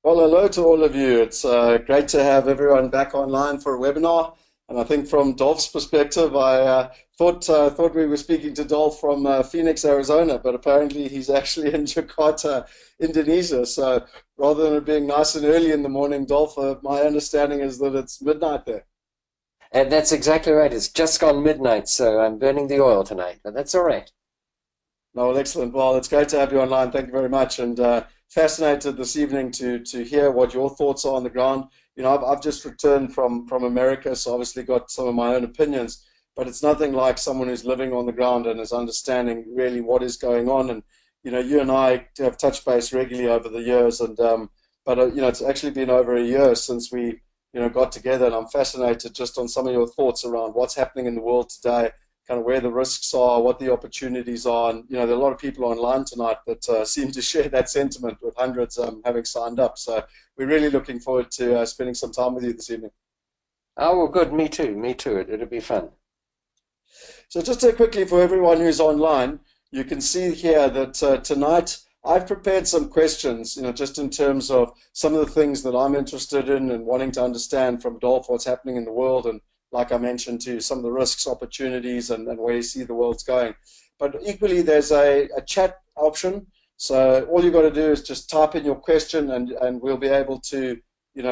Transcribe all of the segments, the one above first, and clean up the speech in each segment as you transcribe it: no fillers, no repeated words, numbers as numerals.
Well, hello to all of you. It's great to have everyone back online for a webinar. And I think from Dolf's perspective, I thought we were speaking to Dolf from Phoenix, Arizona, but apparently he's actually in Jakarta, Indonesia. So rather than it being nice and early in the morning, Dolf, my understanding is that it's midnight there. And that's exactly right. It's just gone midnight, so I'm burning the oil tonight, but that's all right. No, well, excellent. Well, it's great to have you online. Thank you very much. And fascinated this evening to hear what your thoughts are on the ground. I've just returned from America, so obviously got some of my own opinions, but it's nothing like someone who's living on the ground and is understanding really what is going on. And you and I have touched base regularly over the years, and but it's actually been over a year since we got together, and I'm fascinated just on some of your thoughts around what's happening in the world today, kind of where the risks are, what the opportunities are. And there are a lot of people online tonight that seem to share that sentiment, with hundreds having signed up. So we're really looking forward to spending some time with you this evening. Oh, well, good. Me too. Me too. It'll be fun. So just quickly for everyone who's online, you can see here that tonight I've prepared some questions, just in terms of some of the things that I'm interested in and wanting to understand from Dolph what's happening in the world, and like I mentioned to you, some of the risks, opportunities, and where you see the world's going. But equally, there's a chat option. So all you've got to do is just type in your question, and we'll be able to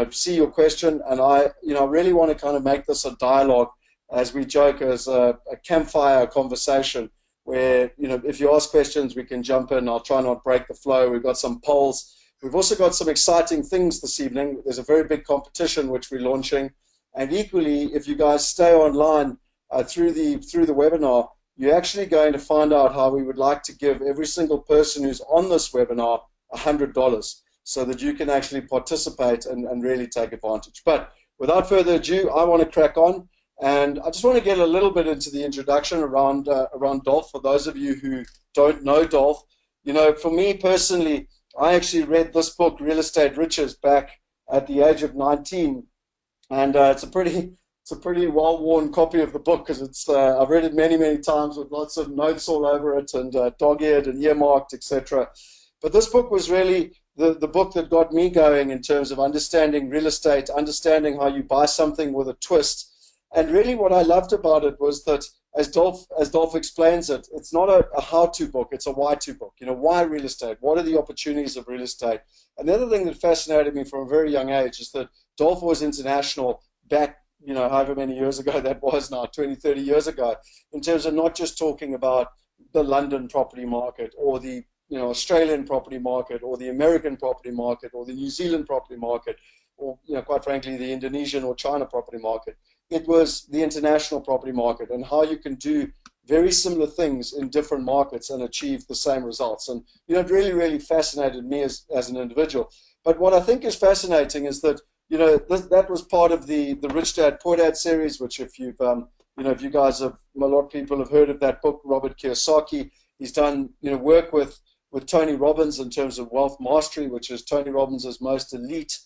see your question. And I really want to kind of make this a dialogue, as we joke, as a campfire conversation where, if you ask questions, we can jump in. I'll try not break the flow. We've got some polls. We've also got some exciting things this evening. There's a very big competition which we're launching. And equally, if you guys stay online through the webinar, you're actually going to find out how we would like to give every single person who's on this webinar $100, so that you can actually participate and really take advantage. But without further ado, I want to crack on. And I just want to get a little bit into the introduction around Dolf. For those of you who don't know Dolf, for me personally, I actually read this book, Real Estate Riches, back at the age of 19, and it's a pretty well-worn copy of the book, because I've read it many times with lots of notes all over it, and dog-eared and earmarked, etc. But this book was really the book that got me going in terms of understanding real estate, understanding how you buy something with a twist. And really what I loved about it was that, as Dolf explains it, it's not a how-to book, it's a why-to book. Why real estate? What are the opportunities of real estate? And the other thing that fascinated me from a very young age is that Dolf was international back, however many years ago that was now, 20, 30 years ago, in terms of not just talking about the London property market, or the Australian property market, or the American property market, or the New Zealand property market, or quite frankly, the Indonesian or China property market. It was the international property market, and how you can do very similar things in different markets and achieve the same results. And it really fascinated me as an individual. But what I think is fascinating is that that was part of the Rich Dad Poor Dad series, which, if you've if you guys have, a lot of people have heard of that book. Robert Kiyosaki, he's done work with Tony Robbins in terms of wealth mastery, which is Tony Robbins' most elite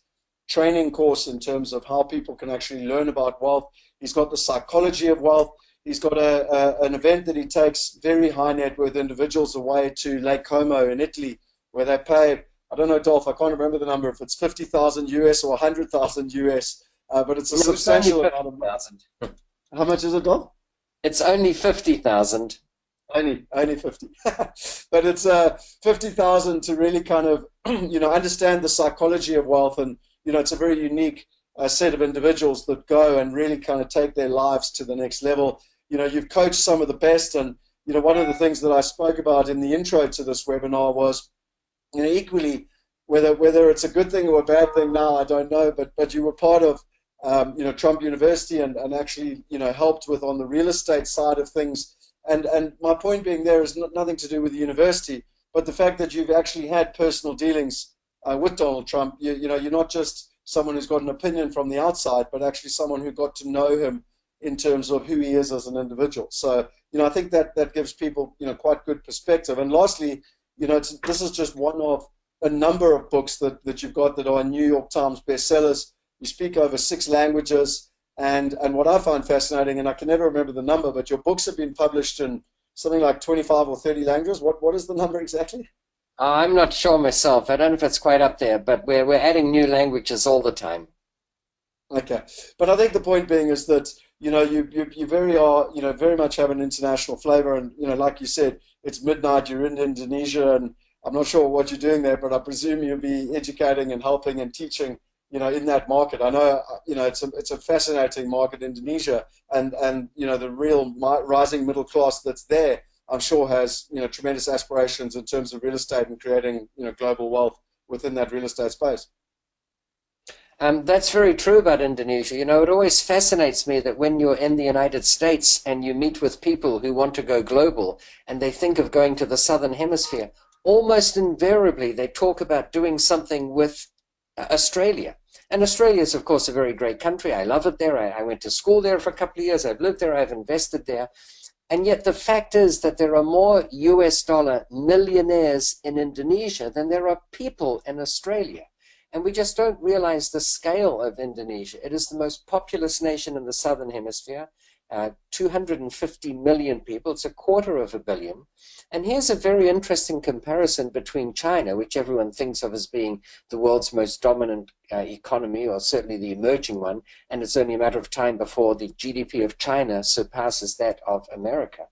training course in terms of how people can actually learn about wealth. He's got the psychology of wealth. He's got an event that he takes very high net worth individuals away to Lake Como in Italy, where they pay, I don't know, Dolph, I can't remember the number, if it's 50,000 US or 100,000 US, but it's a No, it's only substantial amount of money. 50,000. How much is it, Dolph? It's only 50,000. Only 50. But it's 50,000 to really kind of, understand the psychology of wealth. And, it's a very unique set of individuals that go and really kind of take their lives to the next level. You've coached some of the best. And, one of the things that I spoke about in the intro to this webinar was, equally, whether it's a good thing or a bad thing now, I don't know, but you were part of, Trump University, and actually, helped with on the real estate side of things. And my point being there is nothing to do with the university, but the fact that you've actually had personal dealings with Donald Trump. You're not just someone who's got an opinion from the outside, but actually someone who got to know him in terms of who he is as an individual. So, I think that gives people, quite good perspective. And lastly, this is just one of a number of books that you've got that are New York Times bestsellers. You speak over 6 languages. And what I find fascinating, and I can never remember the number, but your books have been published in something like 25 or 30 languages. What is the number exactly? I'm not sure myself. I don't know if it's quite up there, but we're adding new languages all the time. Okay, but I think the point being is that you very are very much have an international flavor, and like you said, it's midnight. You're in Indonesia, and I'm not sure what you're doing there, but I presume you'll be educating and helping and teaching in that market. I know it's a fascinating market, Indonesia, and the real rising middle class that's there. I'm sure has tremendous aspirations in terms of real estate and creating global wealth within that real estate space. That's very true about Indonesia. It always fascinates me that when you're in the United States and you meet with people who want to go global and they think of going to the Southern Hemisphere, almost invariably they talk about doing something with Australia. And Australia is, of course, a very great country. I love it there. I went to school there for a couple of years. I've lived there. I've invested there. And yet the fact is that there are more US dollar millionaires in Indonesia than there are people in Australia. And we just don't realize the scale of Indonesia. It is the most populous nation in the Southern Hemisphere, 250 million people. It's a quarter of a billion. And here's a very interesting comparison between China, which everyone thinks of as being the world's most dominant economy, or certainly the emerging one, and it's only a matter of time before the GDP of China surpasses that of America.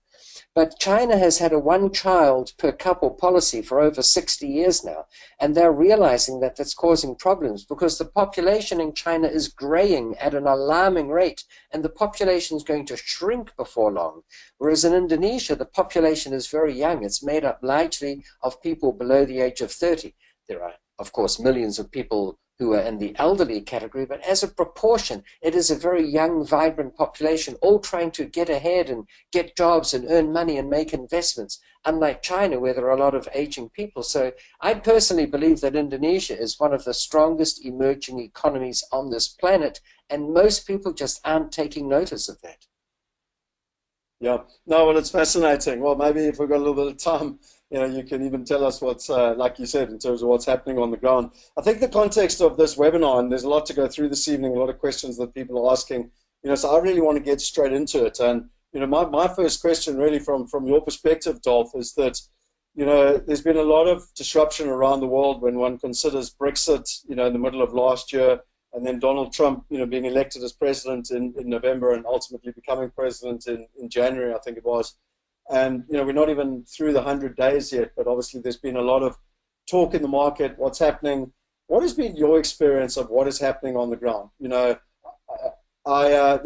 But China has had a one-child per couple policy for over 60 years now, and they're realizing that that's causing problems because the population in China is graying at an alarming rate, and the population is going to shrink before long. Whereas in Indonesia, the population is very young. It's made up largely of people below the age of 30. There are, of course, millions of people who are in the elderly category, but as a proportion, it is a very young, vibrant population, all trying to get ahead and get jobs and earn money and make investments, unlike China, where there are a lot of aging people. So I personally believe that Indonesia is one of the strongest emerging economies on this planet, and most people just aren't taking notice of that. Yeah. No, well, it's fascinating. Well, maybe if we've got a little bit of time, you can even tell us what's, like you said, in terms of what's happening on the ground. I think the context of this webinar, and there's a lot to go through this evening, a lot of questions that people are asking, so I really want to get straight into it. And, my first question really from your perspective, Dolf, is that, there's been a lot of disruption around the world when one considers Brexit, in the middle of last year, and then Donald Trump, being elected as president in November and ultimately becoming president in January, I think it was. And we're not even through the 100 days yet, but obviously there's been a lot of talk in the market, what's happening. What has been your experience of what is happening on the ground? There's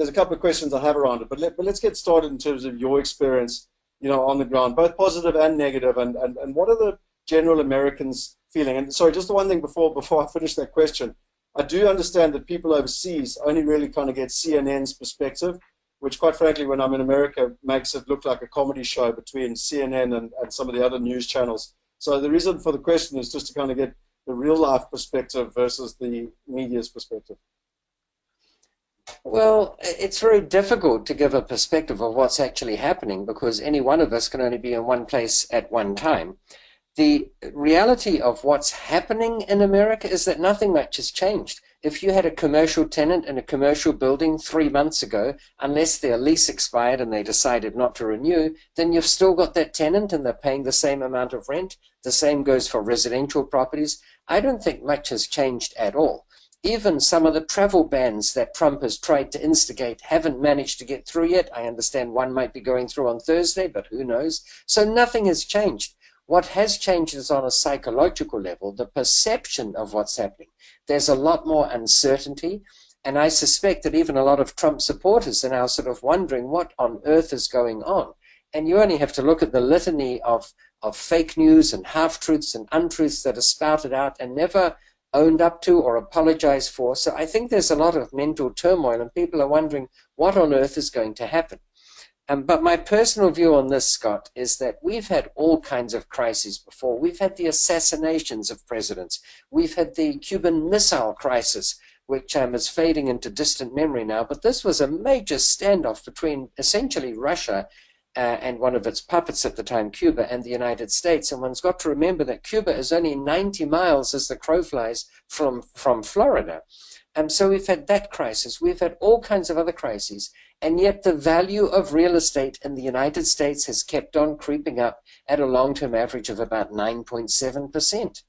a couple of questions I have around it, but let's get started in terms of your experience, on the ground, both positive and negative, and what are the general Americans feeling? And sorry, just the one thing before I finish that question. I do understand that people overseas only really kind of get CNN's perspective, which quite frankly, when I'm in America, makes it look like a comedy show between CNN and some of the other news channels. So the reason for the question is just to kind of get the real life perspective versus the media's perspective. Well, it's very difficult to give a perspective of what's actually happening because any one of us can only be in one place at one time. The reality of what's happening in America is that nothing much has changed. If you had a commercial tenant in a commercial building 3 months ago, unless their lease expired and they decided not to renew, then you've still got that tenant and they're paying the same amount of rent. The same goes for residential properties. I don't think much has changed at all. Even some of the travel bans that Trump has tried to instigate haven't managed to get through yet. I understand one might be going through on Thursday, but who knows? So nothing has changed. What has changed is on a psychological level, the perception of what's happening. There's a lot more uncertainty, and I suspect that even a lot of Trump supporters are now sort of wondering what on earth is going on. And you only have to look at the litany of fake news and half-truths and untruths that are spouted out and never owned up to or apologized for. So I think there's a lot of mental turmoil, and people are wondering what on earth is going to happen. But my personal view on this, Scott, is that we've had all kinds of crises before. We've had the assassinations of presidents. We've had the Cuban Missile Crisis, which is fading into distant memory now. But this was a major standoff between essentially Russia and one of its puppets at the time, Cuba, and the United States. And one's got to remember that Cuba is only 90 miles as the crow flies from Florida. So we've had that crisis. We've had all kinds of other crises. And yet the value of real estate in the United States has kept on creeping up at a long-term average of about 9.7%.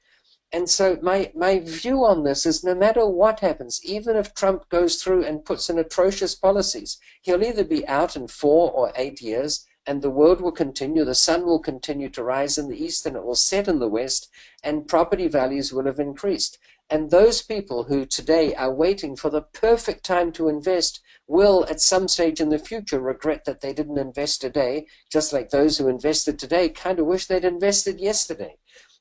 And so my view on this is no matter what happens, even if Trump goes through and puts in atrocious policies, he'll either be out in 4 or 8 years, and the world will continue, the sun will continue to rise in the east, and it will set in the west, and property values will have increased. And those people who today are waiting for the perfect time to invest will at some stage in the future regret that they didn't invest today, just like those who invested today kind of wish they'd invested yesterday.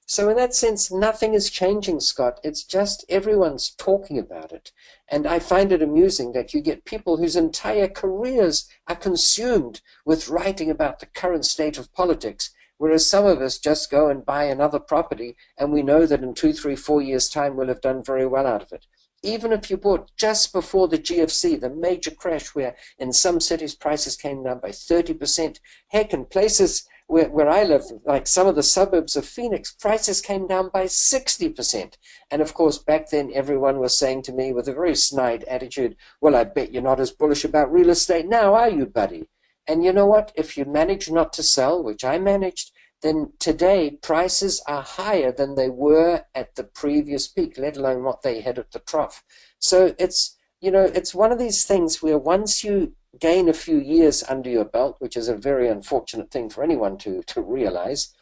So in that sense, nothing is changing, Scott. It's just everyone's talking about it. And I find it amusing that you get people whose entire careers are consumed with writing about the current state of politics, whereas some of us just go and buy another property, and we know that in 2, 3, 4 years' time we'll have done very well out of it. Even if you bought just before the GFC, the major crash where in some cities prices came down by 30%, heck, in places where I live, like some of the suburbs of Phoenix, prices came down by 60%. And of course, back then, everyone was saying to me with a very snide attitude, well, I bet you're not as bullish about real estate now, are you, buddy? And you know what? If you manage not to sell, which I managed, then today prices are higher than they were at the previous peak, let alone what they had at the trough. So it's, it's one of these things where once you gain a few years under your belt, which is a very unfortunate thing for anyone to realize,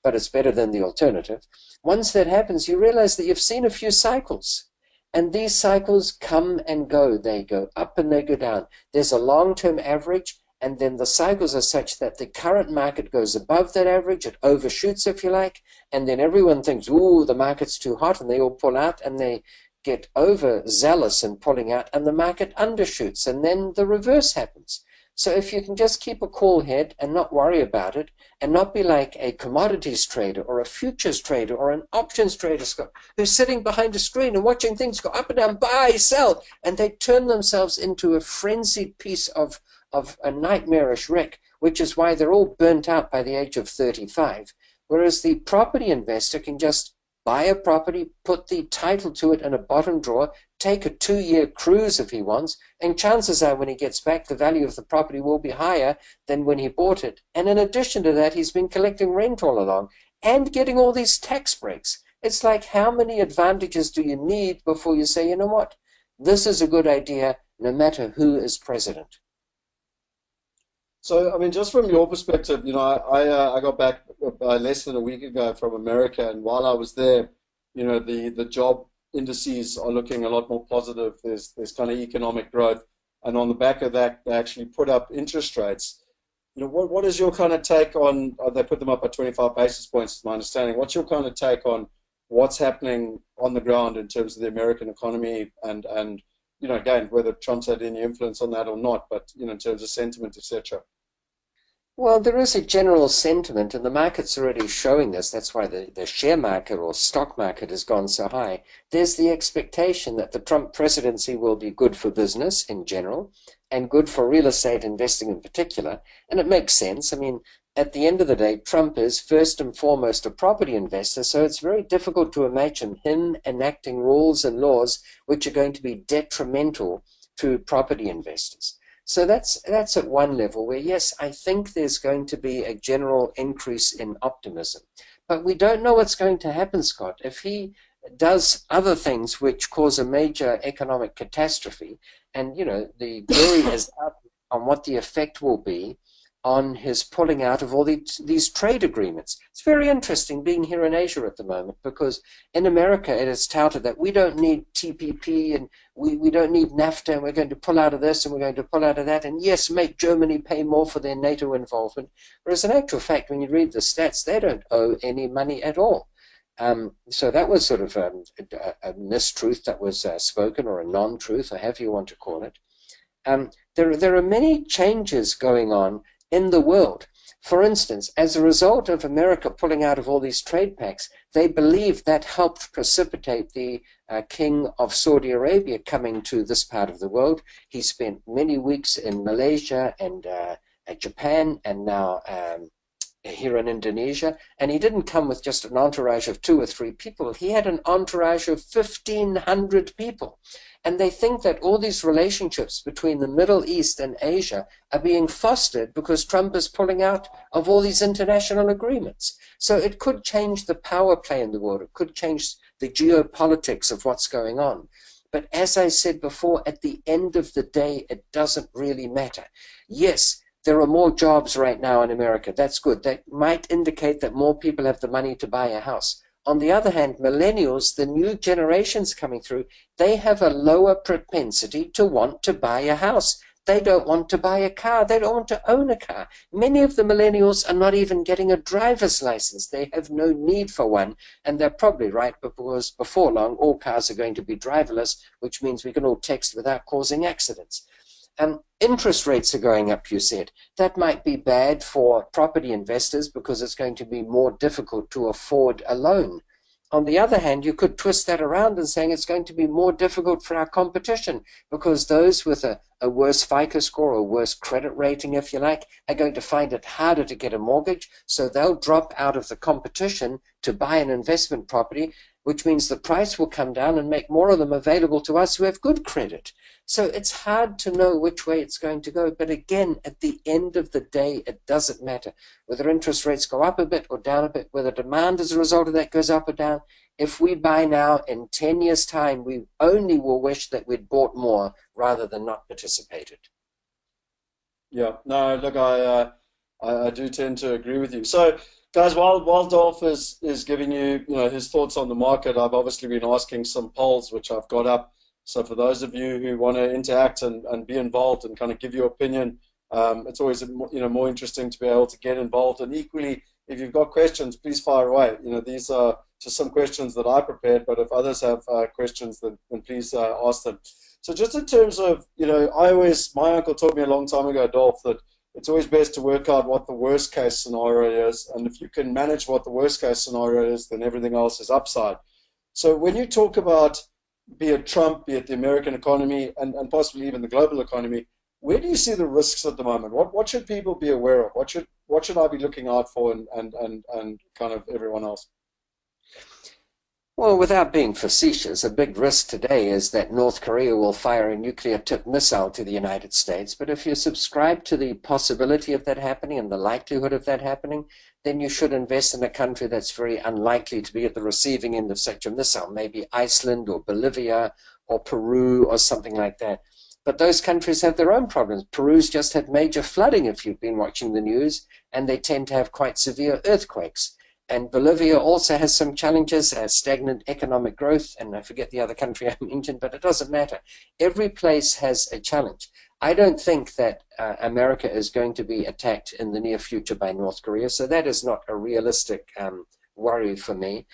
but it's better than the alternative. Once that happens, you realize that you've seen a few cycles. And these cycles come and go. They go up and they go down. There's a long-term average, and then the cycles are such that the current market goes above that average. It overshoots, if you like, and then everyone thinks, ooh, the market's too hot, and they all pull out, and they get overzealous in pulling out, and the market undershoots, and then the reverse happens. So if you can just keep a cool head and not worry about it, and not be like a commodities trader or a futures trader or an options trader, Scott, who's sitting behind a screen and watching things go up and down, buy, sell, and they turn themselves into a frenzied piece of a nightmarish wreck, which is why they're all burnt out by the age of 35. Whereas the property investor can just buy a property, put the title to it in a bottom drawer, take a 2-year cruise if he wants, and chances are when he gets back, the value of the property will be higher than when he bought it. And in addition to that, he's been collecting rent all along and getting all these tax breaks. It's like, how many advantages do you need before you say, you know what, this is a good idea no matter who is president? So, I mean, just from your perspective, I got back less than a week ago from America, and while I was there, the job indices are looking a lot more positive. There's kind of economic growth, and on the back of that, they actually put up interest rates. What is your kind of take on? They put them up by 25 basis points, is my understanding. What's your kind of take on what's happening on the ground in terms of the American economy, and again, whether Trump's had any influence on that or not, but in terms of sentiment, etc. Well, there is a general sentiment, and the market's already showing this. That's why the share market or stock market has gone so high. There's the expectation that the Trump presidency will be good for business in general and good for real estate investing in particular. And it makes sense. I mean, at the end of the day, Trump is first and foremost a property investor, so it's very difficult to imagine him enacting rules and laws which are going to be detrimental to property investors. So that's at one level where, yes, I think there's going to be a general increase in optimism. But we don't know what's going to happen, Scott. If he does other things which cause a major economic catastrophe, and, the jury is out on what the effect will be on his pulling out of all these trade agreements. It's very interesting being here in Asia at the moment, because in America it is touted that we don't need TPP and we don't need NAFTA, and we're going to pull out of this and we're going to pull out of that, and yes, make Germany pay more for their NATO involvement. Whereas in actual fact, when you read the stats, they don't owe any money at all. So that was sort of a mistruth that was spoken, or a non-truth, or however you want to call it. There are many changes going on in the world. For instance, as a result of America pulling out of all these trade pacts, they believe that helped precipitate the king of Saudi Arabia coming to this part of the world. He spent many weeks in Malaysia and Japan, and now here in Indonesia, and he didn't come with just an entourage of 2 or 3 people. He had an entourage of 1,500 people. And they think that all these relationships between the Middle East and Asia are being fostered because Trump is pulling out of all these international agreements. So it could change the power play in the world. It could change the geopolitics of what's going on. But as I said before, at the end of the day, it doesn't really matter. Yes, there are more jobs right now in America. That's good. That might indicate that more people have the money to buy a house. On the other hand, millennials, the new generations coming through, they have a lower propensity to want to buy a house. They don't want to buy a car. They don't want to own a car. Many of the millennials are not even getting a driver's license. They have no need for one. And they're probably right, because before long, all cars are going to be driverless, which means we can all text without causing accidents. Interest rates are going up, you said. That might be bad for property investors because it's going to be more difficult to afford a loan. On the other hand, you could twist that around and saying it's going to be more difficult for our competition because those with a worse FICO score or worse credit rating, if you like, are going to find it harder to get a mortgage. So they'll drop out of the competition to buy an investment property, which means the price will come down and make more of them available to us who have good credit. So it's hard to know which way it's going to go. But again, at the end of the day, it doesn't matter whether interest rates go up a bit or down a bit, whether demand as a result of that goes up or down. If we buy now, in 10 years' time, we only will wish that we'd bought more rather than not participated. Yeah, no, look, I do tend to agree with you. So, guys, while Dolf is giving you know his thoughts on the market, I've obviously been asking some polls which I've got up. So for those of you who want to interact and be involved and kind of give your opinion, it's always more interesting to be able to get involved. And equally, if you've got questions, please fire away. These are just some questions that I prepared, but if others have questions, then please ask them. So just in terms of, my uncle taught me a long time ago, Dolf, that it's always best to work out what the worst case scenario is. And if you can manage what the worst case scenario is, then everything else is upside. So when you talk about, be it Trump, be it the American economy, and possibly even the global economy, where do you see the risks at the moment? What should people be aware of? What should I be looking out for, and kind of everyone else? Well, without being facetious, a big risk today is that North Korea will fire a nuclear-tipped missile to the United States. But if you subscribe to the possibility of that happening and the likelihood of that happening, then you should invest in a country that's very unlikely to be at the receiving end of such a missile, maybe Iceland or Bolivia or Peru or something like that. But those countries have their own problems. Peru's just had major flooding, if you've been watching the news, and they tend to have quite severe earthquakes. And Bolivia also has some challenges, stagnant economic growth, and I forget the other country I mentioned, but it doesn't matter. Every place has a challenge. I don't think that America is going to be attacked in the near future by North Korea, so that is not a realistic worry for me.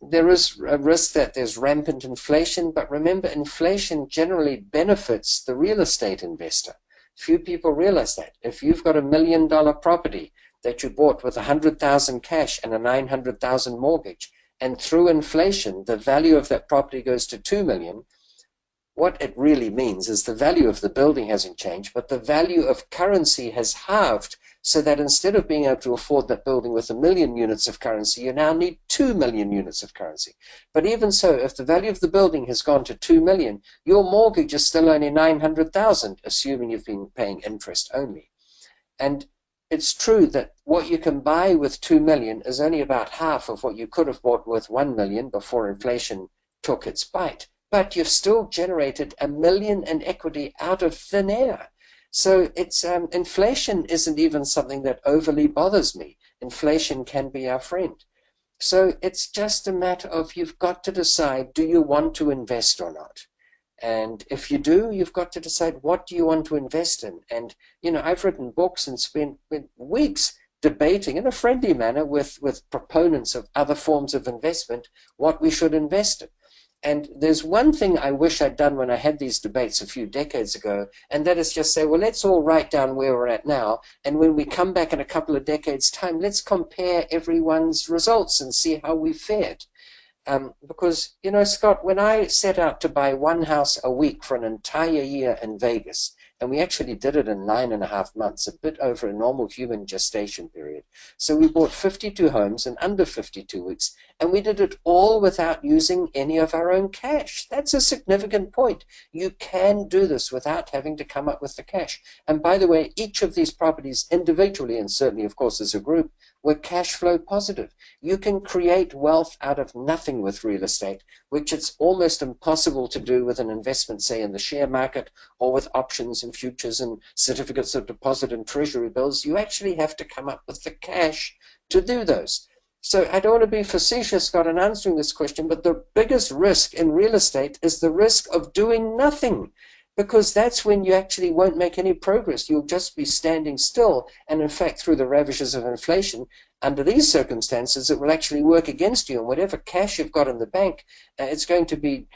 There is a risk that there's rampant inflation, but remember, inflation generally benefits the real estate investor. Few people realize that. If you've got $1 million property that you bought with 100,000 cash and a 900,000 mortgage, and through inflation, the value of that property goes to 2 million, what it really means is the value of the building hasn't changed, but the value of currency has halved, so that instead of being able to afford that building with 1 million units of currency, you now need 2 million units of currency. But even so, if the value of the building has gone to 2 million, your mortgage is still only 900,000, assuming you've been paying interest only. And it's true that what you can buy with 2 million is only about half of what you could have bought with 1 million before inflation took its bite. But you've still generated 1 million in equity out of thin air. So it's inflation isn't even something that overly bothers me. Inflation can be our friend. So it's just a matter of you've got to decide, do you want to invest or not? And if you do, you've got to decide, what do you want to invest in? And, I've written books and spent weeks debating in a friendly manner with proponents of other forms of investment what we should invest in. And there's one thing I wish I'd done when I had these debates a few decades ago, and that is just say, well, let's all write down where we're at now, and when we come back in a couple of decades' time, let's compare everyone's results and see how we fared. Because, Scott, when I set out to buy one house a week for an entire year in Vegas, and we actually did it in 9.5 months, a bit over a normal human gestation period. So we bought 52 homes in under 52 weeks, and we did it all without using any of our own cash. That's a significant point. You can do this without having to come up with the cash. And by the way, each of these properties individually, and certainly, of course, as a group, were cash flow positive. You can create wealth out of nothing with real estate, which it's almost impossible to do with an investment, say, in the share market or with options and futures and certificates of deposit and treasury bills. You actually have to come up with the cash to do those. So I don't want to be facetious, Scott, in answering this question, but the biggest risk in real estate is the risk of doing nothing, because that's when you actually won't make any progress. You'll just be standing still. And in fact, through the ravages of inflation, under these circumstances, it will actually work against you. And whatever cash you've got in the bank, it's going to be,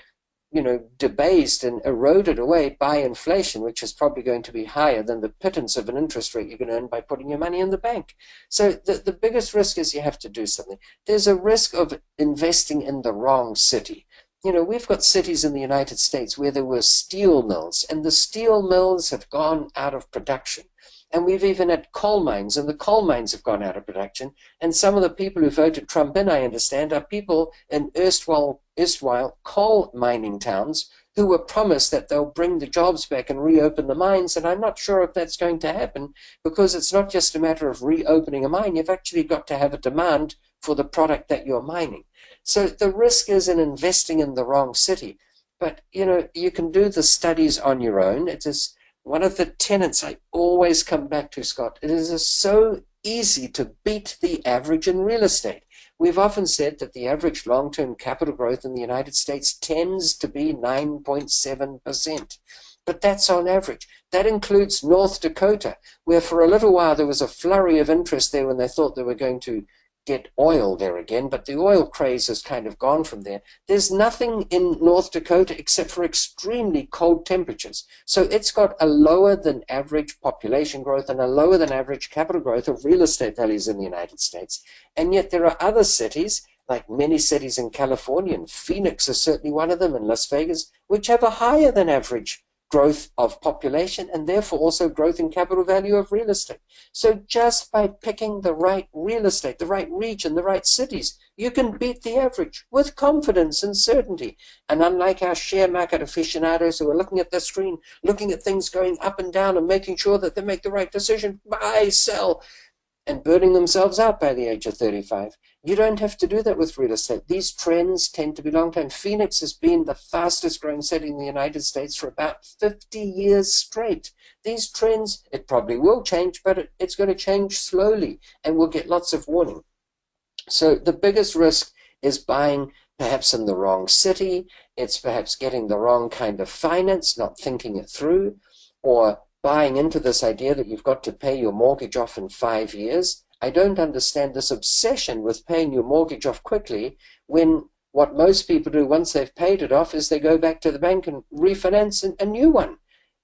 debased and eroded away by inflation, which is probably going to be higher than the pittance of an interest rate you can earn by putting your money in the bank. So the biggest risk is you have to do something. There's a risk of investing in the wrong city. We've got cities in the United States where there were steel mills, and the steel mills have gone out of production. And we've even had coal mines, and the coal mines have gone out of production. And some of the people who voted Trump in, I understand, are people in erstwhile coal mining towns who were promised that they'll bring the jobs back and reopen the mines. And I'm not sure if that's going to happen, because it's not just a matter of reopening a mine. You've actually got to have a demand for the product that you're mining. So the risk is in investing in the wrong city. But, you can do the studies on your own. It is one of the tenets I always come back to, Scott. It is so easy to beat the average in real estate. We've often said that the average long-term capital growth in the United States tends to be 9.7%. But that's on average. That includes North Dakota, where for a little while there was a flurry of interest there when they thought they were going to get oil there again, but the oil craze has kind of gone from there. There's nothing in North Dakota except for extremely cold temperatures. So it's got a lower than average population growth and a lower than average capital growth of real estate values in the United States. And yet there are other cities, like many cities in California, and Phoenix is certainly one of them, and Las Vegas, which have a higher than average growth of population and therefore also growth in capital value of real estate. So just by picking the right real estate, the right region, the right cities, you can beat the average with confidence and certainty. And unlike our share market aficionados who are looking at the screen, looking at things going up and down and making sure that they make the right decision, buy, sell, and burning themselves out by the age of 35. You don't have to do that with real estate. These trends tend to be long-term. Phoenix has been the fastest growing city in the United States for about 50 years straight. These trends, it probably will change, but it's going to change slowly, and we'll get lots of warning. So the biggest risk is buying perhaps in the wrong city. It's perhaps getting the wrong kind of finance, not thinking it through, or buying into this idea that you've got to pay your mortgage off in 5 years. I don't understand this obsession with paying your mortgage off quickly, when what most people do once they've paid it off is they go back to the bank and refinance a new one.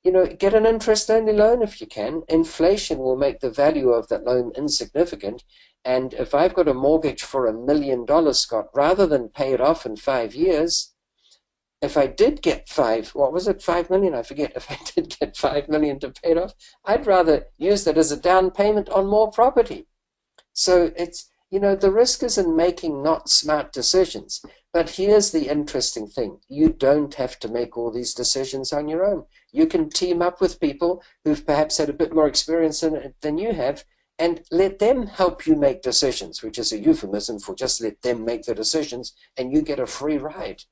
Get an interest-only loan if you can. Inflation will make the value of that loan insignificant. And if I've got a mortgage for $1 million, Scott, rather than pay it off in 5 years, if I did get 5 million? I forget. If I did get 5 million to pay it off, I'd rather use that as a down payment on more property. So it's, the risk is in making not smart decisions. But here's the interesting thing. You don't have to make all these decisions on your own. You can team up with people who've perhaps had a bit more experience in it than you have, and let them help you make decisions, which is a euphemism for just let them make the decisions and you get a free ride.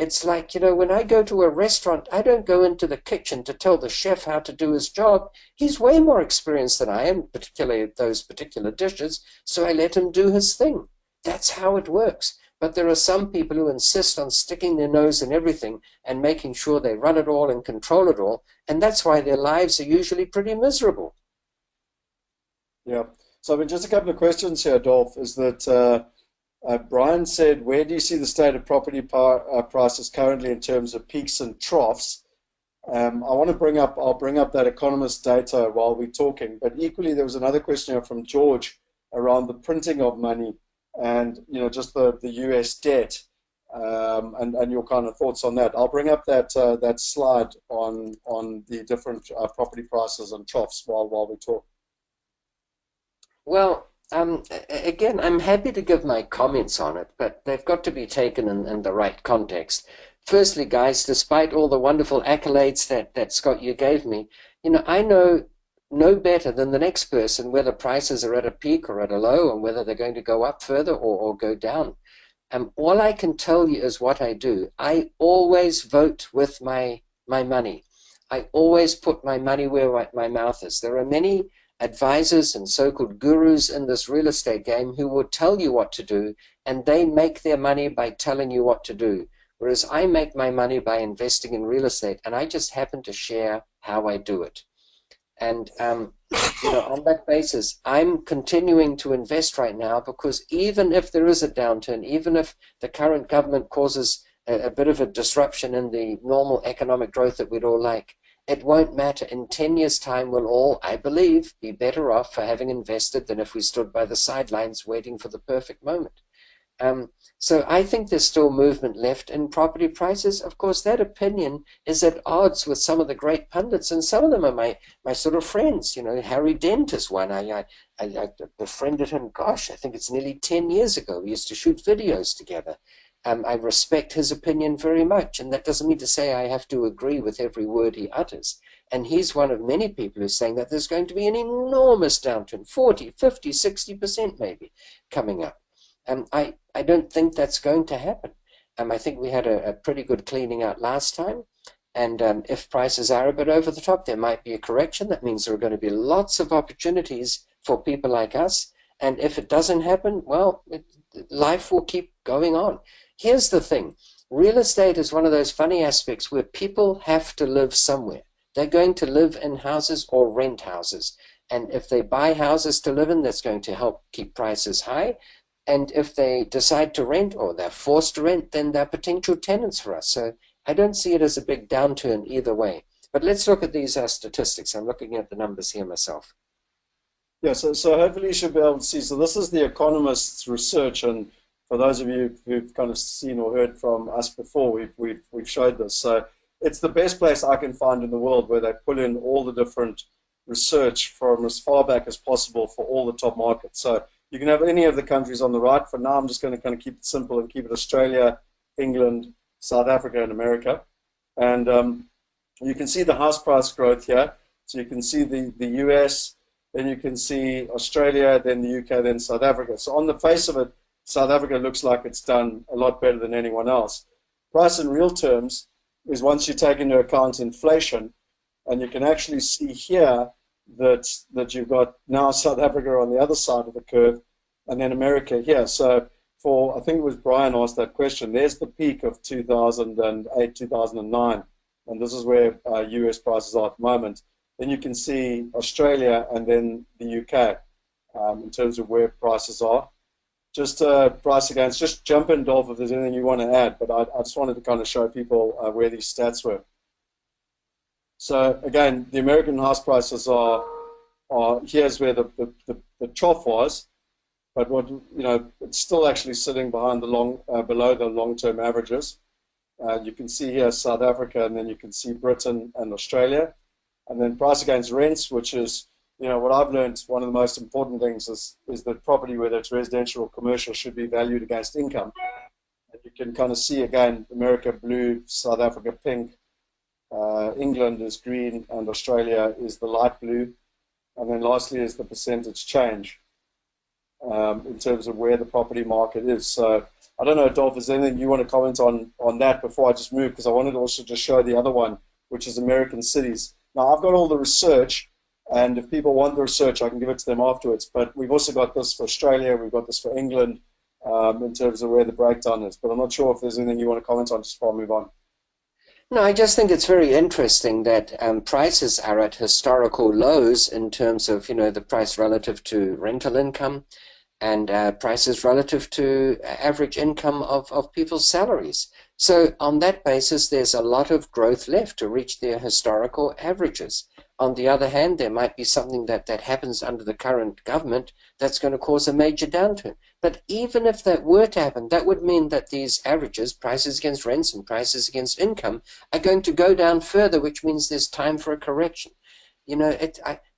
It's like, when I go to a restaurant, I don't go into the kitchen to tell the chef how to do his job. He's way more experienced than I am, particularly at those particular dishes, so I let him do his thing. That's how it works. But there are some people who insist on sticking their nose in everything and making sure they run it all and control it all, and that's why their lives are usually pretty miserable. Yeah. So, just a couple of questions here, Dolf, is that Brian said, where do you see the state of property prices currently in terms of peaks and troughs? I'll bring up that economist data while we're talking, but equally there was another question here from George around the printing of money and just the US debt. and your kind of thoughts on that. I'll bring up that slide on the different property prices and troughs while we talk. Well, again, I'm happy to give my comments on it, but they've got to be taken in the right context. Firstly, guys, despite all the wonderful accolades that Scott, you gave me, I know no better than the next person whether prices are at a peak or at a low and whether they're going to go up further or go down. All I can tell you is what I do. I always vote with my money. I always put my money where my mouth is. There are many advisors and so-called gurus in this real estate game who will tell you what to do, and they make their money by telling you what to do. Whereas I make my money by investing in real estate, and I just happen to share how I do it. And on that basis, I'm continuing to invest right now because even if there is a downturn, even if the current government causes a bit of a disruption in the normal economic growth that we'd all like, it won't matter. In 10 years' time, we'll all, I believe, be better off for having invested than if we stood by the sidelines waiting for the perfect moment. So I think there's still movement left in property prices. Of course, that opinion is at odds with some of the great pundits, and some of them are my sort of friends. Harry Dent is one. I befriended him, gosh, I think it's nearly 10 years ago. We used to shoot videos together. I respect his opinion very much, and that doesn't mean to say I have to agree with every word he utters. And he's one of many people who's saying that there's going to be an enormous downturn, 40, 50, 60% maybe, coming up. I don't think that's going to happen. I think we had a pretty good cleaning out last time. And if prices are a bit over the top, there might be a correction. That means there are going to be lots of opportunities for people like us. And if it doesn't happen, well, life will keep going on. Here's the thing. Real estate is one of those funny aspects where people have to live somewhere. They're going to live in houses or rent houses. And if they buy houses to live in, that's going to help keep prices high. And if they decide to rent or they're forced to rent, then they're potential tenants for us. So I don't see it as a big downturn either way. But let's look at these statistics. I'm looking at the numbers here myself. Yeah, so hopefully you should be able to see. So this is the Economist's research, and for those of you who've kind of seen or heard from us before, we've showed this. So it's the best place I can find in the world where they put in all the different research from as far back as possible for all the top markets. So you can have any of the countries on the right. For now, I'm just going to kind of keep it simple and keep it Australia, England, South Africa, and America. And you can see the house price growth here. So you can see the US, then you can see Australia, then the UK, then South Africa. So on the face of it, South Africa looks like it's done a lot better than anyone else. Price in real terms is once you take into account inflation, and you can actually see here that you've got now South Africa on the other side of the curve, and then America here. So I think it was Brian asked that question. There's the peak of 2008, 2009, and this is where US prices are at the moment. Then you can see Australia and then the UK in terms of where prices are. Just price against, just jump in, Dolf, if there's anything you want to add, but I just wanted to kind of show people where these stats were. So again, the American house prices are here's where the trough was, but it's still actually sitting behind below the long-term averages. You can see here South Africa, and then you can see Britain and Australia, and then price against rents, which is what I've learned. One of the most important things is that property, whether it's residential or commercial, should be valued against income. And you can kind of see again America blue, South Africa pink. England is green, and Australia is the light blue. And then lastly is the percentage change in terms of where the property market is. So I don't know, Dolf, is there anything you want to comment on that before I just move? Because I wanted to also just show the other one, which is American cities. Now, I've got all the research, and if people want the research, I can give it to them afterwards. But we've also got this for Australia, we've got this for England in terms of where the breakdown is. But I'm not sure if there's anything you want to comment on just before I move on. No, I just think it's very interesting that prices are at historical lows in terms of, the price relative to rental income and prices relative to average income of people's salaries. So on that basis, there's a lot of growth left to reach their historical averages. On the other hand, there might be something that happens under the current government that's going to cause a major downturn. But even if that were to happen, that would mean that these averages, prices against rents and prices against income, are going to go down further, which means there's time for a correction.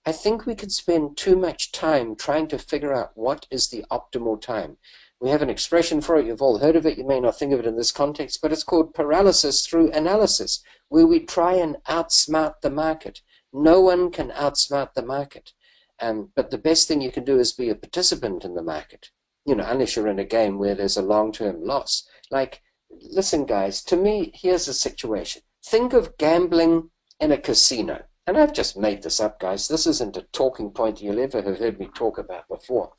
I think we could spend too much time trying to figure out what is the optimal time. We have an expression for it. You've all heard of it. You may not think of it in this context, but it's called paralysis through analysis, where we try and outsmart the market. No one can outsmart the market. But the best thing you can do is be a participant in the market, unless you're in a game where there's a long-term loss. Like, listen, guys, to me, here's a situation. Think of gambling in a casino. And I've just made this up, guys. This isn't a talking point you'll ever have heard me talk about before.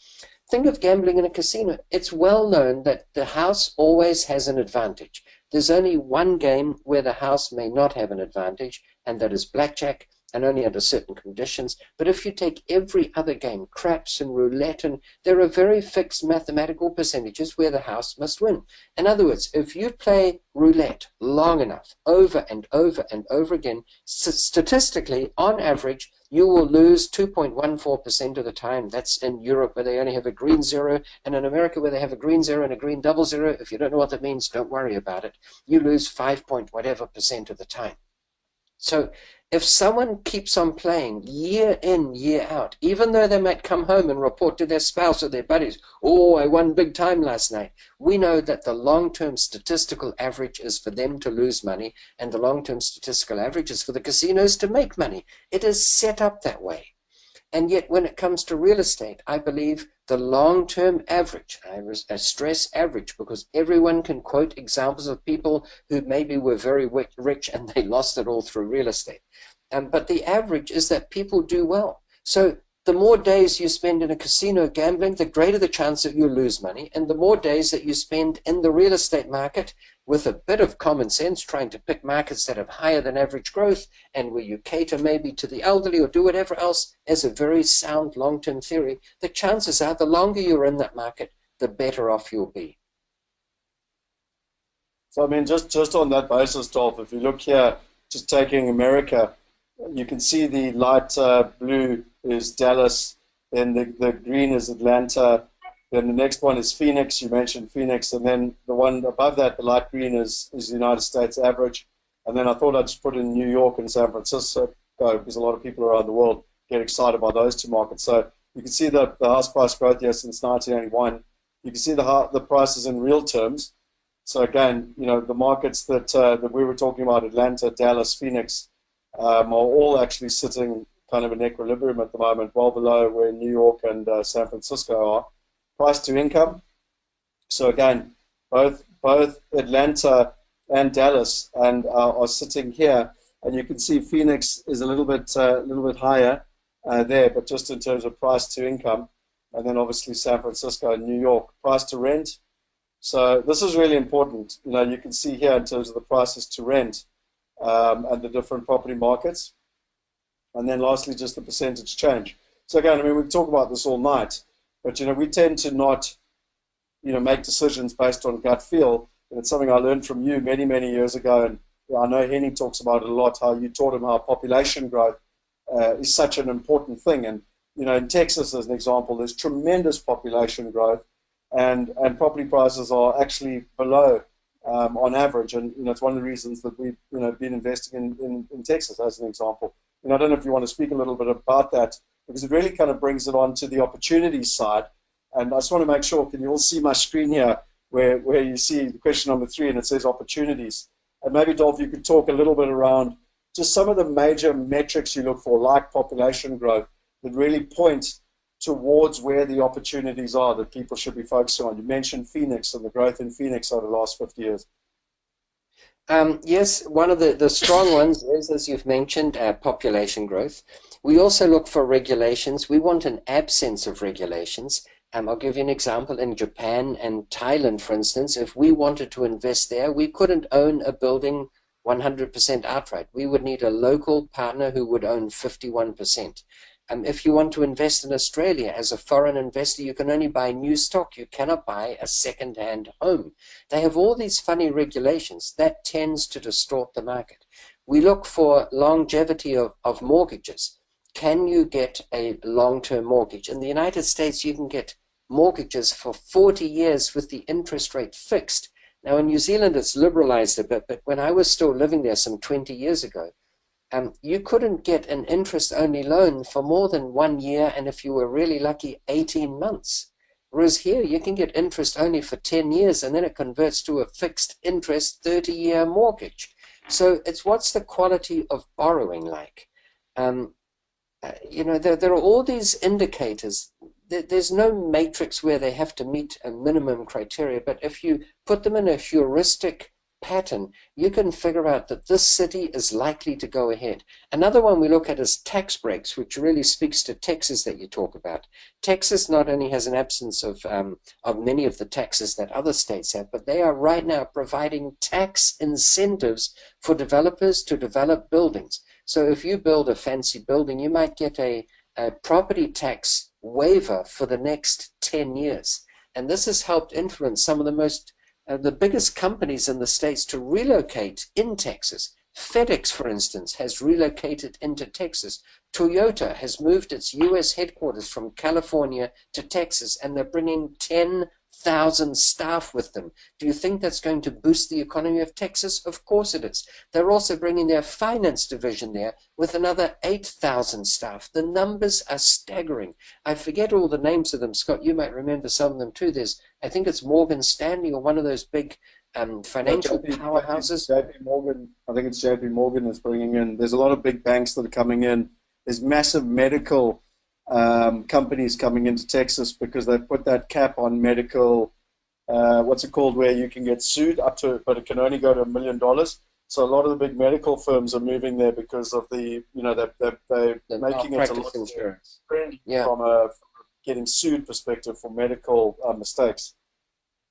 Think of gambling in a casino. It's well known that the house always has an advantage. There's only one game where the house may not have an advantage, and that is blackjack, and only under certain conditions. But if you take every other game, craps and roulette, and there are very fixed mathematical percentages where the house must win. In other words, if you play roulette long enough, over and over and over again, statistically, on average, you will lose 2.14% of the time. That's in Europe, where they only have a green zero, and in America, where they have a green zero and a green double zero. If you don't know what that means, don't worry about it. You lose 5.whatever% of the time. So if someone keeps on playing year in, year out, even though they might come home and report to their spouse or their buddies, oh, I won big time last night, we know that the long-term statistical average is for them to lose money, and the long-term statistical average is for the casinos to make money. It is set up that way. And yet when it comes to real estate, I believe the long-term average, I stress average, because everyone can quote examples of people who maybe were very rich and they lost it all through real estate. But the average is that people do well. So the more days you spend in a casino gambling, the greater the chance that you lose money. And the more days that you spend in the real estate market, with a bit of common sense, trying to pick markets that have higher than average growth, and where you cater maybe to the elderly or do whatever else as a very sound long-term theory, the chances are the longer you're in that market, the better off you'll be. So, I mean, just on that basis, Dolf, if you look here, just taking America, you can see the light blue is Dallas, then the green is Atlanta, then the next one is Phoenix. You mentioned Phoenix, and then the one above that, the light green, is the United States average. And then I thought I'd just put in New York and San Francisco, because a lot of people around the world get excited by those two markets. So you can see the house price growth here since 1981. You can see the prices in real terms. So again, the markets that we were talking about, Atlanta, Dallas, Phoenix, are all actually sitting kind of in equilibrium at the moment, well below where New York and San Francisco are. Price to income. So again, both Atlanta and Dallas are sitting here, and you can see Phoenix is a little bit higher there, but just in terms of price to income, and then obviously San Francisco and New York, price to rent. So this is really important. You can see here in terms of the prices to rent and the different property markets, and then lastly just the percentage change. So again, I mean, we can talk about this all night. But, we tend to not, make decisions based on gut feel. And it's something I learned from you many, many years ago. And I know Henny talks about it a lot, how you taught him how population growth is such an important thing. And, in Texas, as an example, there's tremendous population growth. And property prices are actually below on average. And, it's one of the reasons that we've, been investing in Texas, as an example. I don't know if you want to speak a little bit about that, because it really kind of brings it on to the opportunities side. And I just want to make sure, can you all see my screen here where you see the question number 3 and it says opportunities? And maybe, Dolf, you could talk a little bit around just some of the major metrics you look for, like population growth, that really point towards where the opportunities are that people should be focusing on. You mentioned Phoenix and the growth in Phoenix over the last 50 years. Yes, one of the strong ones is, as you've mentioned, population growth. We also look for regulations. We want an absence of regulations. I'll give you an example. In Japan and Thailand, for instance, if we wanted to invest there, we couldn't own a building 100% outright. We would need a local partner who would own 51%. If you want to invest in Australia as a foreign investor, you can only buy new stock. You cannot buy a second-hand home. They have all these funny regulations. That tends to distort the market. We look for longevity of mortgages. Can you get a long-term mortgage? In the United States, you can get mortgages for 40 years with the interest rate fixed. Now, in New Zealand, it's liberalized a bit, but when I was still living there some 20 years ago, you couldn't get an interest-only loan for more than 1 year, and if you were really lucky, 18 months. Whereas here, you can get interest only for 10 years, and then it converts to a fixed interest 30-year mortgage. So it's what's the quality of borrowing like? There are all these indicators. There's no matrix where they have to meet a minimum criteria, but if you put them in a heuristic pattern, you can figure out that this city is likely to go ahead. Another one we look at is tax breaks, which really speaks to Texas that you talk about. Texas not only has an absence of many of the taxes that other states have, but they are right now providing tax incentives for developers to develop buildings. So if you build a fancy building, you might get a property tax waiver for the next 10 years. And this has helped influence some of the biggest companies in the States to relocate in Texas. FedEx, for instance, has relocated into Texas. Toyota has moved its U.S. headquarters from California to Texas, and they're bringing 10,000 staff with them. Do you think that's going to boost the economy of Texas? Of course it is. They're also bringing their finance division there with another 8,000 staff. The numbers are staggering. I forget all the names of them. Scott, you might remember some of them too. I think it's Morgan Stanley or one of those big financial powerhouses. JP Morgan, I think it's JP Morgan that's bringing in. There's a lot of big banks that are coming in. There's massive medical companies coming into Texas because they've put that cap on medical, what's it called, where you can get sued up to, but it can only go to $1 million. So a lot of the big medical firms are moving there because of they're making it a lot more friendly from a getting sued perspective for medical mistakes.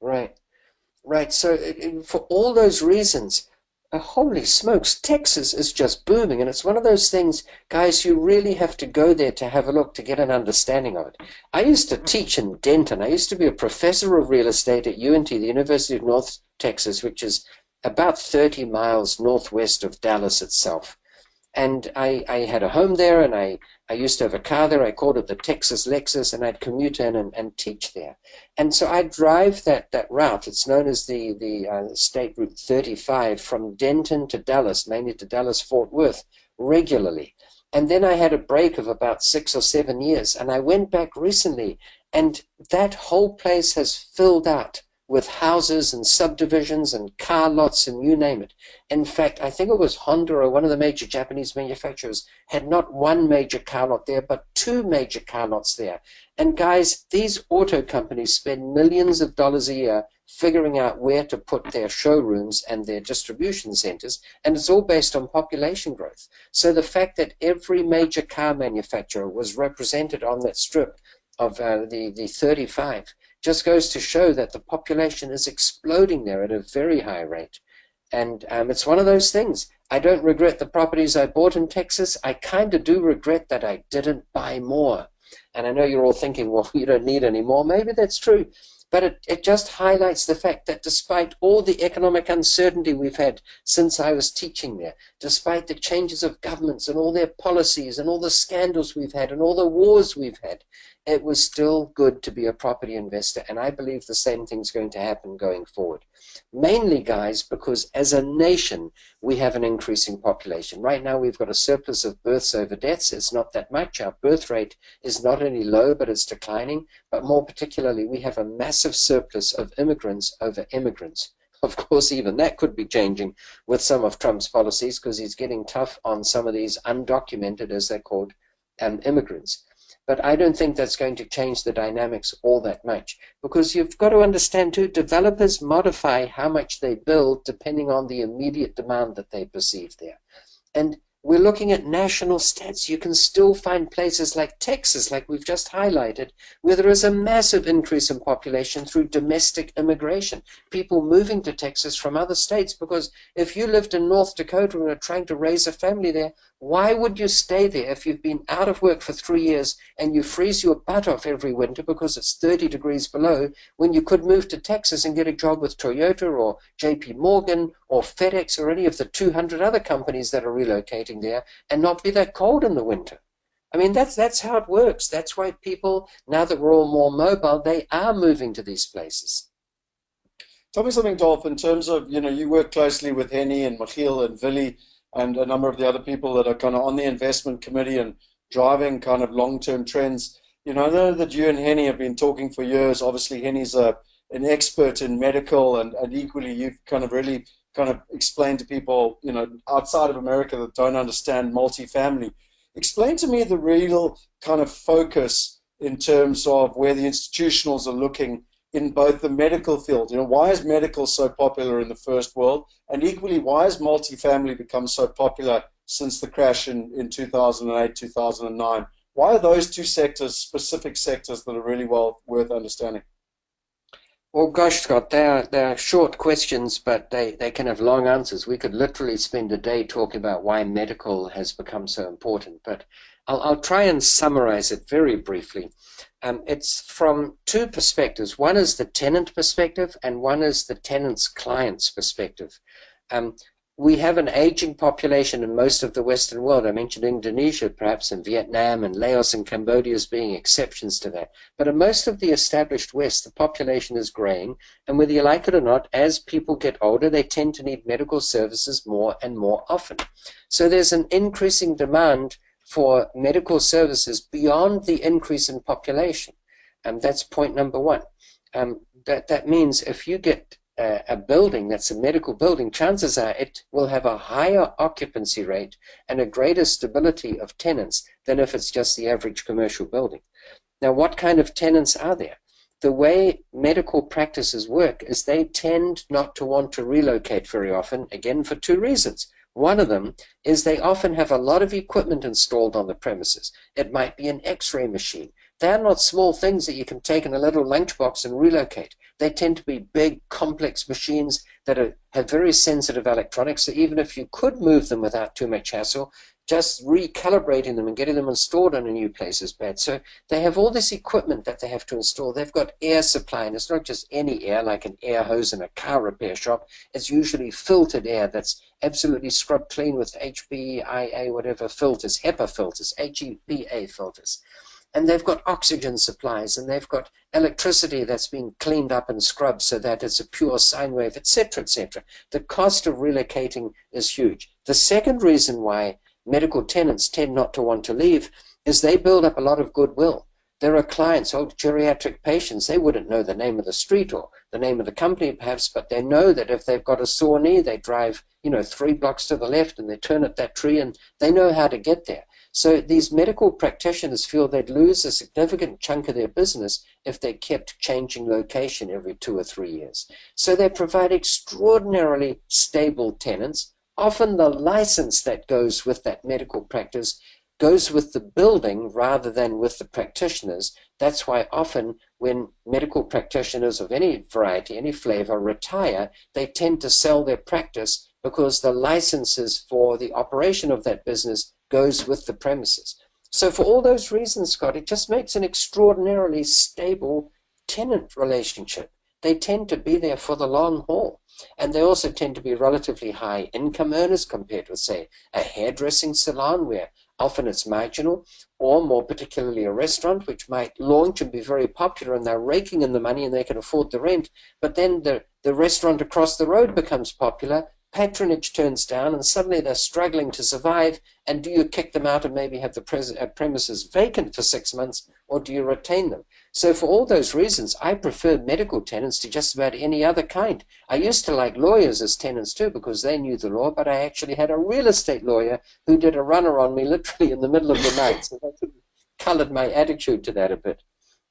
Right. So for all those reasons, holy smokes, Texas is just booming. And it's one of those things, guys, you really have to go there to have a look to get an understanding of it. I used to teach in Denton. I used to be a professor of real estate at UNT, the University of North Texas, which is about 30 miles northwest of Dallas itself. And I had a home there, and I used to have a car there. I called it the Texas Lexus, and I'd commute in and teach there. And so I'd drive that route. It's known as the State Route 35 from Denton to Dallas, mainly to Dallas-Fort Worth, regularly. And then I had a break of about 6 or 7 years, and I went back recently, and that whole place has filled out with houses and subdivisions and car lots and you name it. In fact, I think it was Honda or one of the major Japanese manufacturers had not one major car lot there, but 2 major car lots there. And guys, these auto companies spend millions of dollars a year figuring out where to put their showrooms and their distribution centers, and it's all based on population growth. So the fact that every major car manufacturer was represented on that strip of the 35 just goes to show that the population is exploding there at a very high rate. And it's one of those things. I don't regret the properties I bought in Texas. I kind of do regret that I didn't buy more. And I know you're all thinking, well, you don't need any more. Maybe that's true. But it just highlights the fact that despite all the economic uncertainty we've had since I was teaching there, despite the changes of governments and all their policies and all the scandals we've had and all the wars we've had, it was still good to be a property investor. And I believe the same thing's going to happen going forward. Mainly, guys, because as a nation, we have an increasing population. Right now, we've got a surplus of births over deaths. It's not that much. Our birth rate is not only low, but it's declining. But more particularly, we have a massive surplus of immigrants over immigrants. Of course, even that could be changing with some of Trump's policies because he's getting tough on some of these undocumented, as they're called, immigrants. But I don't think that's going to change the dynamics all that much, because you've got to understand too, developers modify how much they build depending on the immediate demand that they perceive there. And we're looking at national stats. You can still find places like Texas, like we've just highlighted, where there is a massive increase in population through domestic immigration, people moving to Texas from other states, because if you lived in North Dakota and are trying to raise a family there, why would you stay there if you've been out of work for 3 years and you freeze your butt off every winter because it's 30 degrees below, when you could move to Texas and get a job with Toyota or JP Morgan or FedEx or any of the 200 other companies that are relocating there and not be that cold in the winter? I mean, that's how it works. That's why people, now that we're all more mobile, they are moving to these places. Tell me something, Dolph, in terms of, you work closely with Henny and Michiel and Willie and a number of the other people that are kind of on the investment committee and driving kind of long-term trends. I know that you and Henny have been talking for years. Obviously, Henny's an expert in medical, and equally, you've kind of really kind of explained to people, outside of America that don't understand multifamily. Explain to me the real kind of focus in terms of where the institutionals are looking in both the medical field. Why is medical so popular in the first world? And equally, why has multifamily become so popular since the crash in 2008, 2009? Why are those two sectors specific sectors that are really well worth understanding? Well, gosh, Scott, they are short questions, but they can have long answers. We could literally spend a day talking about why medical has become so important, but I'll try and summarize it very briefly. It's from two perspectives. One is the tenant perspective, and one is the tenant's client's perspective. Um, we have an aging population in most of the Western world. I mentioned Indonesia, perhaps, and Vietnam, and Laos and Cambodia as being exceptions to that. But in most of the established West, the population is graying, and whether you like it or not, as people get older, they tend to need medical services more and more often. So there's an increasing demand for medical services beyond the increase in population. That's point number one. That means if you get a building that's a medical building, chances are it will have a higher occupancy rate and a greater stability of tenants than if it's just the average commercial building. Now, what kind of tenants are there? The way medical practices work is they tend not to want to relocate very often, again, for two reasons. One of them is they often have a lot of equipment installed on the premises. It might be an X-ray machine. They're not small things that you can take in a little lunchbox and relocate. They tend to be big, complex machines that have very sensitive electronics, so even if you could move them without too much hassle, just recalibrating them and getting them installed in a new place is bad. So they have all this equipment that they have to install. They've got air supply, and it's not just any air like an air hose in a car repair shop. It's usually filtered air that's absolutely scrubbed clean with HBIA, whatever filters, HEPA filters, HEPA filters. And they've got oxygen supplies, and they've got electricity that's been cleaned up and scrubbed so that it's a pure sine wave, etc., etc. The cost of relocating is huge. The second reason why medical tenants tend not to want to leave is they build up a lot of goodwill. There are clients, old geriatric patients, they wouldn't know the name of the street or the name of the company perhaps, but they know that if they've got a sore knee, they drive, 3 blocks to the left and they turn at that tree, and they know how to get there. So these medical practitioners feel they'd lose a significant chunk of their business if they kept changing location every 2 or 3 years. So they provide extraordinarily stable tenants. Often the license that goes with that medical practice goes with the building rather than with the practitioners. That's why often when medical practitioners of any variety, any flavor, retire, they tend to sell their practice because the licenses for the operation of that business goes with the premises. So for all those reasons, Scott, it just makes an extraordinarily stable tenant relationship. They tend to be there for the long haul. And they also tend to be relatively high income earners compared with, say, a hairdressing salon where often it's marginal, or more particularly a restaurant which might launch and be very popular and they're raking in the money and they can afford the rent. But then the restaurant across the road becomes popular, patronage turns down, and suddenly they're struggling to survive. And do you kick them out and maybe have the premises vacant for 6 months, or do you retain them? So for all those reasons, I prefer medical tenants to just about any other kind. I used to like lawyers as tenants too because they knew the law, but I actually had a real estate lawyer who did a runner on me literally in the middle of the night. So that colored my attitude to that a bit.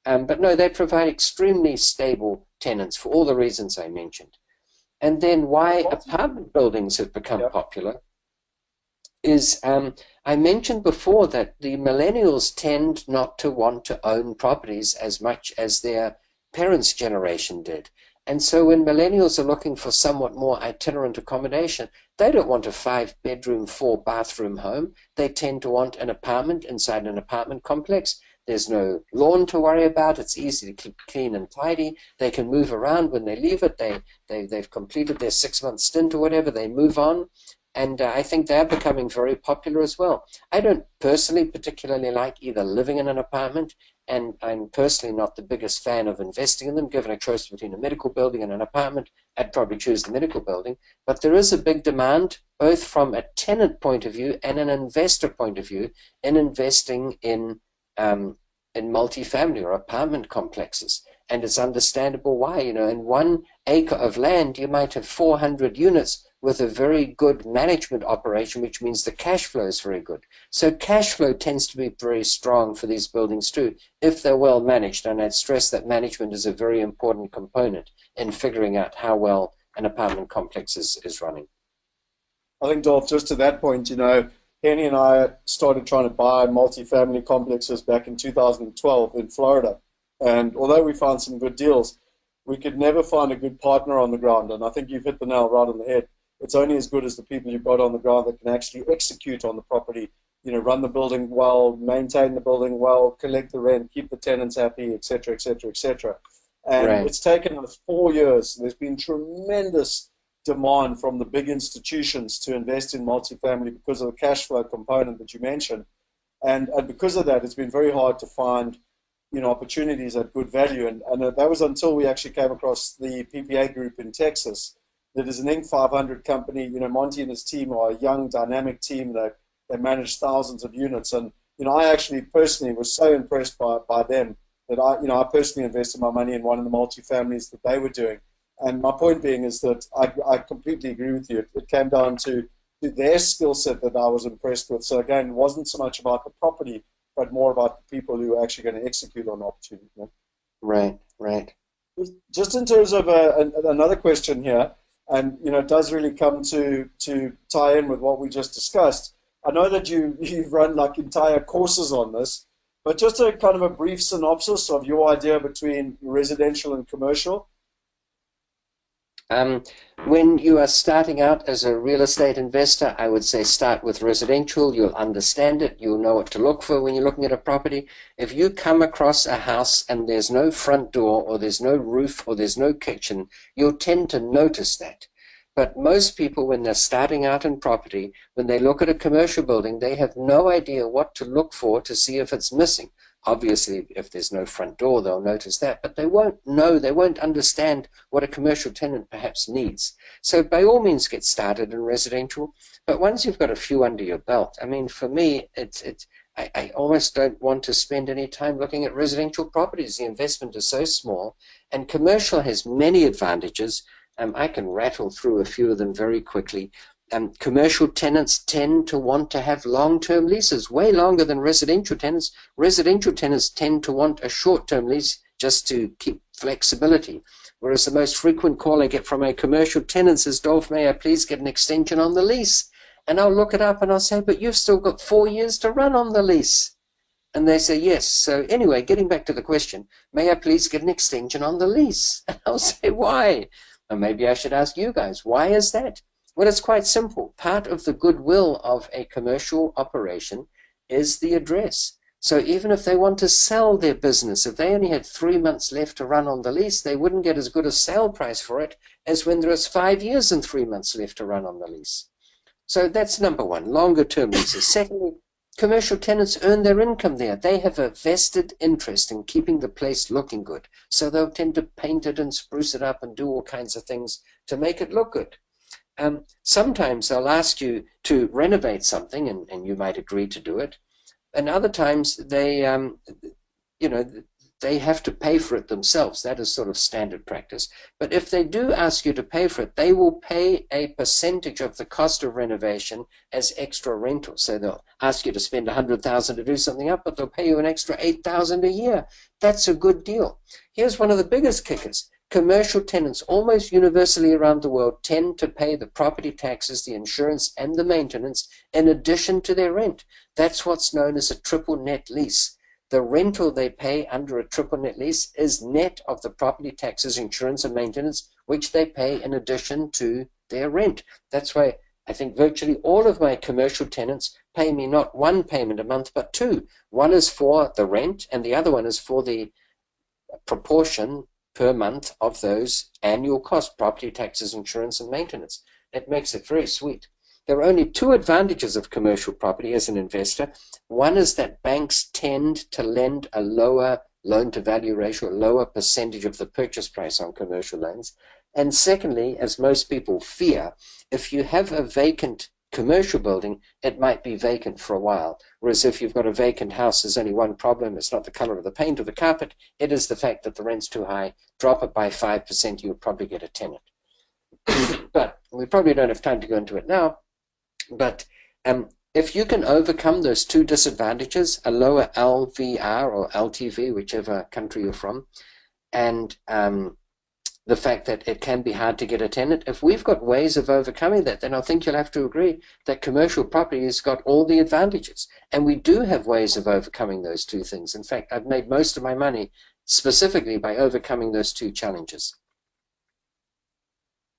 But no, they provide extremely stable tenants for all the reasons I mentioned. And then why apartment buildings have become popular is I mentioned before that the millennials tend not to want to own properties as much as their parents' generation did. And so when millennials are looking for somewhat more itinerant accommodation, they don't want a 5-bedroom, 4-bathroom home. They tend to want an apartment inside an apartment complex. There's no lawn to worry about. It's easy to keep clean and tidy. They can move around when they leave it. They've completed their 6-month stint or whatever. They move on. And I think they're becoming very popular as well. I don't personally particularly like either living in an apartment, and I'm personally not the biggest fan of investing in them. Given a choice between a medical building and an apartment, I'd probably choose the medical building. But there is a big demand, both from a tenant point of view and an investor point of view, in investing in multifamily or apartment complexes. And it's understandable why. In 1 acre of land, you might have 400 units with a very good management operation, which means the cash flow is very good. So cash flow tends to be very strong for these buildings too, if they're well managed. And I'd stress that management is a very important component in figuring out how well an apartment complex is running. I think, Dolph, just to that point, Henny and I started trying to buy multifamily complexes back in 2012 in Florida. And although we found some good deals, we could never find a good partner on the ground. And I think you've hit the nail right on the head. It's only as good as the people you've got on the ground that can actually execute on the property, run the building well, maintain the building well, collect the rent, keep the tenants happy, et cetera, et cetera, et cetera. And Right, it's taken us 4 years. There's been tremendous demand from the big institutions to invest in multifamily because of the cash flow component that you mentioned. And because of that, it's been very hard to find opportunities at good value. And that was until we actually came across the PPA group in Texas. That is an Inc. 500 company. Monty and his team are a young, dynamic team. They manage thousands of units. And I actually personally was so impressed by them that I personally invested my money in one of the multifamilies that they were doing. And my point being is that I completely agree with you. It came down to their skill set that I was impressed with. So again, it wasn't so much about the property, but more about the people who are actually going to execute on the opportunity. right, right. Just in terms of another question here, and it does really come to tie in with what we just discussed. I know that you've run like entire courses on this, but just a kind of a brief synopsis of your idea between residential and commercial. Um, when you are starting out as a real estate investor, I would say start with residential. You'll understand it. You'll know what to look for when you're looking at a property. If you come across a house and there's no front door or there's no roof or there's no kitchen, you'll tend to notice that. But most people, when they're starting out in property, when they look at a commercial building, they have no idea what to look for to see if it's missing. Obviously, if there's no front door, they'll notice that, but they won't understand what a commercial tenant perhaps needs. So by all means, get started in residential. But once you've got a few under your belt, I mean, for me, I almost don't want to spend any time looking at residential properties. The investment is so small, and commercial has many advantages. I can rattle through a few of them very quickly. Commercial tenants tend to want to have long-term leases, way longer than residential tenants. Residential tenants tend to want a short-term lease just to keep flexibility. Whereas the most frequent call I get from my commercial tenants is, Dolph, may I please get an extension on the lease? And I'll look it up and I'll say, but you've still got 4 years to run on the lease. And they say, yes. So anyway, getting back to the question, may I please get an extension on the lease? And I'll say, why? Or maybe I should ask you guys, why is that? Well, it's quite simple. Part of the goodwill of a commercial operation is the address. So even if they want to sell their business, if they only had 3 months left to run on the lease, they wouldn't get as good a sale price for it as when there is 5 years and 3 months left to run on the lease. So that's number one, longer term leases. Secondly, commercial tenants earn their income there. They have a vested interest in keeping the place looking good. So they'll tend to paint it and spruce it up and do all kinds of things to make it look good. Sometimes they'll ask you to renovate something, and you might agree to do it. And other times you know, they have to pay for it themselves. That is sort of standard practice. But if they do ask you to pay for it, they will pay a percentage of the cost of renovation as extra rental. So they'll ask you to spend $100,000 to do something up, but they'll pay you an extra $8,000 a year. That's a good deal. Here's one of the biggest kickers. Commercial tenants almost universally around the world tend to pay the property taxes, the insurance, and the maintenance in addition to their rent. That's what's known as a triple net lease. The rental they pay under a triple net lease is net of the property taxes, insurance, and maintenance, which they pay in addition to their rent. That's why I think virtually all of my commercial tenants pay me not one payment a month, but two. One is for the rent, and the other one is for the proportion per month of those annual costs, property taxes, insurance, and maintenance. It makes it very sweet. There are only two advantages of commercial property as an investor. One is that banks tend to lend a lower loan-to-value ratio, a lower percentage of the purchase price on commercial loans. And secondly, as most people fear, if you have a vacant commercial building, it might be vacant for a while. Whereas if you've got a vacant house, there's only one problem. It's not the color of the paint or the carpet. It is the fact that the rent's too high. Drop it by 5%, you'll probably get a tenant. But we probably don't have time to go into it now. But if you can overcome those two disadvantages, a lower LVR or LTV, whichever country you're from, and the fact that it can be hard to get a tenant, if we've got ways of overcoming that, then I think you'll have to agree that commercial property has got all the advantages. And we do have ways of overcoming those two things. In fact, I've made most of my money specifically by overcoming those two challenges.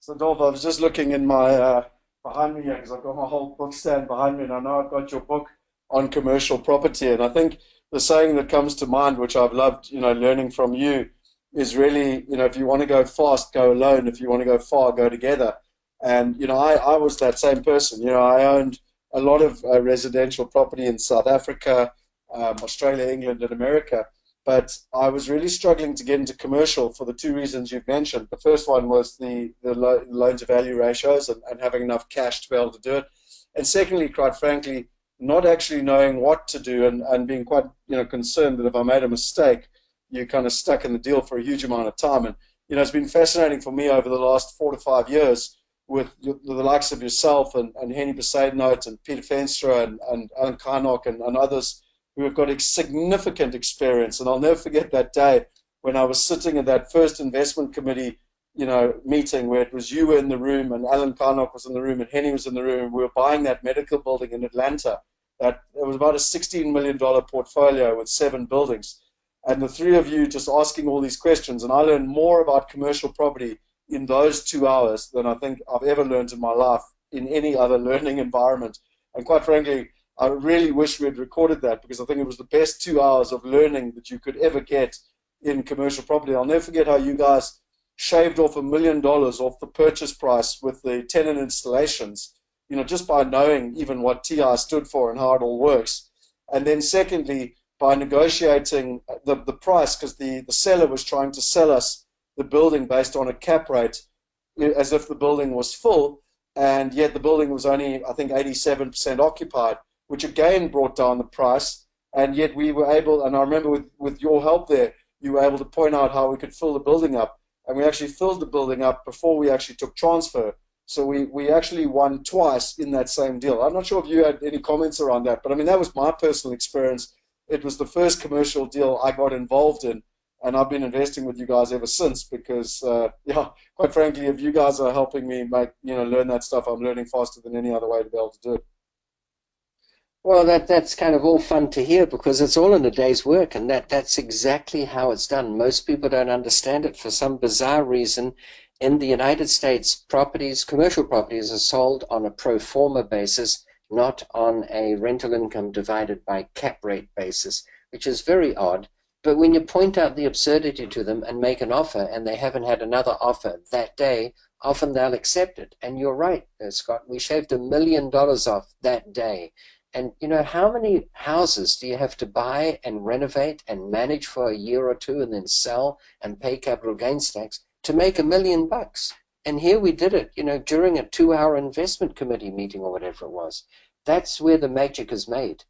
So, Dolf, I was just looking in my behind me here because I've got my whole book stand behind me, and I know I've got your book on commercial property. And I think the saying that comes to mind, which I've loved, learning from you, is really, if you want to go fast, go alone. If you want to go far, go together. And, I was that same person. I owned a lot of residential property in South Africa, Australia, England, and America. But I was really struggling to get into commercial for the two reasons you've mentioned. The first one was the loan-to-value ratios and having enough cash to be able to do it. And secondly, quite frankly, not actually knowing what to do and being quite concerned that if I made a mistake, you're kind of stuck in the deal for a huge amount of time. And it's been fascinating for me over the last 4 to 5 years with the likes of yourself and Henny Besaidnout and Peter Fenstra and Alan Kynock and others who have got a significant experience. And I'll never forget that day when I was sitting at that first investment committee meeting where it was you were in the room and Alan Kynock was in the room and Henny was in the room, and we were buying that medical building in Atlanta. It was about a $16 million portfolio with 7 buildings. And the three of you just asking all these questions, and I learned more about commercial property in those 2 hours than I think I've ever learned in my life in any other learning environment. And quite frankly, I really wish we had recorded that because I think it was the best 2 hours of learning that you could ever get in commercial property. I'll never forget how you guys shaved off $1 million off the purchase price with the tenant installations, just by knowing even what TI stood for and how it all works. And then secondly, by negotiating the price, because the seller was trying to sell us the building based on a cap rate as if the building was full, and yet the building was only, I think, 87% occupied, which again brought down the price. And yet we were able, and I remember with your help there, you were able to point out how we could fill the building up. And we actually filled the building up before we actually took transfer. So we actually won twice in that same deal. I'm not sure if you had any comments around that, but I mean, that was my personal experience. It was the first commercial deal I got involved in, and I've been investing with you guys ever since because, quite frankly, if you guys are helping me learn that stuff, I'm learning faster than any other way to be able to do it. Well, that's kind of all fun to hear because it's all in a day's work, and that's exactly how it's done. Most people don't understand it for some bizarre reason. In the United States, commercial properties are sold on a pro forma basis, not on a rental income divided by cap rate basis, which is very odd. But when you point out the absurdity to them and make an offer and they haven't had another offer that day, often they'll accept it. And you're right, Scott, we shaved $1 million off that day. And how many houses do you have to buy and renovate and manage for a year or two and then sell and pay capital gains tax to make $1 million? And here we did it, during a 2-hour investment committee meeting or whatever it was. That's where the magic is made.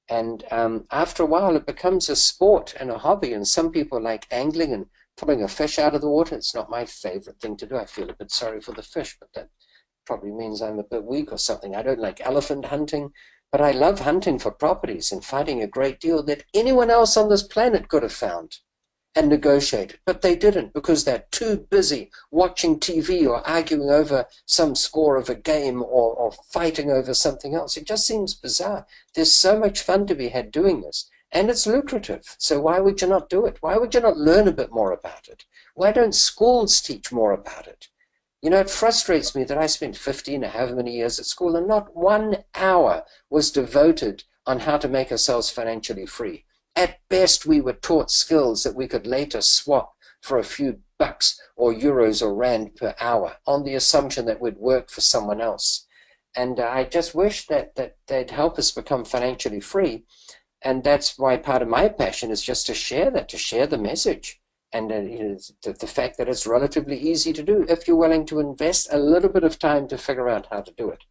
And after a while, it becomes a sport and a hobby. And some people like angling and pulling a fish out of the water. It's not my favorite thing to do. I feel a bit sorry for the fish, but that probably means I'm a bit weak or something. I don't like elephant hunting, but I love hunting for properties and finding a great deal that anyone else on this planet could have found and negotiated, but they didn't because they're too busy watching TV or arguing over some score of a game or fighting over something else. It just seems bizarre. There's so much fun to be had doing this, and it's lucrative. So why would you not do it? Why would you not learn a bit more about it? Why don't schools teach more about it? It frustrates me that I spent 15 or however many years at school and not 1 hour was devoted on how to make ourselves financially free. At best, we were taught skills that we could later swap for a few bucks or euros or rand per hour on the assumption that we'd work for someone else. And I just wish that they'd help us become financially free. And that's why part of my passion is just to share that, to share the message. And the fact that it's relatively easy to do if you're willing to invest a little bit of time to figure out how to do it.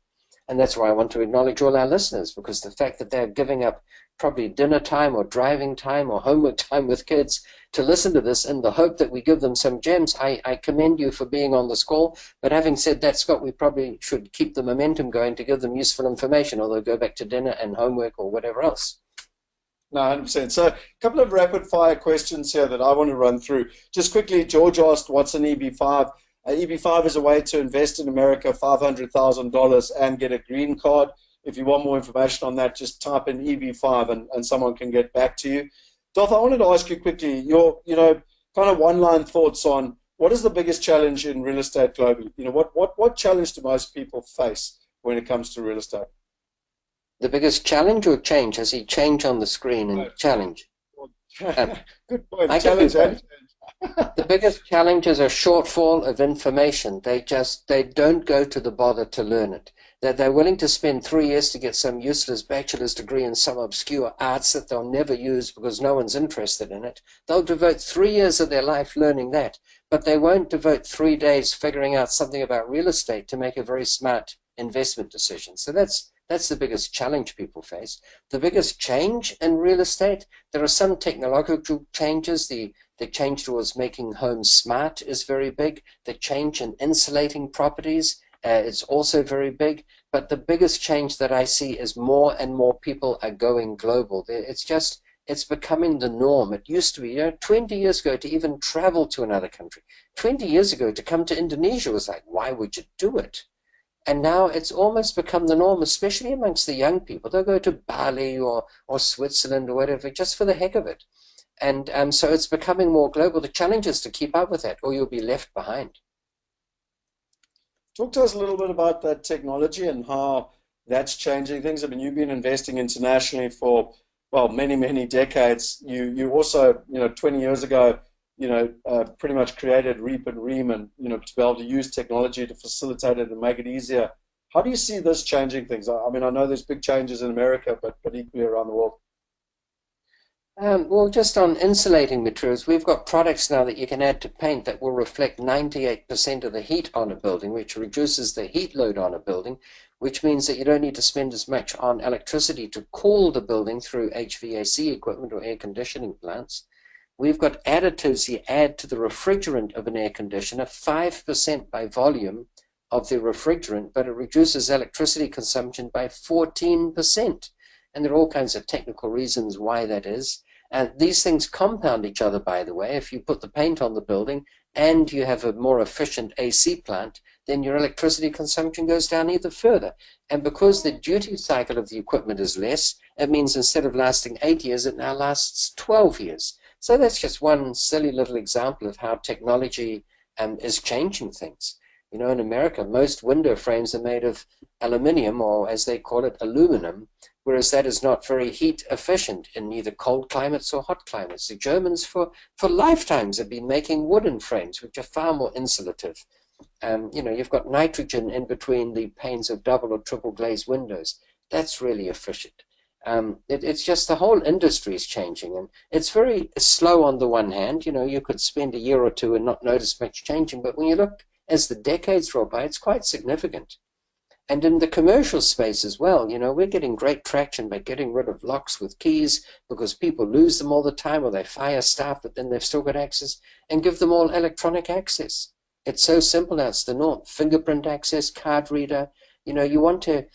And that's why I want to acknowledge all our listeners, because the fact that they're giving up probably dinner time or driving time or homework time with kids to listen to this in the hope that we give them some gems, I commend you for being on this call. But having said that, Scott, we probably should keep the momentum going to give them useful information, or they'll go back to dinner and homework or whatever else. No, 100%. So a couple of rapid fire questions here that I want to run through. Just quickly, George asked, what's an EB5? EB5 is a way to invest in America $500,000 and get a green card. If you want more information on that, just type in EB5 and someone can get back to you. Dolf, I wanted to ask you quickly your, kind of one-line thoughts on what is the biggest challenge in real estate globally? What challenge do most people face when it comes to real estate? The biggest challenge or change? I see change on the screen and challenge. Good point. I Challenge and change. The biggest challenge is a shortfall of information. They don't go to the bother to learn it. They're willing to spend 3 years to get some useless bachelor's degree in some obscure arts that they'll never use because no one's interested in it. They'll devote 3 years of their life learning that, but they won't devote 3 days figuring out something about real estate to make a very smart investment decision. So that's the biggest challenge people face. The biggest change in real estate, there are some technological changes. The change towards making homes smart is very big. The change in insulating properties is also very big. But the biggest change that I see is more and more people are going global. It's becoming the norm. It used to be, 20 years ago to even travel to another country. 20 years ago to come to Indonesia was like, why would you do it? And now it's almost become the norm, especially amongst the young people. They'll go to Bali or Switzerland or whatever just for the heck of it. And so it's becoming more global. The challenge is to keep up with that, or you'll be left behind. Talk to us a little bit about that technology and how that's changing things. I mean, you've been investing internationally for, well, many, many decades. You also, 20 years ago, pretty much created Reap and Ream and, to be able to use technology to facilitate it and make it easier. How do you see this changing things? I mean, I know there's big changes in America, but equally around the world. Well, just on insulating materials, we've got products now that you can add to paint that will reflect 98% of the heat on a building, which reduces the heat load on a building, which means that you don't need to spend as much on electricity to cool the building through HVAC equipment or air conditioning plants. We've got additives you add to the refrigerant of an air conditioner, 5% by volume of the refrigerant, but it reduces electricity consumption by 14%. And there are all kinds of technical reasons why that is. And these things compound each other, by the way. If you put the paint on the building and you have a more efficient AC plant, then your electricity consumption goes down even further. And because the duty cycle of the equipment is less, it means instead of lasting 8 years, it now lasts 12 years. So that's just one silly little example of how technology is changing things. In America, most window frames are made of aluminium, or as they call it, aluminum, whereas that is not very heat efficient in either cold climates or hot climates. The Germans for lifetimes have been making wooden frames, which are far more insulative. You've got nitrogen in between the panes of double or triple glazed windows. That's really efficient. It's just the whole industry is changing, and it's very slow on the one hand. You could spend a year or two and not notice much changing, but when you look as the decades roll by, it's quite significant. And in the commercial space as well, we're getting great traction by getting rid of locks with keys because people lose them all the time, or they fire staff, but then they've still got access, and give them all electronic access. It's so simple now, it's the norm. Fingerprint access, card reader. You want to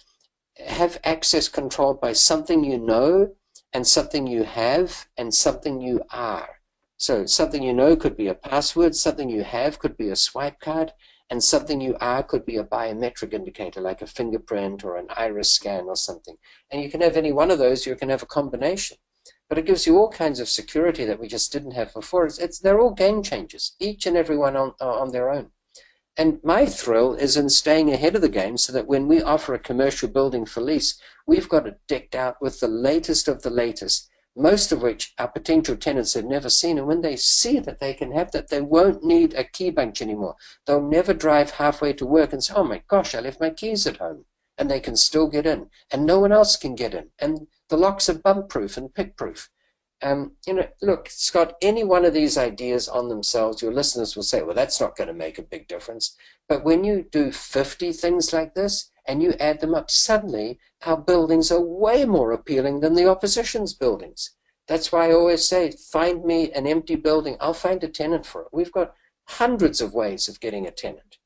have access controlled by something you know, and something you have, and something you are. So something you know could be a password, something you have could be a swipe card, and something you are could be a biometric indicator like a fingerprint or an iris scan or something. And you can have any one of those, you can have a combination. But it gives you all kinds of security that we just didn't have before. They're all game changers, each and every one on their own. And my thrill is in staying ahead of the game so that when we offer a commercial building for lease, we've got it decked out with the latest of the latest, most of which our potential tenants have never seen. And when they see that they can have that, they won't need a key bunch anymore. They'll never drive halfway to work and say, oh my gosh, I left my keys at home. and they can still get in, and no one else can get in, and the locks are bump-proof and pick-proof. Look, Scott, any one of these ideas on themselves, your listeners will say, well, that's not going to make a big difference. But when you do 50 things like this and you add them up, suddenly our buildings are way more appealing than the opposition's buildings. That's why I always say, find me an empty building. I'll find a tenant for it. We've got hundreds of ways of getting a tenant.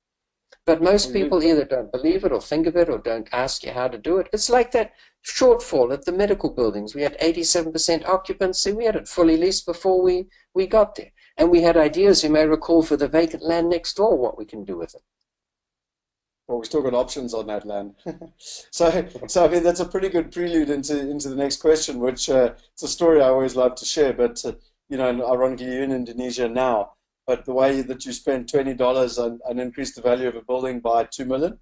But most people either don't believe it or think of it or don't ask you how to do it. It's like that shortfall at the medical buildings. We had 87% occupancy. We had it fully leased before we got there. And we had ideas, you may recall, for the vacant land next door, what we can do with it. Well, we've still got options on that land. So I mean, that's a pretty good prelude into the next question, which it's a story I always love to share. But, ironically, you're in Indonesia now. But the way that you spent $20 and increased the value of a building by 2 million?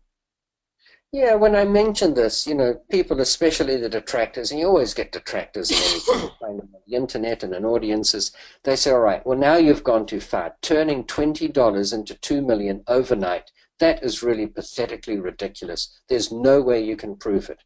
Yeah, when I mention this, people, especially the detractors, and you always get detractors in anything, you find them on the internet and in audiences, they say, all right, well, now you've gone too far. Turning $20 into 2 million overnight, that is really pathetically ridiculous. There's no way you can prove it.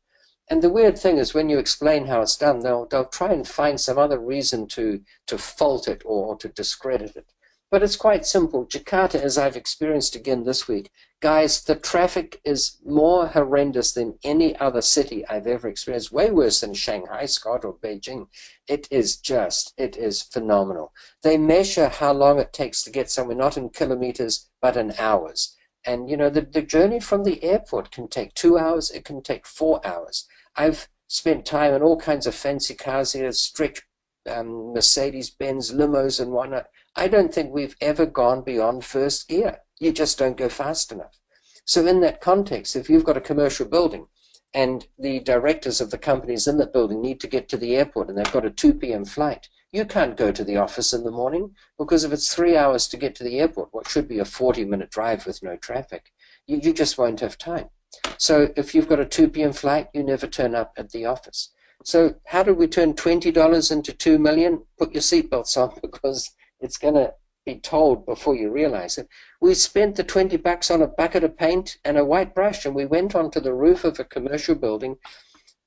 And the weird thing is when you explain how it's done, they'll try and find some other reason to fault it or to discredit it. But it's quite simple. Jakarta, as I've experienced again this week, guys, the traffic is more horrendous than any other city I've ever experienced. Way worse than Shanghai, Scott, or Beijing. It is phenomenal. They measure how long it takes to get somewhere, not in kilometers, but in hours. And, the journey from the airport can take 2 hours. It can take 4 hours. I've spent time in all kinds of fancy cars here, stretch Mercedes-Benz limos and whatnot. I don't think we've ever gone beyond first gear. You just don't go fast enough. So in that context, if you've got a commercial building and the directors of the companies in that building need to get to the airport and they've got a 2 p.m. flight, you can't go to the office in the morning because if it's 3 hours to get to the airport, what should be a 40-minute drive with no traffic, you just won't have time. So if you've got a 2 p.m. flight, you never turn up at the office. So how do we turn $20 into 2 million? Put your seatbelts on because it's going to be told before you realize it. We spent the $20 on a bucket of paint and a white brush, and we went onto the roof of a commercial building.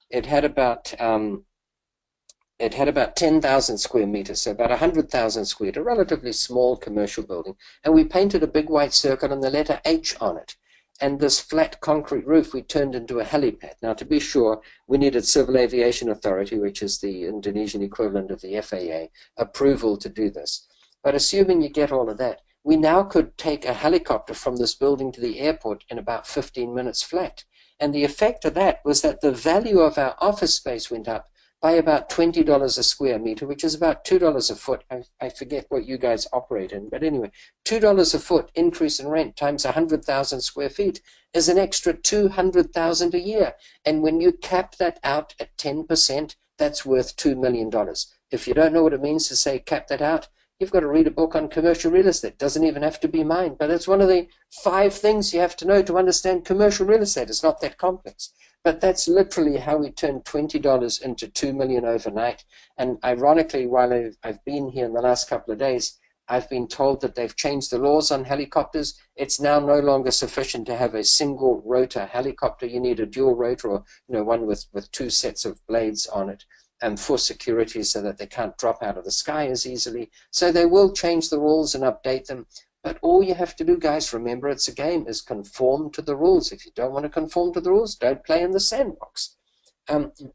It had about 10,000 square meters, so about 100,000 square, a relatively small commercial building. And we painted a big white circle and the letter H on it. And this flat concrete roof we turned into a helipad. Now, to be sure, we needed Civil Aviation Authority, which is the Indonesian equivalent of the FAA, approval to do this. But assuming you get all of that, we now could take a helicopter from this building to the airport in about 15 minutes flat. And the effect of that was that the value of our office space went up by about $20 a square meter, which is about $2 a foot. I forget what you guys operate in, but anyway, $2 a foot increase in rent times 100,000 square feet is an extra $200,000 a year. And when you cap that out at 10%, that's worth $2 million. If you don't know what it means to say cap that out, you've got to read a book on commercial real estate. It doesn't even have to be mine, but it's one of the 5 things you have to know to understand commercial real estate. It's not that complex. But that's literally how we turned $20 into 2 million overnight. And ironically, while I've been here in the last couple of days, I've been told that they've changed the laws on helicopters. It's now no longer sufficient to have a single rotor helicopter. You need a dual rotor, or one with 2 sets of blades on it, and for security so that they can't drop out of the sky as easily. So they will change the rules and update them. But all you have to do, guys, remember it's a game, is conform to the rules. If you don't want to conform to the rules, don't play in the sandbox.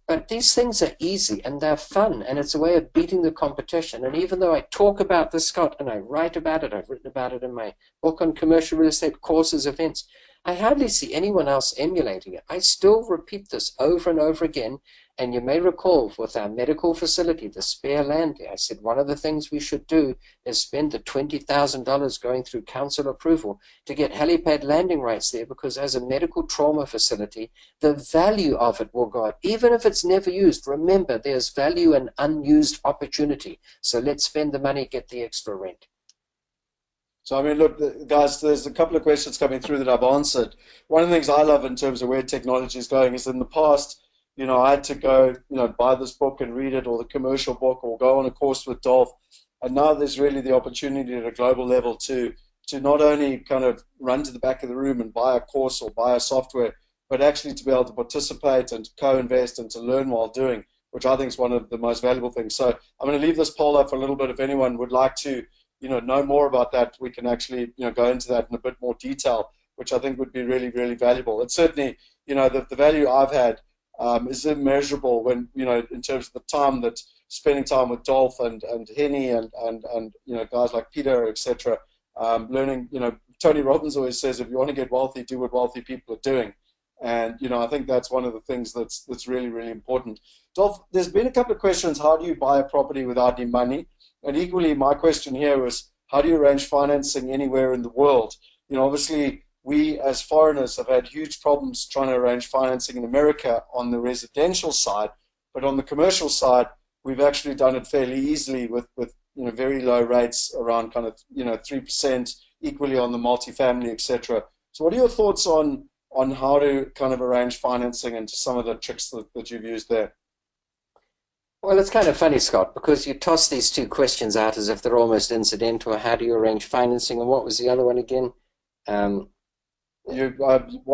But these things are easy and they're fun, and it's a way of beating the competition. And even though I talk about this, Scott, and I write about it, I've written about it in my book on commercial real estate courses, events, I hardly see anyone else emulating it. I still repeat this over and over again. And you may recall with our medical facility, the spare land there, I said one of the things we should do is spend the $20,000 going through council approval to get helipad landing rights there, because as a medical trauma facility, the value of it will go up. Even if it's never used, remember there's value in unused opportunity. So let's spend the money, get the extra rent. So, I mean, look, guys, there's a couple of questions coming through that I've answered. One of the things I love in terms of where technology is going is in the past, I had to go, buy this book and read it, or the commercial book, or go on a course with Dolf. And now there's really the opportunity at a global level to not only kind of run to the back of the room and buy a course or buy a software, but actually to be able to participate and to co-invest and to learn while doing, which I think is one of the most valuable things. So I'm going to leave this poll up for a little bit. If anyone would like to, know more about that, we can actually, go into that in a bit more detail, which I think would be really, really valuable. And certainly, the value I've had is immeasurable when, in terms of the time that spending time with Dolf and Henny and guys like Peter, etc. Learning, Tony Robbins always says, if you want to get wealthy, do what wealthy people are doing. And, I think that's one of the things that's really, really important. Dolf, there's been a couple of questions. How do you buy a property without any money? And equally, my question here was, how do you arrange financing anywhere in the world? Obviously, we as foreigners have had huge problems trying to arrange financing in America on the residential side, but on the commercial side, we've actually done it fairly easily with very low rates around kind of 3%, equally on the multifamily, etc. So what are your thoughts on how to kind of arrange financing and some of the tricks that you've used there? Well, it's kind of funny, Scott, because you toss these two questions out as if they're almost incidental. How do you arrange financing? And what was the other one again? One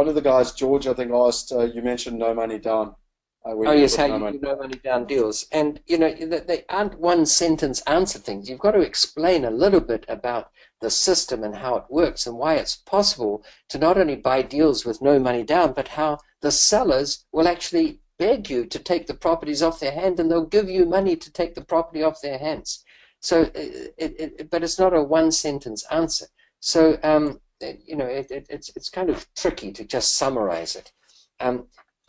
of the guys, George, I think, asked, you mentioned no money down. Oh, yes, how you do no money down deals. And, they aren't one sentence answer things. You've got to explain a little bit about the system and how it works and why it's possible to not only buy deals with no money down, but how the sellers will actually beg you to take the properties off their hand, and they'll give you money to take the property off their hands. So, but it's not a one sentence answer. So, it's kind of tricky to just summarize it.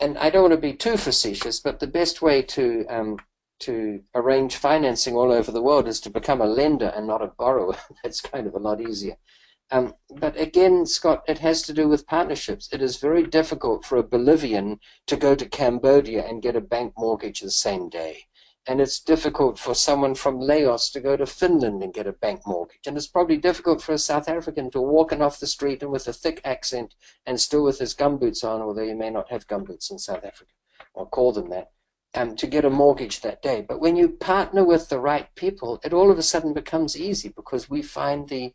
And I don't want to be too facetious, but the best way to arrange financing all over the world is to become a lender and not a borrower. That's kind of a lot easier. But again, Scott, it has to do with partnerships. It is very difficult for a Bolivian to go to Cambodia and get a bank mortgage the same day. And it's difficult for someone from Laos to go to Finland and get a bank mortgage. And it's probably difficult for a South African to walking off the street and with a thick accent and still with his gumboots on, although you may not have gumboots in South Africa, or call them that, to get a mortgage that day. But when you partner with the right people, it all of a sudden becomes easy because we find the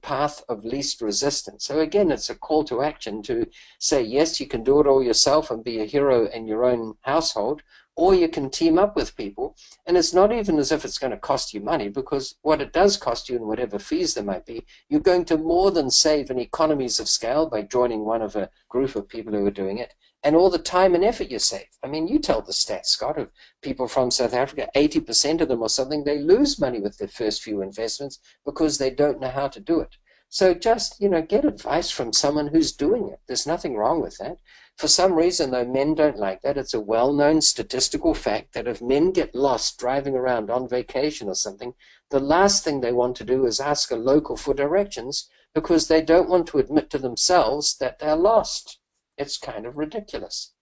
path of least resistance. So again, it's a call to action to say, yes, you can do it all yourself and be a hero in your own household, or you can team up with people. And it's not even as if it's going to cost you money, because what it does cost you and whatever fees there might be, you're going to more than save in economies of scale by joining one of a group of people who are doing it, and all the time and effort you save. I mean, you tell the stats, Scott, of people from South Africa, 80% of them or something, they lose money with their first few investments because they don't know how to do it. So just, get advice from someone who's doing it. There's nothing wrong with that. For some reason, though, men don't like that. It's a well-known statistical fact that if men get lost driving around on vacation or something, the last thing they want to do is ask a local for directions because they don't want to admit to themselves that they're lost. It's kind of ridiculous.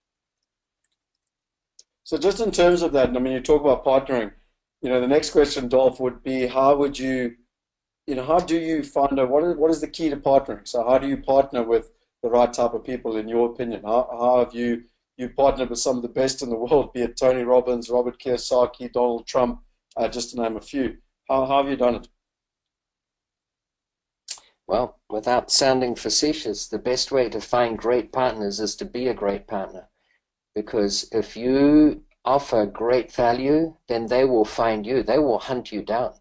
So just in terms of that, I mean, you talk about partnering, the next question, Dolph, would be how would you, how do you find out what is the key to partnering? So how do you partner with the right type of people, in your opinion? How have you partnered with some of the best in the world, be it Tony Robbins, Robert Kiyosaki, Donald Trump, just to name a few? How have you done it? Well, without sounding facetious, the best way to find great partners is to be a great partner. Because if you offer great value, then they will find you. They will hunt you down.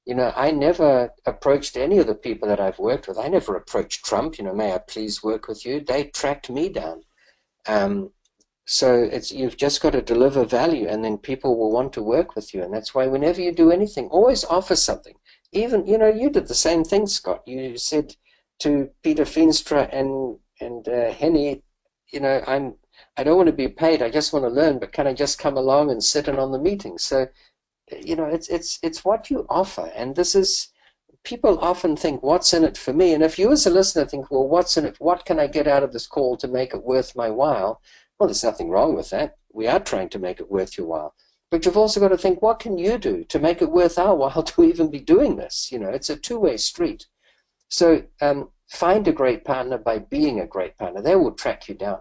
I never approached any of the people that I've worked with. I never approached Trump, may I please work with you? They tracked me down. So you've just got to deliver value, and then people will want to work with you. And that's why whenever you do anything, always offer something. Even, you did the same thing, Scott. You said to Peter Feenstra and Henny, I don't want to be paid. I just want to learn, but can I just come along and sit in on the meeting? So, it's what you offer. And this is, people often think, what's in it for me? And if you as a listener think, well, what's in it? What can I get out of this call to make it worth my while? Well, there's nothing wrong with that. We are trying to make it worth your while. But you've also got to think, what can you do to make it worth our while to even be doing this? It's a two-way street. So find a great partner by being a great partner. They will track you down.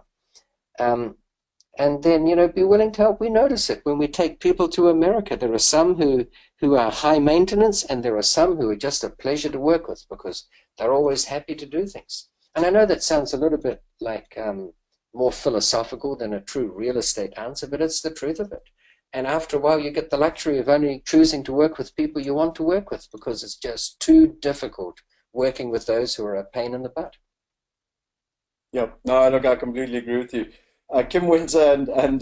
And then, be willing to help. We notice it when we take people to America. There are some who are high maintenance, and there are some who are just a pleasure to work with because they're always happy to do things. And I know that sounds a little bit like more philosophical than a true real estate answer, but it's the truth of it. And after a while, you get the luxury of only choosing to work with people you want to work with, because it's just too difficult working with those who are a pain in the butt. Yeah, no, look, I completely agree with you. Kim Winter and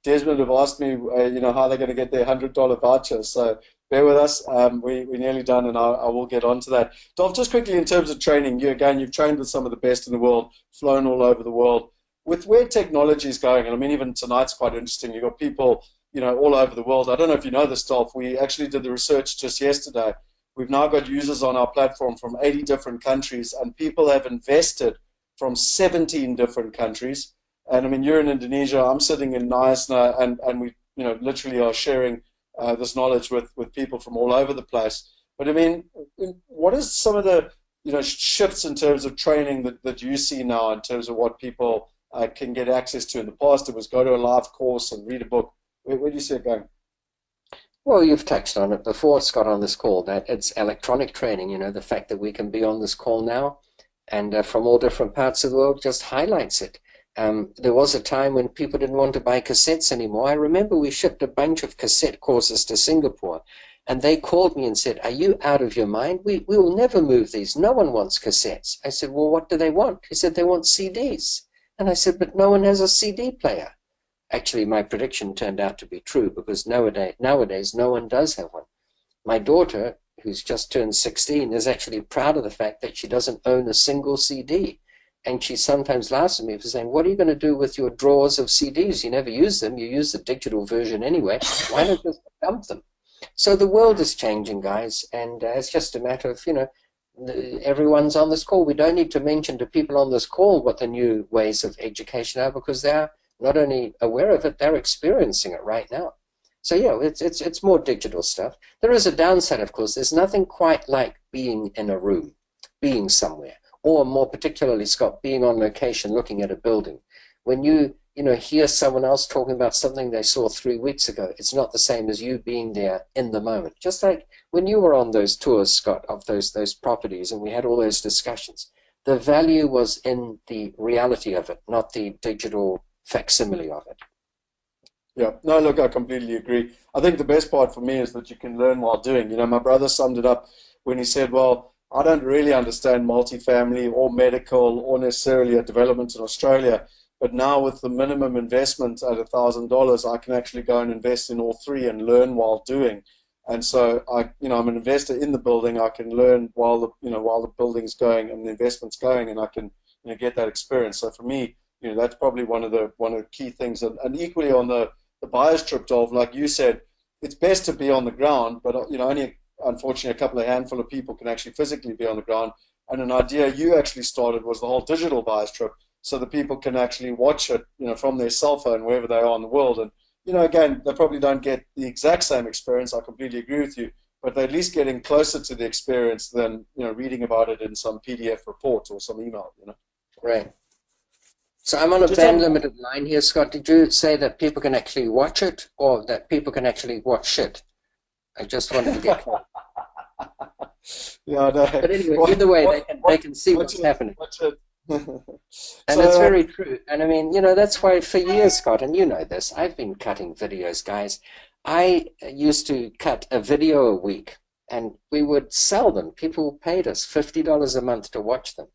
Desmond have asked me, how they're going to get their $100 voucher. So bear with us. We're nearly done, and I will get on to that. Dolph, just quickly in terms of training, you've trained with some of the best in the world, flown all over the world. With where technology is going, and I mean, even tonight's quite interesting. You've got people, all over the world. I don't know if you know this, Dolph. We actually did the research just yesterday. We've now got users on our platform from 80 different countries, and people have invested from 17 different countries. And I mean, you're in Indonesia, I'm sitting in Nyasna, and we, literally are sharing this knowledge with people from all over the place. But I mean, what is some of the, shifts in terms of training that you see now in terms of what people can get access to? In the past, it was go to a live course and read a book. Where do you see it going? Well, you've touched on it before, Scott, on this call, that it's electronic training. The fact that we can be on this call now and from all different parts of the world just highlights it. There was a time when people didn't want to buy cassettes anymore. I remember we shipped a bunch of cassette courses to Singapore, and they called me and said, "Are you out of your mind? We will never move these. No one wants cassettes." I said, "Well, what do they want?" He said, "They want CDs." And I said, "But no one has a CD player." Actually, my prediction turned out to be true, because nowadays no one does have one. My daughter, who's just turned 16, is actually proud of the fact that she doesn't own a single CD. And she sometimes laughs at me for saying, "What are you going to do with your drawers of CDs? You never use them. You use the digital version anyway. Why not just dump them?" So the world is changing, guys, and it's just a matter of, everyone's on this call. We don't need to mention to people on this call what the new ways of education are, because they are not only aware of it, they're experiencing it right now. So yeah, it's more digital stuff. There is a downside, of course. There's nothing quite like being in a room, being somewhere, or more particularly, Scott, being on location, looking at a building. When you hear someone else talking about something they saw 3 weeks ago, it's not the same as you being there in the moment. Just like when you were on those tours, Scott, of those properties, and we had all those discussions, the value was in the reality of it, not the digital facsimile of it. Yeah, no, look, I completely agree. I think the best part for me is that you can learn while doing. My brother summed it up when he said, "Well, I don't really understand multifamily or medical or necessarily a development in Australia, but now with the minimum investment at $1,000, I can actually go and invest in all three and learn while doing." And so I'm an investor in the building. I can learn while the building's going and the investment's going, and I can get that experience. So for me, that's probably one of the key things. And equally on the buyer's trip, Dolph, like you said, it's best to be on the ground, but only unfortunately a couple of handful of people can actually physically be on the ground. And an idea you actually started was the whole digital buyer's trip, so that people can actually watch it, from their cell phone wherever they are in the world. And again, they probably don't get the exact same experience. I completely agree with you, but they're at least getting closer to the experience than reading about it in some PDF report or some email. Right. So I'm on a Just band on, limited line here, Scott. Did you say that people can actually watch it, or that people can actually watch it? I just wanted to get clear. yeah, no. But anyway, What, either way, what, they can see what's what's it? happening. What's it? And it's So, very true. And I mean, that's why for years, Scott, and you know this, I've been cutting videos, guys. I used to cut a video a week, and we would sell them. People paid us $50 a month to watch them.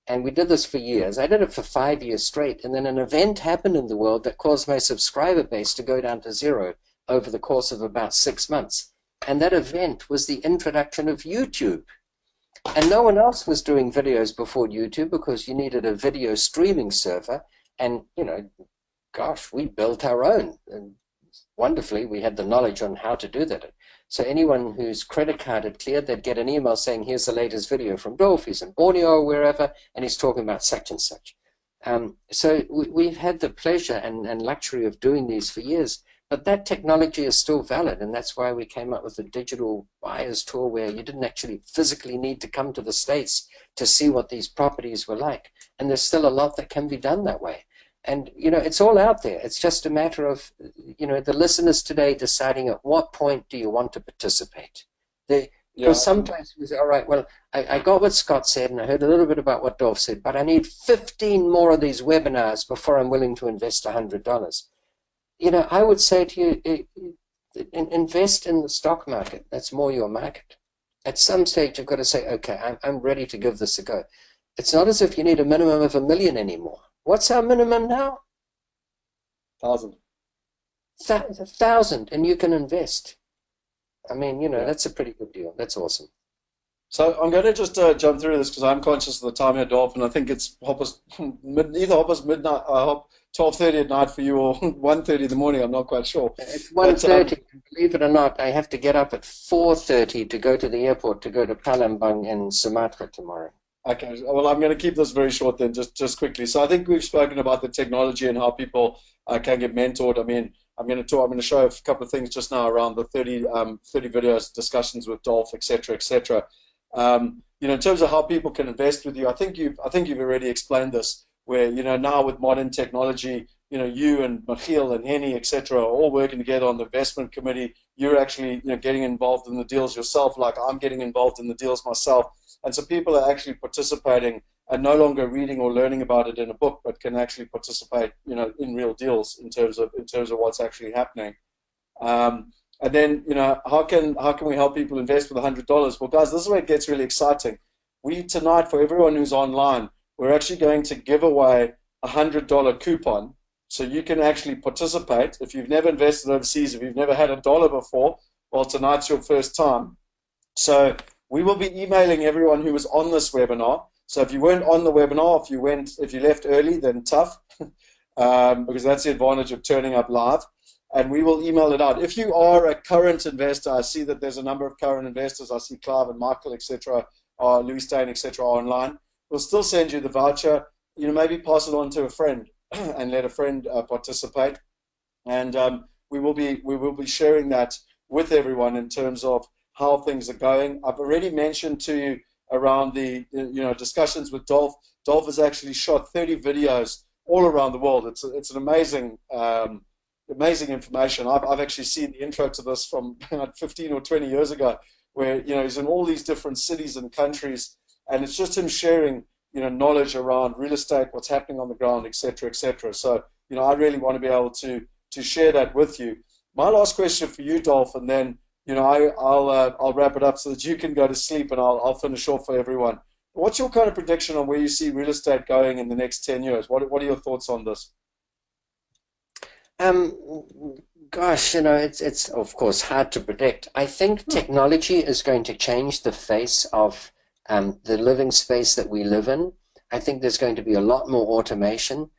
And we did this for years. I did it for 5 years straight. And then an event happened in the world that caused my subscriber base to go down to zero over the course of about 6 months. And that event was the introduction of YouTube. And no one else was doing videos before YouTube, because you needed a video streaming server. And, gosh, we built our own. And wonderfully, we had the knowledge on how to do that. So anyone whose credit card had cleared, they'd get an email saying, "Here's the latest video from Dolf. He's in Borneo or wherever, and he's talking about such and such." So we've had the pleasure and luxury of doing these for years. But that technology is still valid, and that's why we came up with the digital buyers tour, where you didn't actually physically need to come to the States to see what these properties were like. And there's still a lot that can be done that way. And, it's all out there. It's just a matter of, the listeners today deciding at what point do you want to participate. Yeah, Because sometimes we say, all right, well, I got what Scott said and I heard a little bit about what Dolph said, but I need 15 more of these webinars before I'm willing to invest $100. I would say to you, invest in the stock market. That's more your market. At some stage, you've got to say, okay, I'm ready to give this a go. It's not as if you need a minimum of $1 million anymore. What's our minimum now? 1,000. 1,000, and you can invest. I mean, Yeah. that's a pretty good deal. That's awesome. So I'm going to just jump through this because I'm conscious of the time here, Dolph, and I think it's Hopper's either Hopper's midnight, 12:30 at night for you, or 1:30 in the morning. I'm not quite sure, It's but 1:30. Believe it or not, I have to get up at 4:30 to go to the airport to go to Palembang in Sumatra tomorrow. okay. Well, I'm going to keep this very short then, just quickly. So I think we've spoken about the technology and how people can get mentored. I mean, I'm going to show a couple of things just now around the 30 videos, discussions with Dolph, etc., etc. In terms of how people can invest with you, I think you've already explained this. Where now with modern technology, you and Michiel and Henny, etc., are all working together on the investment committee. You're actually getting involved in the deals yourself, like I'm getting involved in the deals myself. And so people are actually participating and no longer reading or learning about it in a book, but can actually participate, in real deals in terms of what's actually happening. And then, how can we help people invest with $100? Well, guys, this is where it gets really exciting. Tonight, for everyone who's online, we're actually going to give away a $100 coupon. So you can actually participate. If you've never invested overseas, if you've never had a dollar before, well, tonight's your first time. So we will be emailing everyone who was on this webinar. So if you weren't on the webinar, if you left early, then tough, because that's the advantage of turning up live. And we will email it out. If you are a current investor, I see that there's a number of current investors. I see Clive and Michael, etc., Louis Stain, etc., online. We'll still send you the voucher. Maybe pass it on to a friend and let a friend participate. And we will be sharing that with everyone in terms of how things are going. I've already mentioned to you around the discussions with Dolph. Dolph has actually shot 30 videos all around the world. It's an amazing information. I've actually seen the intro to this from 15 or 20 years ago, where he's in all these different cities and countries, and it's just him sharing knowledge around real estate, what's happening on the ground, etc., etc. So I really want to be able to share that with you. My last question for you, Dolph, and then I'll wrap it up so that you can go to sleep, and I'll finish off for everyone. What's your kind of prediction on where you see real estate going in the next 10 years? What are your thoughts on this? Gosh, it's of course hard to predict. I think technology is going to change the face of the living space that we live in. I think there's going to be a lot more automation.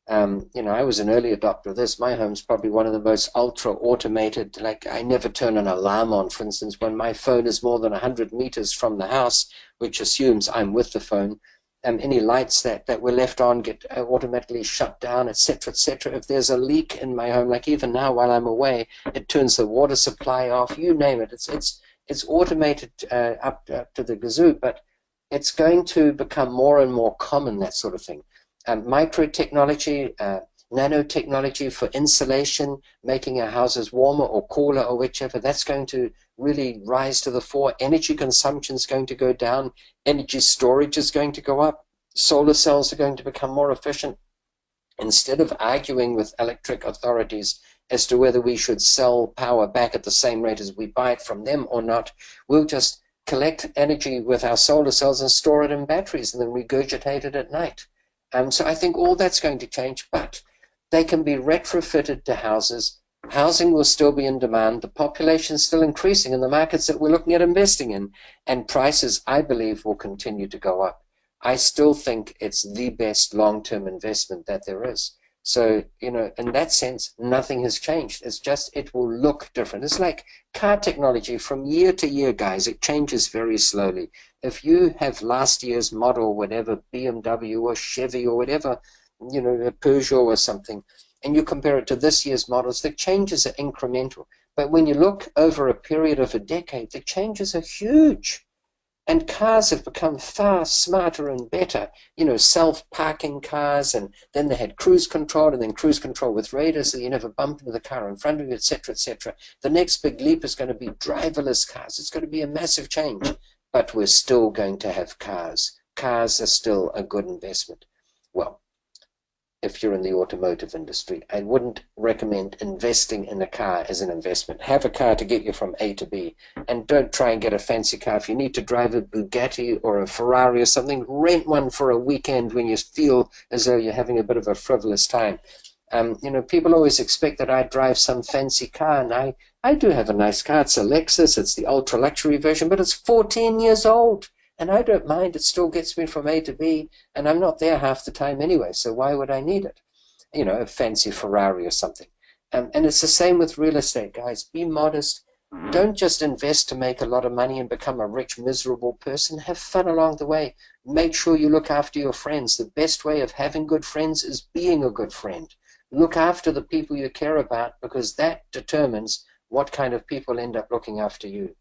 I was an early adopter of this. My home's probably one of the most ultra automated. Like, I never turn an alarm on, for instance, when my phone is more than 100 meters from the house, which assumes I'm with the phone. Any lights that were left on get automatically shut down, etc., etc. If there's a leak in my home, like even now while I'm away, it turns the water supply off. You name it. It's automated up to the gazoo, but it's going to become more and more common, that sort of thing. Micro technology, nanotechnology for insulation, making our houses warmer or cooler or whichever, that's going to really rise to the fore. Energy consumption is going to go down. Energy storage is going to go up. Solar cells are going to become more efficient. Instead of arguing with electric authorities as to whether we should sell power back at the same rate as we buy it from them or not, we'll just collect energy with our solar cells and store it in batteries and then regurgitate it at night. So I think all that's going to change, but they can be retrofitted to houses. Housing will still be in demand. The population is still increasing in the markets that we're looking at investing in. And prices, I believe, will continue to go up. I still think it's the best long-term investment that there is. So, in that sense, nothing has changed. It's just, it will look different. It's like car technology from year to year, guys. It changes very slowly. If you have last year's model, whatever, BMW or Chevy or whatever, a Peugeot or something, and you compare it to this year's models, the changes are incremental. But when you look over a period of a decade, the changes are huge. And cars have become far smarter and better. Self-parking cars, and then they had cruise control, and then cruise control with radar, so you never bump into the car in front of you, etc., etc. The next big leap is going to be driverless cars. It's going to be a massive change, but we're still going to have cars. Cars are still a good investment. Well, if you're in the automotive industry, I wouldn't recommend investing in a car as an investment. Have a car to get you from A to B, and don't try and get a fancy car. If you need to drive a Bugatti or a Ferrari or something, rent one for a weekend when you feel as though you're having a bit of a frivolous time. People always expect that I drive some fancy car, and I do have a nice car. It's a Lexus. It's the ultra luxury version, but it's 14 years old. And I don't mind. It still gets me from A to B, and I'm not there half the time anyway, so why would I need it? A fancy Ferrari or something. And it's the same with real estate, guys. Be modest. Don't just invest to make a lot of money and become a rich, miserable person. Have fun along the way. Make sure you look after your friends. The best way of having good friends is being a good friend. Look after the people you care about, because that determines what kind of people end up looking after you.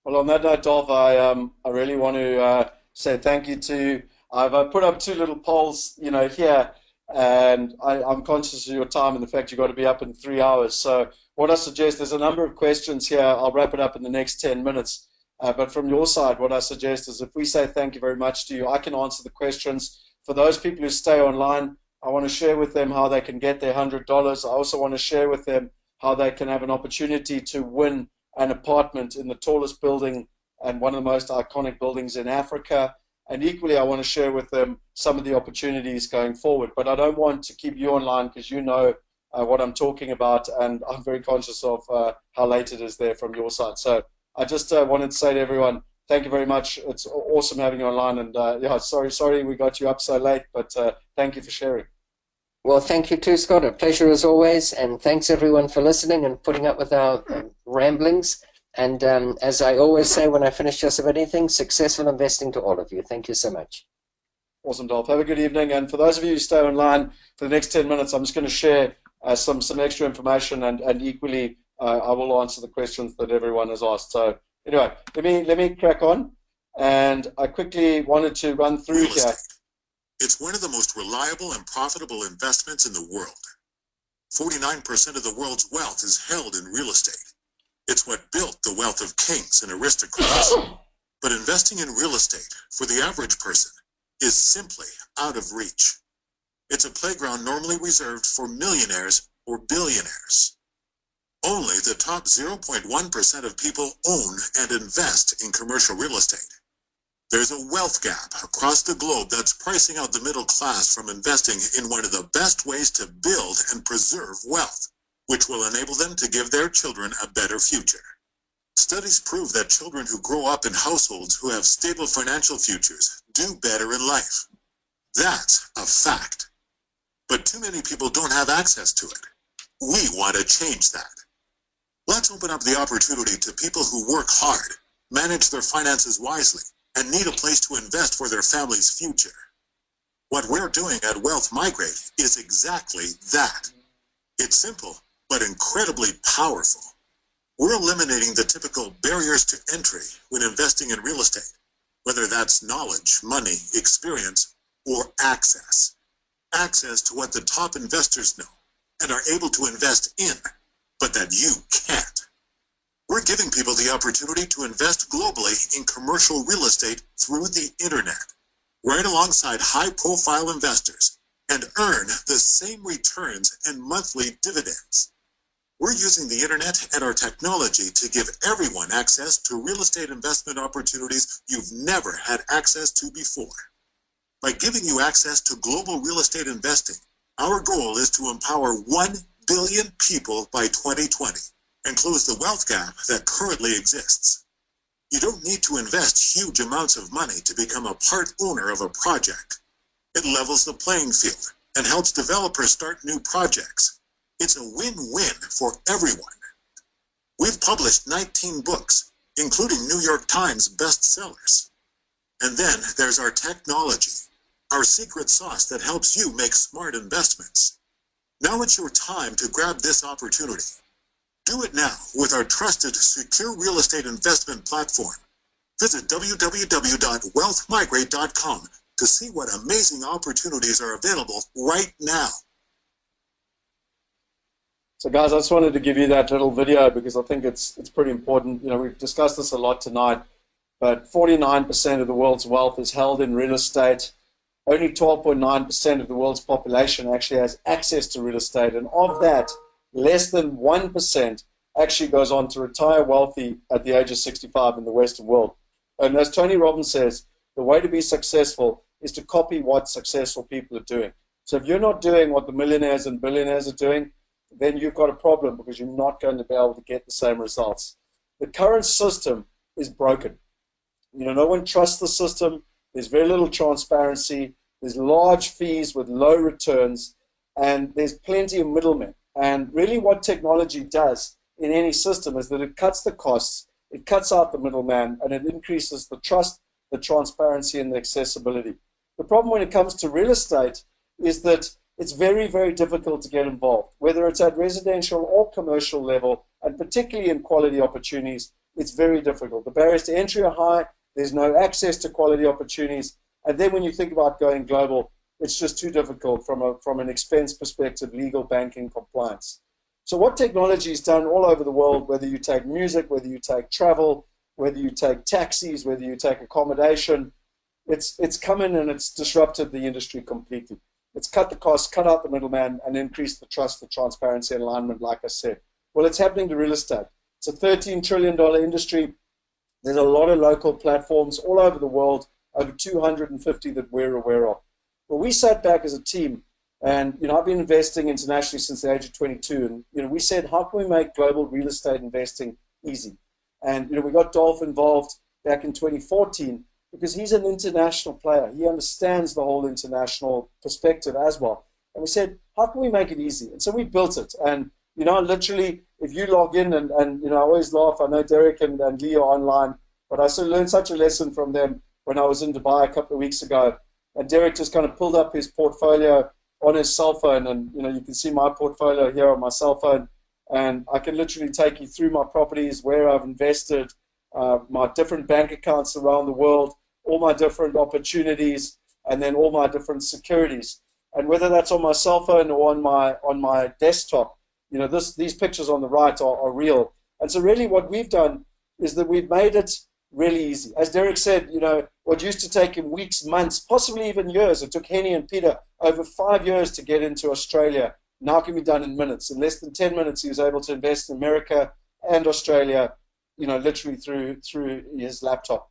Well, on that note, Dolph, I really want to say thank you to. I've put up two little polls, here, and I'm conscious of your time and the fact you've got to be up in 3 hours. So, what I suggest, there's a number of questions here. I'll wrap it up in the next 10 minutes. But from your side, what I suggest is if we say thank you very much to you, I can answer the questions. For those people who stay online, I want to share with them how they can get their $100. I also want to share with them how they can have an opportunity to win an apartment in the tallest building and one of the most iconic buildings in Africa. And equally, I want to share with them some of the opportunities going forward. But I don't want to keep you online because you know what I'm talking about, and I'm very conscious of how late it is there from your side. So I just wanted to say to everyone, thank you very much. It's awesome having you online. And yeah, sorry we got you up so late, but thank you for sharing. Well, thank you too, Scott. A pleasure as always. And thanks everyone for listening and putting up with our ramblings. And as I always say when I finish just about anything, successful investing to all of you. Thank you so much. Awesome, Dolph. Have a good evening. And for those of you who stay online for the next 10 minutes, I'm just going to share some extra information, and equally I will answer the questions that everyone has asked. So anyway, let me crack on. And I quickly wanted to run through here. It's one of the most reliable and profitable investments in the world. 49% of the world's wealth is held in real estate. It's what built the wealth of kings and aristocrats. But investing in real estate, for the average person, is simply out of reach. It's a playground normally reserved for millionaires or billionaires. Only the top 0.1% of people own and invest in commercial real estate. There's a wealth gap across the globe that's pricing out the middle class from investing in one of the best ways to build and preserve wealth, which will enable them to give their children a better future. Studies prove that children who grow up in households who have stable financial futures do better in life. That's a fact. But too many people don't have access to it. We want to change that. Let's open up the opportunity to people who work hard, manage their finances wisely, and need a place to invest for their family's future. What we're doing at Wealth Migrate is exactly that. It's simple, but incredibly powerful. We're eliminating the typical barriers to entry when investing in real estate, whether that's knowledge, money, experience, or access. Access to what the top investors know and are able to invest in, but that you can't. We're giving people the opportunity to invest globally in commercial real estate through the internet, right alongside high-profile investors, and earn the same returns and monthly dividends. We're using the internet and our technology to give everyone access to real estate investment opportunities you've never had access to before. By giving you access to global real estate investing, our goal is to empower 1 billion people by 2020 and close the wealth gap that currently exists. You don't need to invest huge amounts of money to become a part owner of a project. It levels the playing field and helps developers start new projects. It's a win-win for everyone. We've published 19 books, including New York Times bestsellers. And then there's our technology, our secret sauce that helps you make smart investments. Now it's your time to grab this opportunity. Do it now with our trusted, secure real estate investment platform. Visit www.wealthmigrate.com to see what amazing opportunities are available right now. So guys, I just wanted to give you that little video because I think it's pretty important. You know, we've discussed this a lot tonight, but 49% of the world's wealth is held in real estate. Only 12.9% of the world's population actually has access to real estate. And of that, less than 1% actually goes on to retire wealthy at the age of 65 in the Western world. And as Tony Robbins says, the way to be successful is to copy what successful people are doing. So if you're not doing what the millionaires and billionaires are doing, then you've got a problem because you're not going to be able to get the same results. The current system is broken. You know, no one trusts the system. There's very little transparency. There's large fees with low returns, and there's plenty of middlemen. And really what technology does in any system is that it cuts the costs, it cuts out the middleman, and it increases the trust, the transparency, and the accessibility. The problem when it comes to real estate is that it's very, very difficult to get involved, whether it's at residential or commercial level, and particularly in quality opportunities, it's very difficult. The barriers to entry are high, there's no access to quality opportunities, and then when you think about going global, it's just too difficult from an expense perspective, legal, banking, compliance. So what technology is done all over the world, whether you take music, whether you take travel, whether you take taxis, whether you take accommodation, it's come in and it's disrupted the industry completely. It's cut the costs, cut out the middleman, and increased the trust, the transparency, and alignment, like I said. Well, it's happening to real estate. It's a $13 trillion industry. There's a lot of local platforms all over the world, over 250 that we're aware of. Well, we sat back as a team, and I've been investing internationally since the age of 22, and we said, how can we make global real estate investing easy? And we got Dolf involved back in 2014 because he's an international player. He understands the whole international perspective as well. And we said, how can we make it easy? And so we built it. And literally, if you log in, and I always laugh. I know Derek and Lee are online, but I learned such a lesson from them when I was in Dubai a couple of weeks ago. And Derek just kind of pulled up his portfolio on his cell phone, and you can see my portfolio here on my cell phone, and I can literally take you through my properties, where I've invested, my different bank accounts around the world, all my different opportunities, and then all my different securities. And whether that's on my cell phone or on my desktop, these pictures on the right are real. And so really what we've done is that we've made it really easy. As Derek said, what used to take him weeks, months, possibly even years, it took Henny and Peter over 5 years to get into Australia, now can be done in minutes. In less than 10 minutes, he was able to invest in America and Australia, literally through his laptop.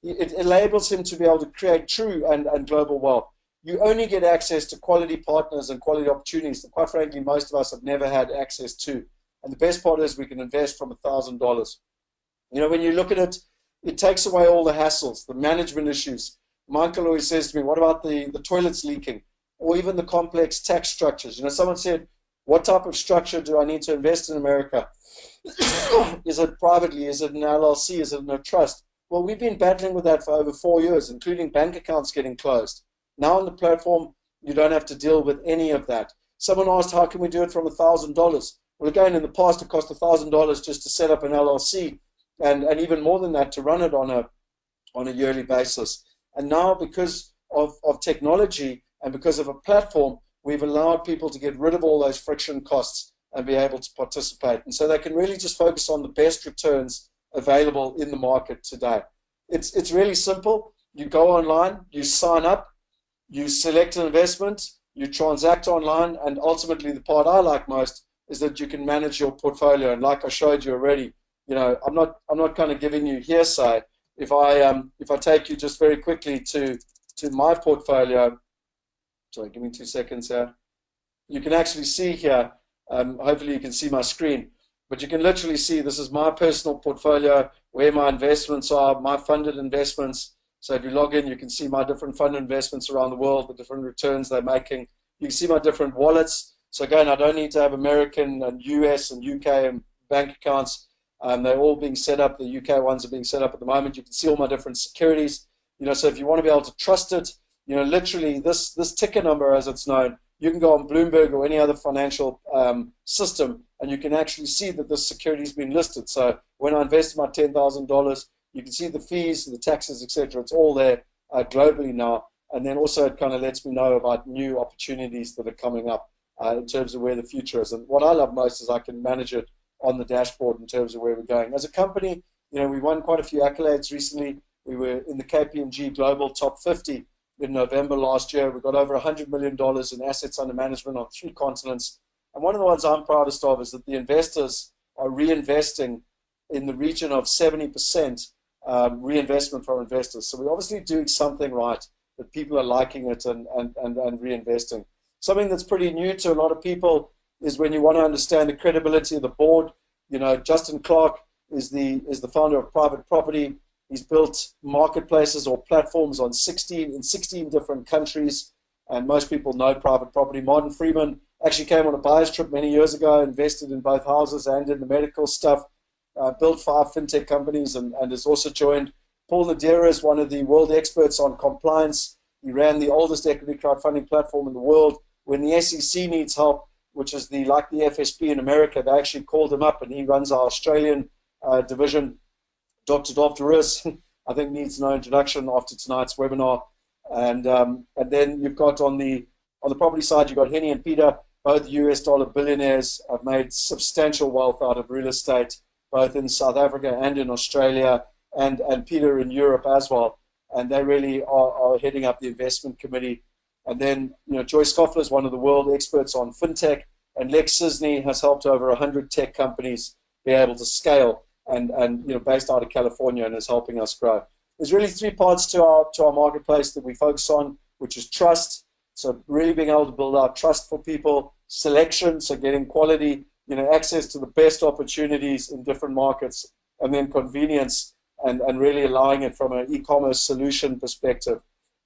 It enables him to be able to create true and global wealth. You only get access to quality partners and quality opportunities that, quite frankly, most of us have never had access to. And the best part is we can invest from $1,000. When you look at it, it takes away all the hassles, the management issues. Michael always says to me, what about the toilets leaking? Or even the complex tax structures. Someone said, what type of structure do I need to invest in America? Is it privately? Is it an LLC? Is it in a trust? Well, we've been battling with that for over 4 years, including bank accounts getting closed. Now on the platform, you don't have to deal with any of that. Someone asked, how can we do it from $1,000? Well, again, in the past, it cost $1,000 just to set up an LLC, and even more than that to run it on a yearly basis. And now, because of technology and because of a platform, we've allowed people to get rid of all those friction costs and be able to participate. And so they can really just focus on the best returns available in the market today. It's really simple. You go online, you sign up, you select an investment, you transact online, and ultimately the part I like most is that you can manage your portfolio. And like I showed you already, I'm not kind of giving you hearsay. If I take you just very quickly to my portfolio, sorry, give me 2 seconds here. You can actually see here, hopefully you can see my screen, but you can literally see this is my personal portfolio, where my investments are, my funded investments. So if you log in, you can see my different fund investments around the world, the different returns they're making. You can see my different wallets. So again, I don't need to have American and US and UK and bank accounts. They're all being set up. The UK ones are being set up at the moment. You can see all my different securities. So if you want to be able to trust it, literally this ticker number, as it's known, you can go on Bloomberg or any other financial system, and you can actually see that this security has been listed. So when I invested my $10,000, You can see the fees, the taxes, etc. It's all there globally now. And then also it kind of lets me know about new opportunities that are coming up in terms of where the future is. And what I love most is I can manage it on the dashboard in terms of where we're going. As a company, we won quite a few accolades recently. We were in the KPMG Global Top 50 in November last year. We got over $100 million in assets under management on 3 continents. And one of the ones I'm proudest of is that the investors are reinvesting in the region of 70% reinvestment from investors. So we're obviously doing something right, that people are liking it and reinvesting. Something that's pretty new to a lot of people is when you want to understand the credibility of the board. Justin Clark is the founder of Private Property. He's built marketplaces or platforms in 16 different countries, and most people know Private Property. Martin Freeman actually came on a buyer's trip many years ago, invested in both houses and in the medical stuff, built 5 fintech companies, and has also joined. Paul Nadera is one of the world experts on compliance. He ran the oldest equity crowdfunding platform in the world. When the SEC needs help, which is like the FSP in America, they actually called him up, and he runs our Australian division. Dr. Dolf de Roos, I think, needs no introduction after tonight's webinar. And then you've got on the property side, you've got Henny and Peter, both US dollar billionaires, have made substantial wealth out of real estate, both in South Africa and in Australia, and Peter in Europe as well. And they really are heading up the investment committee. And then, Joyce Koffler is one of the world experts on fintech, and Lex Cisney has helped over 100 tech companies be able to scale, and based out of California, and is helping us grow. There's really 3 parts to our marketplace that we focus on, which is trust. So really being able to build out trust for people, selection, so getting quality, access to the best opportunities in different markets, and then convenience, and really allowing it from an e-commerce solution perspective.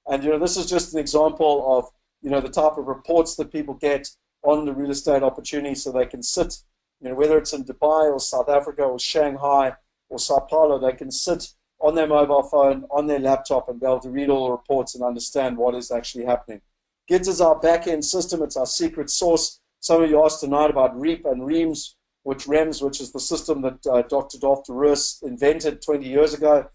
And this is just an example of the type of reports that people get on the real estate opportunity, so they can sit, whether it's in Dubai or South Africa or Shanghai or Sao Paulo, they can sit on their mobile phone, on their laptop, and be able to read all the reports and understand what is actually happening. GIDS is our back-end system. It's our secret sauce. Some of you asked tonight about REAP and REAMS, which is the system that Dr. Dolf de Roos invented 20 years ago.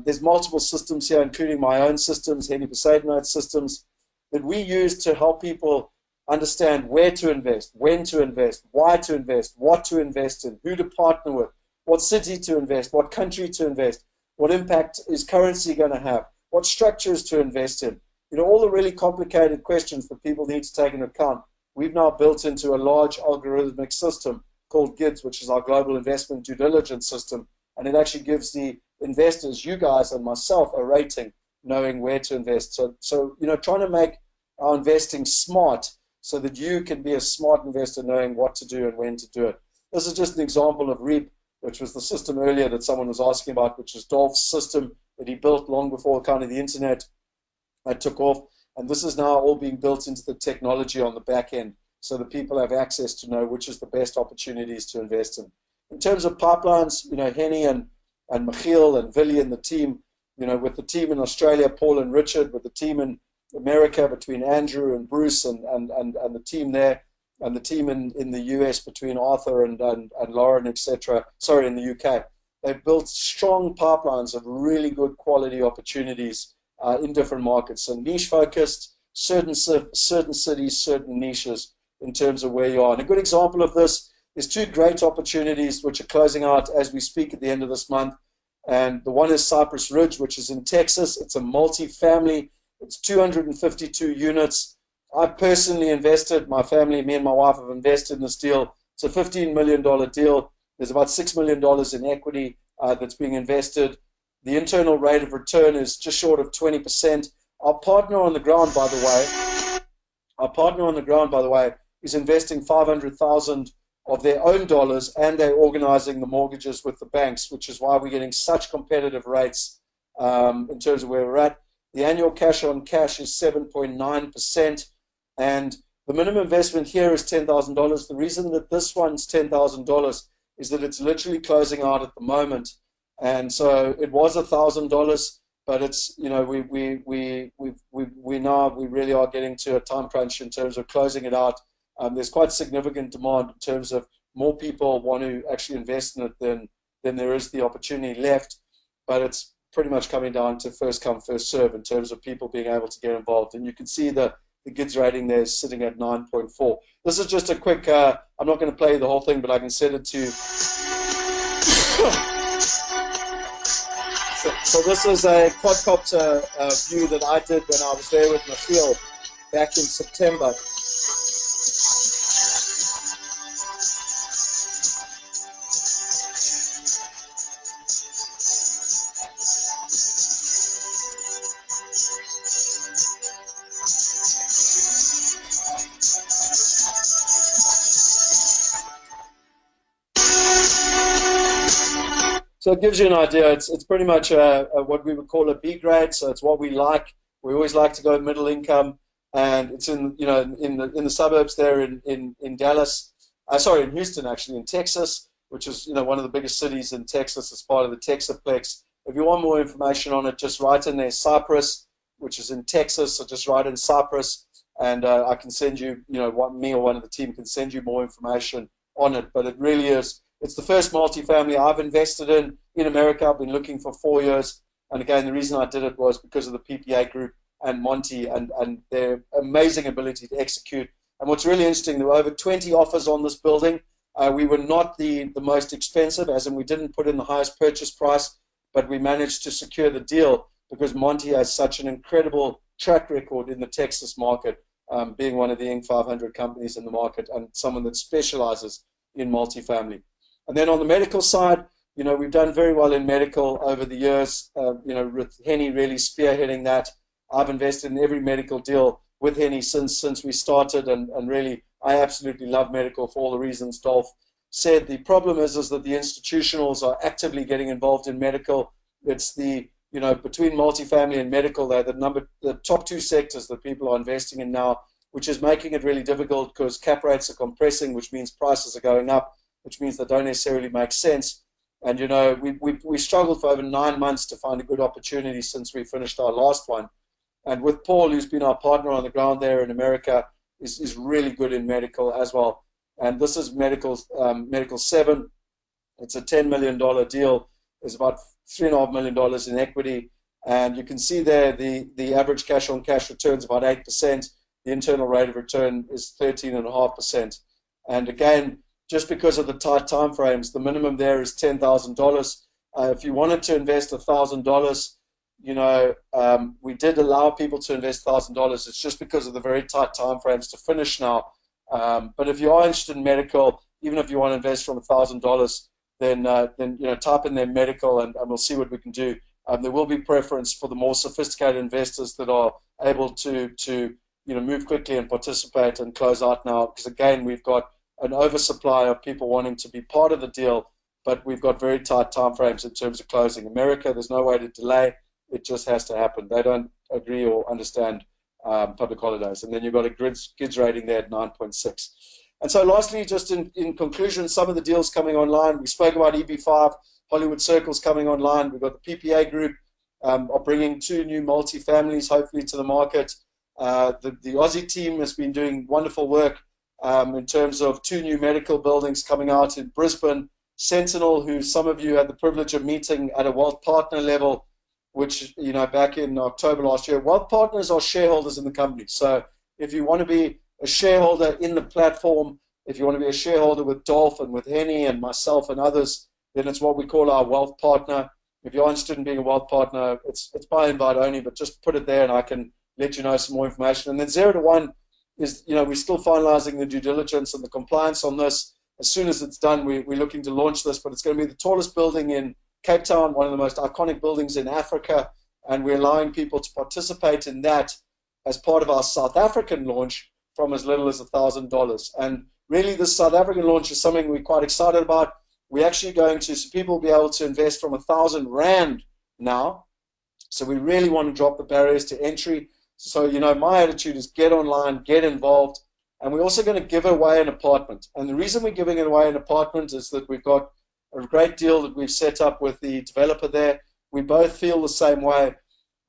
There's multiple systems here, including my own systems, Henny Poseidonite systems, that we use to help people understand where to invest, when to invest, why to invest, what to invest in, who to partner with, what city to invest, what country to invest, what impact is currency going to have, what structures to invest in. All the really complicated questions that people need to take into account, we've now built into a large algorithmic system called GIDS, which is our global investment due diligence system. And it actually gives the investors, you guys and myself, a rating, knowing where to invest. So trying to make our investing smart so that you can be a smart investor, knowing what to do and when to do it. This is just an example of REAP, which was the system earlier that someone was asking about, which is Dolph's system that he built long before kind of the internet took off. And this is now all being built into the technology on the back end, so that people have access to know which is the best opportunities to invest in. In terms of pipelines, Henny and Michiel and Willie and the team, with the team in Australia, Paul and Richard, with the team in America between Andrew and Bruce and the team there, and the team in the US between Arthur and Lauren, etc. Sorry, in the UK. They've built strong pipelines of really good quality opportunities in different markets. So niche focused, certain cities, certain niches in terms of where you are. And a good example of this is 2 great opportunities which are closing out as we speak at the end of this month. And the one is Cypress Ridge, which is in Texas. It's a multi-family. It's 252 units. I personally invested, my family, me and my wife have invested in this deal. It's a $15 million deal. There's about $6 million in equity that's being invested. The internal rate of return is just short of 20%. Our partner on the ground, by the way, is investing $500,000 of their own dollars, and they're organizing the mortgages with the banks, which is why we're getting such competitive rates in terms of where we're at. The annual cash on cash is 7.9%, and the minimum investment here is $10,000. The reason that this one's $10,000 is that it's literally closing out at the moment, and so it was $1,000, but it's we really are getting to a time crunch in terms of closing it out. There's quite significant demand in terms of more people want to actually invest in it than there is the opportunity left. but it's pretty much coming down to first come, first serve in terms of people being able to get involved. And you can see the GIDS rating there is sitting at 9.4. This is just a quick, I'm not going to play the whole thing, but I can set it to. So this is a quadcopter view that I did when I was there with my field back in September. So it gives you an idea. It's pretty much what we would call a B grade. So it's what we like. We always like to go middle income, and it's in in the suburbs there in Dallas. Sorry, in Houston actually, in Texas, which is one of the biggest cities in Texas as part of the Texaplex. If you want more information on it, just write in there Cypress, which is in Texas. So just write in Cypress, and I can send you, me or one of the team can send you more information on it. But it really is. It's the first multifamily I've invested in America. I've been looking for 4 years. And again, the reason I did it was because of the PPA group and Monty and their amazing ability to execute. And what's really interesting, there were over 20 offers on this building. We were not the most expensive, as in we didn't put in the highest purchase price, but we managed to secure the deal because Monty has such an incredible track record in the Texas market, being one of the Inc. 500 companies in the market and someone that specializes in multifamily. And then on the medical side, we've done very well in medical over the years, with Henny really spearheading that. I've invested in every medical deal with Henny since we started, and really, I absolutely love medical for all the reasons Dolf said. The problem is that the institutionals are actively getting involved in medical. It's between multifamily and medical, they're the top two sectors that people are investing in now, which is making it really difficult because cap rates are compressing, which means prices are going up, which means they don't necessarily make sense. And, we struggled for over 9 months to find a good opportunity since we finished our last one. And with Paul, who's been our partner on the ground there in America, is really good in medical as well. And this is Medical 7. It's a $10 million deal. There's about $3.5 million in equity. And you can see there the average cash-on-cash return is about 8%. The internal rate of return is 13.5%. And again, just because of the tight time frames, the minimum there is $10,000. If you wanted to invest $1,000, we did allow people to invest $1,000. It's just because of the very tight time frames to finish now. But if you are interested in medical, even if you want to invest from $1,000, then type in there medical, and we'll see what we can do. There will be preference for the more sophisticated investors that are able to move quickly and participate and close out now, because again, we've got an oversupply of people wanting to be part of the deal, but we've got very tight time frames in terms of closing. America, there's no way to delay. It just has to happen. They don't agree or understand public holidays. And then you've got a GIDS rating there at 9.6. And so lastly, just in conclusion, some of the deals coming online. We spoke about EB5, Hollywood Circles coming online. We've got the PPA group are bringing 2 new multifamilies, hopefully, to the market. The Aussie team has been doing wonderful work in terms of 2 new medical buildings coming out in Brisbane. Sentinel, who some of you had the privilege of meeting at a wealth partner level, which, back in October last year. Wealth partners are shareholders in the company. So if you want to be a shareholder in the platform, if you want to be a shareholder with Dolf and with Henny and myself and others, then it's what we call our wealth partner. If you're interested in being a wealth partner, it's by invite only, but just put it there and I can let you know some more information. And then 0 to 1 is, we're still finalizing the due diligence and the compliance on this. As soon as it's done, we're looking to launch this, but it's going to be the tallest building in Cape Town, one of the most iconic buildings in Africa, and we're allowing people to participate in that as part of our South African launch from as little as $1,000. And really, this South African launch is something we're quite excited about. We're actually going to, so people will be able to invest from 1,000 Rand now. So we really want to drop the barriers to entry. So, my attitude is get online, get involved, and we're also going to give away an apartment. And the reason we're giving away an apartment is that we've got a great deal that we've set up with the developer there. We both feel the same way,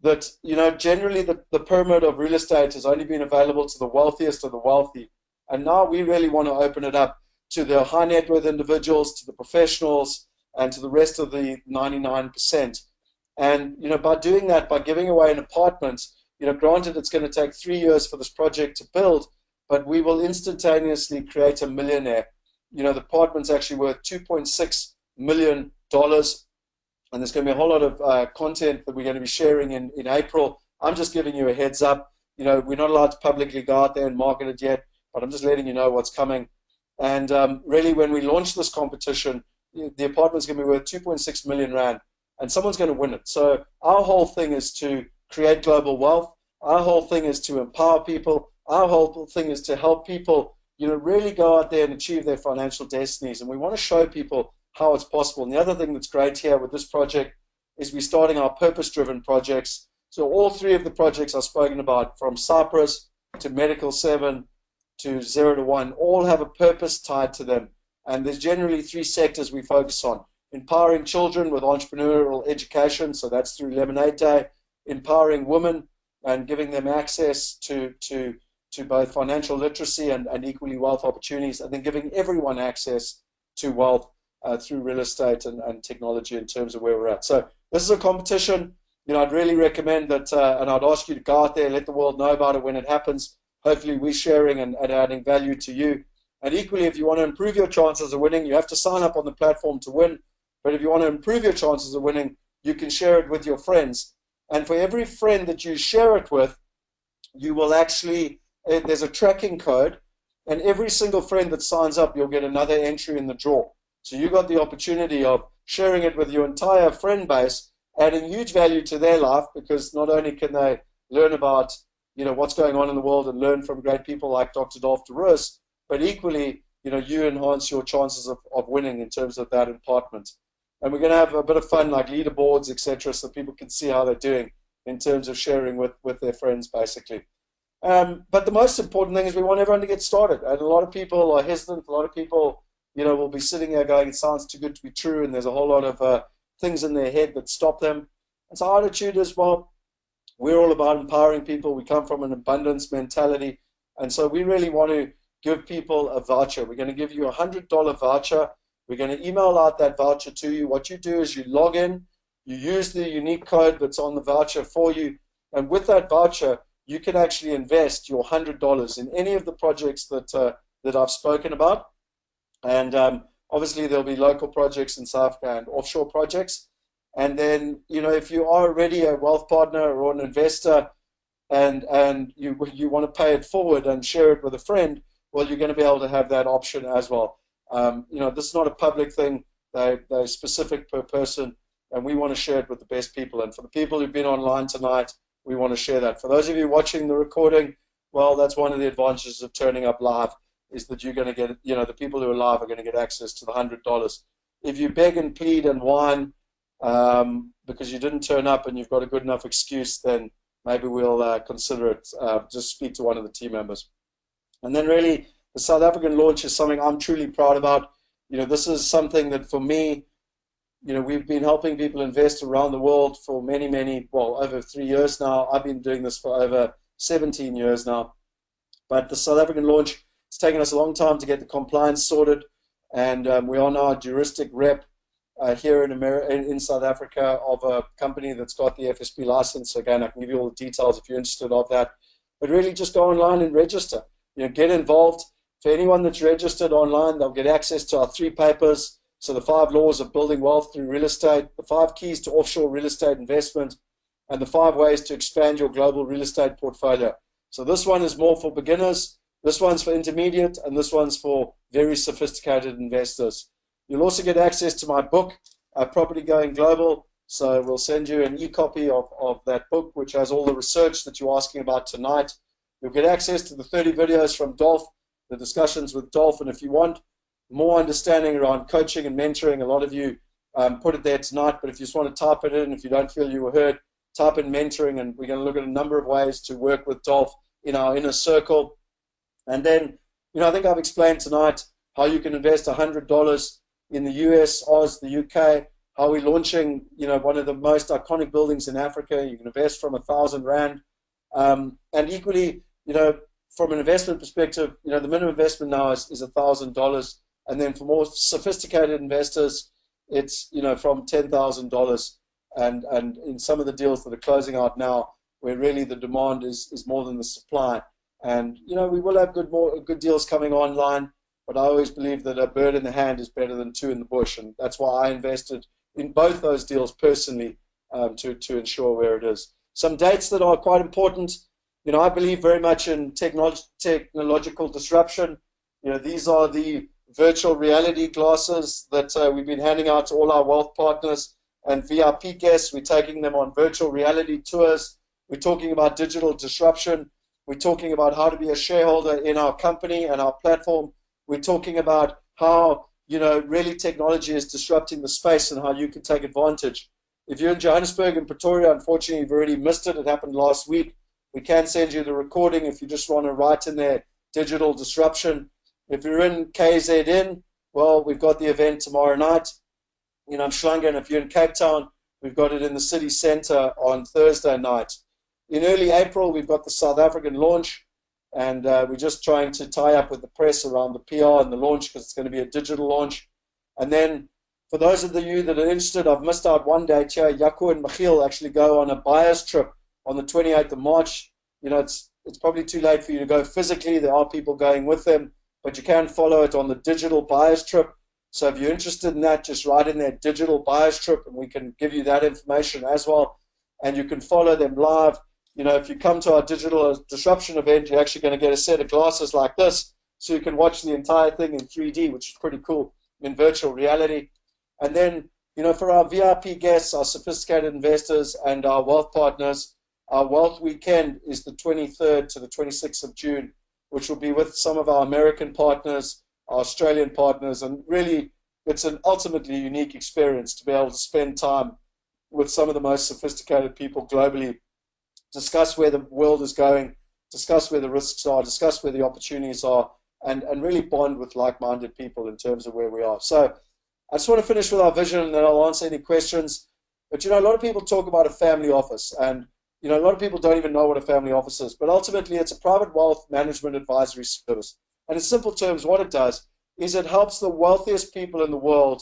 that, generally the pyramid of real estate has only been available to the wealthiest of the wealthy. And now we really want to open it up to the high net worth individuals, to the professionals, and to the rest of the 99%. And, by doing that, by giving away an apartment, granted it's going to take 3 years for this project to build, but we will instantaneously create a millionaire. The apartment's actually worth $2.6 million. And there's going to be a whole lot of content that we're going to be sharing in April. I'm just giving you a heads up. We're not allowed to publicly go out there and market it yet, but I'm just letting you know what's coming. And really, when we launch this competition, the apartment's going to be worth 2.6 million rand, and someone's going to win it. So our whole thing is to create global wealth. Our whole thing is to empower people. Our whole thing is to help people, really go out there and achieve their financial destinies. And we want to show people how it's possible. And the other thing that's great here with this project is we're starting our purpose-driven projects. So all three of the projects I've spoken about, from Cyprus to Medical 7 to 0 to 1, all have a purpose tied to them. And there's generally three sectors we focus on: empowering children with entrepreneurial education, so that's through Lemonade Day; empowering women and giving them access to both financial literacy and equally wealth opportunities; and then giving everyone access to wealth through real estate and technology in terms of where we're at. So this is a competition. I'd really recommend that, and I'd ask you to go out there, let the world know about it when it happens. Hopefully we're sharing and adding value to you. And equally, if you want to improve your chances of winning, you have to sign up on the platform to win. But if you want to improve your chances of winning, you can share it with your friends. And for every friend that you share it with, you will actually, there's a tracking code, and every single friend that signs up, you'll get another entry in the draw. So you got the opportunity of sharing it with your entire friend base, adding huge value to their life, because not only can they learn about what's going on in the world and learn from great people like Dr. Dolf de Roos, but equally, you enhance your chances of winning in terms of that apartment. And we're going to have a bit of fun, like leaderboards, etc., so people can see how they're doing in terms of sharing with their friends, basically. But the most important thing is we want everyone to get started. And a lot of people are hesitant. A lot of people, will be sitting there going, it sounds too good to be true, and there's a whole lot of things in their head that stop them. And so our attitude is, well, we're all about empowering people. We come from an abundance mentality. And so we really want to give people a voucher. We're going to give you a $100 voucher. We're going to email out that voucher to you. What you do is you log in, you use the unique code that's on the voucher for you, and with that voucher, you can actually invest your $100 in any of the projects that I've spoken about. And obviously, there'll be local projects in South Africa and offshore projects. And then, if you are already a wealth partner or an investor, and you want to pay it forward and share it with a friend, well, you're going to be able to have that option as well. This is not a public thing. They're specific per person, and we want to share it with the best people. And for the people who've been online tonight, we want to share that. For those of you watching the recording, well, that's one of the advantages of turning up live, is that you're going to get, the people who are live are going to get access to the $100. If you beg and plead and whine because you didn't turn up and you've got a good enough excuse, then maybe we'll consider it. Just speak to one of the team members. And then really, the South African launch is something I'm truly proud about. This is something that for me, we've been helping people invest around the world for many, over 3 years now. I've been doing this for over 17 years now. But the South African launch, it's taken us a long time to get the compliance sorted. And we are now a juristic rep here in South Africa of a company that's got the FSP license. Again, I can give you all the details if you're interested of that. But really just go online and register. Get involved. For anyone that's registered online, they'll get access to our 3 papers. So the 5 laws of building wealth through real estate, the 5 keys to offshore real estate investment, and the 5 ways to expand your global real estate portfolio. So this one is more for beginners, this one's for intermediate, and this one's for very sophisticated investors. You'll also get access to my book, Property Going Global. So we'll send you an e-copy of that book, which has all the research that you're asking about tonight. You'll get access to the 30 videos from Dolf, the discussions with Dolf, and if you want more understanding around coaching and mentoring, a lot of you put it there tonight, but if you just want to type it in, if you don't feel you were heard, type in mentoring, and we're going to look at a number of ways to work with Dolf in our inner circle. And then, I think I've explained tonight how you can invest $100 in the US, Oz, the UK, how we're launching, one of the most iconic buildings in Africa. You can invest from 1,000 Rand. And equally, from an investment perspective, the minimum investment now is $1,000. And then for more sophisticated investors, it's, from $10,000. and in some of the deals that are closing out now, where really the demand is more than the supply. And we will have good deals coming online, but I always believe that a bird in the hand is better than two in the bush, and that's why I invested in both those deals personally, to ensure where it is. Some dates that are quite important. I believe very much in technological disruption. These are the virtual reality glasses that we've been handing out to all our wealth partners and VIP guests. We're taking them on virtual reality tours. We're talking about digital disruption. We're talking about how to be a shareholder in our company and our platform. We're talking about how, really technology is disrupting the space and how you can take advantage. If you're in Johannesburg and Pretoria, unfortunately, you've already missed it. It happened last week. We can send you the recording if you just want to write in there, digital disruption. If you're in KZN, well, we've got the event tomorrow night in Umhlanga, and if you're in Cape Town, we've got it in the city centre on Thursday night. In early April, we've got the South African launch, and we're just trying to tie up with the press around the PR and the launch because it's going to be a digital launch. And then for those of you that are interested, I've missed out one date here. Jaco and Michiel actually go on a buyer's trip on the 28th of March. It's probably too late for you to go physically. There are people going with them, but you can follow it on the digital buyer's trip. So if you're interested in that, just write in there digital buyer's trip, and we can give you that information as well. And you can follow them live. If you come to our digital disruption event, you're actually going to get a set of glasses like this, so you can watch the entire thing in 3D, which is pretty cool, in virtual reality. And then, for our VIP guests, our sophisticated investors, and our wealth partners, our wealth weekend is the 23rd to the 26th of June, which will be with some of our American partners, our Australian partners, and really it's an ultimately unique experience to be able to spend time with some of the most sophisticated people globally, discuss where the world is going, discuss where the risks are, discuss where the opportunities are, and really bond with like-minded people in terms of where we are. So I just want to finish with our vision, and then I'll answer any questions. But, a lot of people talk about a family office, and, a lot of people don't even know what a family office is. But ultimately, it's a private wealth management advisory service. And in simple terms, what it does is it helps the wealthiest people in the world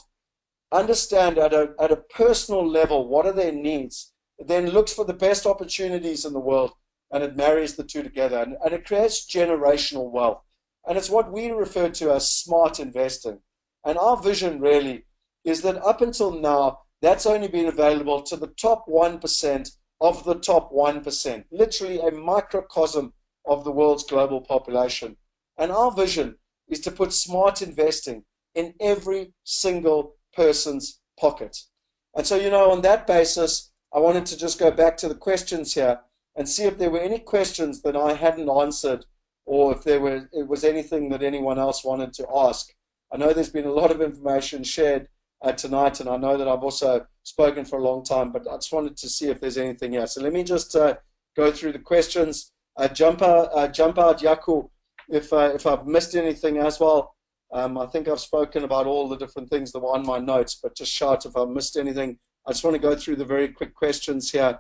understand at a personal level what are their needs. It then looks for the best opportunities in the world, and it marries the two together. And it creates generational wealth. And it's what we refer to as smart investing. And our vision really is that up until now, that's only been available to the top 1% of the top 1%, literally a microcosm of the world's global population. And our vision is to put smart investing in every single person's pocket. And so, on that basis, I wanted to just go back to the questions here and see if there were any questions that I hadn't answered, or if it was anything that anyone else wanted to ask. I know there's been a lot of information shared tonight, and I know that I've also spoken for a long time, but I just wanted to see if there's anything else. So let me just go through the questions. Jump out, Jaco, if I've missed anything as well. I think I've spoken about all the different things that were on my notes, but just shout if I've missed anything. I just want to go through the very quick questions here.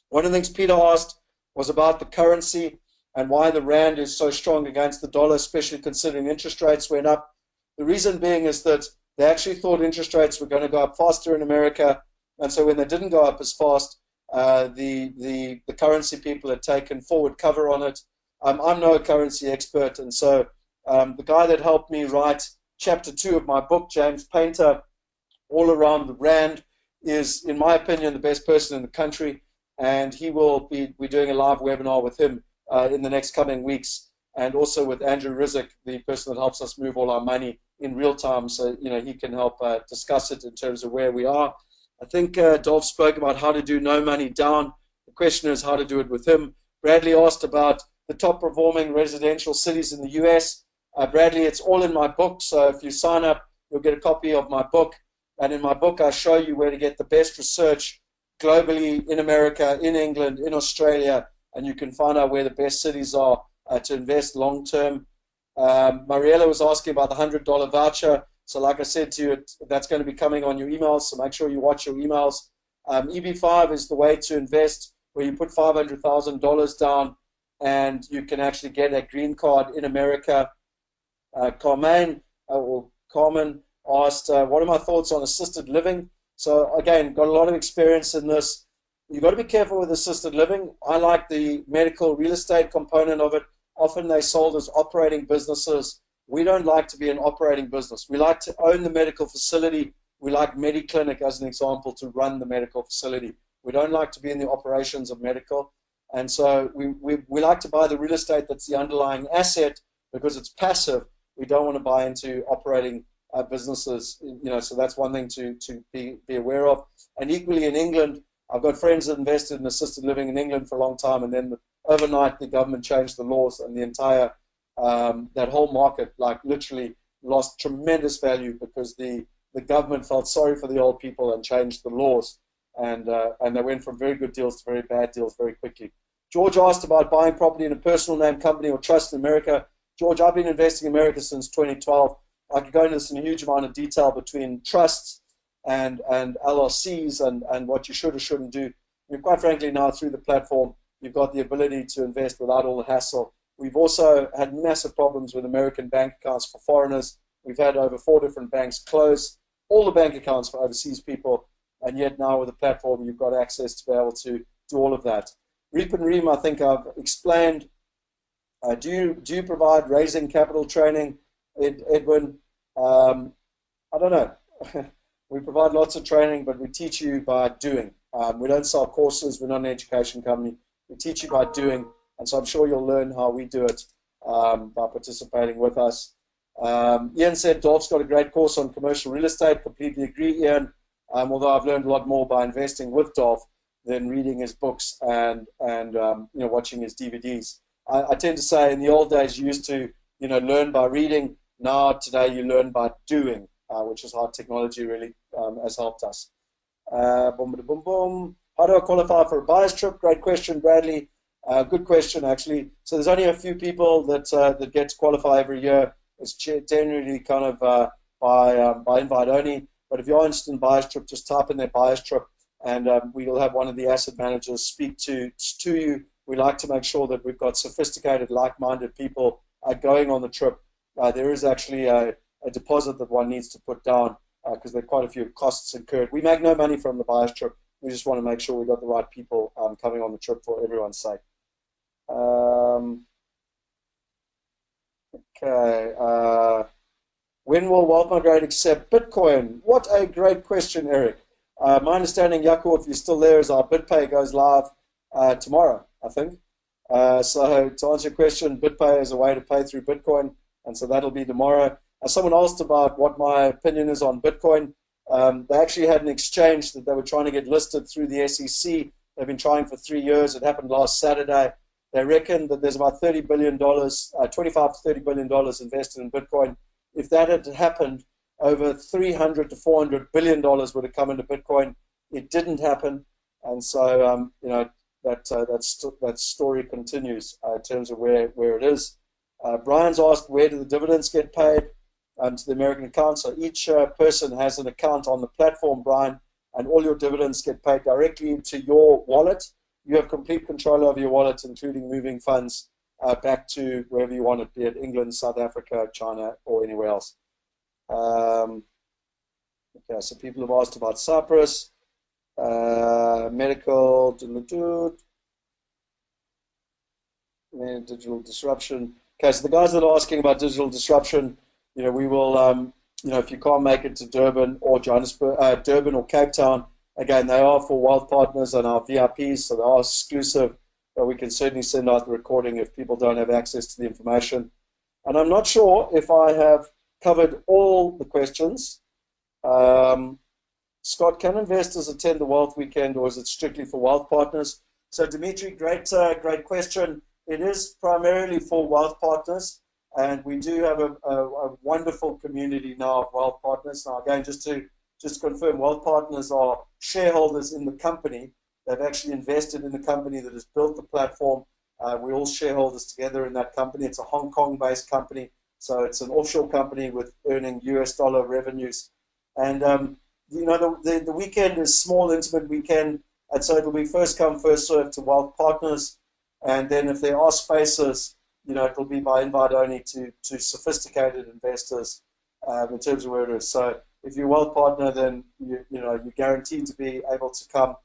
One of the things Peter asked was about the currency and why the rand is so strong against the dollar, especially considering interest rates went up. The reason being is that they actually thought interest rates were going to go up faster in America, and so when they didn't go up as fast, the currency people had taken forward cover on it. I'm no currency expert, and so the guy that helped me write chapter 2 of my book, James Painter, all around the rand, is, in my opinion, the best person in the country, and we're doing a live webinar with him in the next coming weeks, and also with Andrew Rizek, the person that helps us move all our money in real time, so he can help discuss it in terms of where we are. I think Dolf spoke about how to do no money down. The question is how to do it with him. Bradley asked about the top performing residential cities in the US. Bradley, it's all in my book, so if you sign up, you'll get a copy of my book. And in my book, I show you where to get the best research globally, in America, in England, in Australia, and you can find out where the best cities are to invest long term. Mariella was asking about the $100 voucher. So like I said to you, that's going to be coming on your emails, so make sure you watch your emails. EB5 is the way to invest, where you put $500,000 down and you can actually get a green card in America. Carmen asked, what are my thoughts on assisted living? So again, got a lot of experience in this. You've got to be careful with assisted living. I like the medical real estate component of it. Often they sold as operating businesses. We don't like to be an operating business. We like to own the medical facility. We like MediClinic, as an example, to run the medical facility. We don't like to be in the operations of medical. And so we like to buy the real estate that's the underlying asset because it's passive. We don't want to buy into operating businesses, so that's one thing to be aware of. And equally in England, I've got friends that invested in assisted living in England for a long time, and then overnight the government changed the laws, and the entire that whole market, like, literally lost tremendous value because the government felt sorry for the old people and changed the laws, and they went from very good deals to very bad deals very quickly. George asked about buying property in a personal name company or trust in America. George, I've been investing in America since 2012. I could go into this in a huge amount of detail between trusts and LLCs and what you should or shouldn't do. And quite frankly, now through the platform, you've got the ability to invest without all the hassle. We've also had massive problems with American bank accounts for foreigners. We've had over 4 different banks close all the bank accounts for overseas people, and yet now with the platform, you've got access to be able to do all of that. Reap and Ream, I think I've explained. Do you provide raising capital training, Edwin? I don't know. We provide lots of training, but we teach you by doing. We don't sell courses. We're not an education company. We teach you by doing, and so I'm sure you'll learn how we do it by participating with us. Ian said Dolf's got a great course on commercial real estate. Completely agree, Ian. Although I've learned a lot more by investing with Dolf than reading his books and watching his DVDs. I tend to say in the old days you used to learn by reading. Now today you learn by doing, which is how technology really has helped us. Boom, boom, boom. How do I qualify for a buyer's trip? Great question, Bradley. Good question, actually. So there's only a few people that get to qualify every year. It's generally kind of by invite only. But if you're interested in buyer's trip, just type in their buyer's trip, and we will have one of the asset managers speak to you. We like to make sure that we've got sophisticated, like-minded people going on the trip. There is actually a deposit that one needs to put down because there are quite a few costs incurred. We make no money from the buyer's trip. We just want to make sure we've got the right people coming on the trip for everyone's sake. Okay. When will Wealth Migrate accept Bitcoin? What a great question, Eric. My understanding, Yaku, if you're still there, is our BitPay goes live tomorrow, I think. So to answer your question, BitPay is a way to pay through Bitcoin, and so that'll be tomorrow. Someone asked about what my opinion is on Bitcoin. They actually had an exchange that they were trying to get listed through the SEC. They've been trying for 3 years. It happened last Saturday. They reckon that there's about $30 billion, $25 to $30 billion invested in Bitcoin. If that had happened, over $300 to $400 billion would have come into Bitcoin. It didn't happen, and so that story continues in terms of where it is. Brian's asked, where do the dividends get paid? To the American account. So each person has an account on the platform, Brian, and all your dividends get paid directly into your wallet. You have complete control over your wallet, including moving funds back to wherever you want it, be it England, South Africa, China, or anywhere else. Okay, so people have asked about Cyprus, medical, digital disruption. Okay, so the guys that are asking about digital disruption, we will, if you can't make it to Durban or Johannesburg, Durban or Cape Town, again, they are for Wealth Partners and our VIPs, so they are exclusive, but we can certainly send out the recording if people don't have access to the information. And I'm not sure if I have covered all the questions. Scott, can investors attend the Wealth Weekend, or is it strictly for Wealth Partners? So, Dimitri, great question. It is primarily for Wealth Partners. And we do have a wonderful community now of Wealth Partners. Now, again, just to confirm, Wealth Partners are shareholders in the company. They've actually invested in the company that has built the platform. We're all shareholders together in that company. It's a Hong Kong-based company, so it's an offshore company with earning US dollar revenues. And the weekend is small, intimate weekend, and so it'll be first come, first served to Wealth Partners. And then if there are spaces, it'll be by invite only to sophisticated investors in terms of where it is. So if you're wealth partner, then you're guaranteed to be able to come.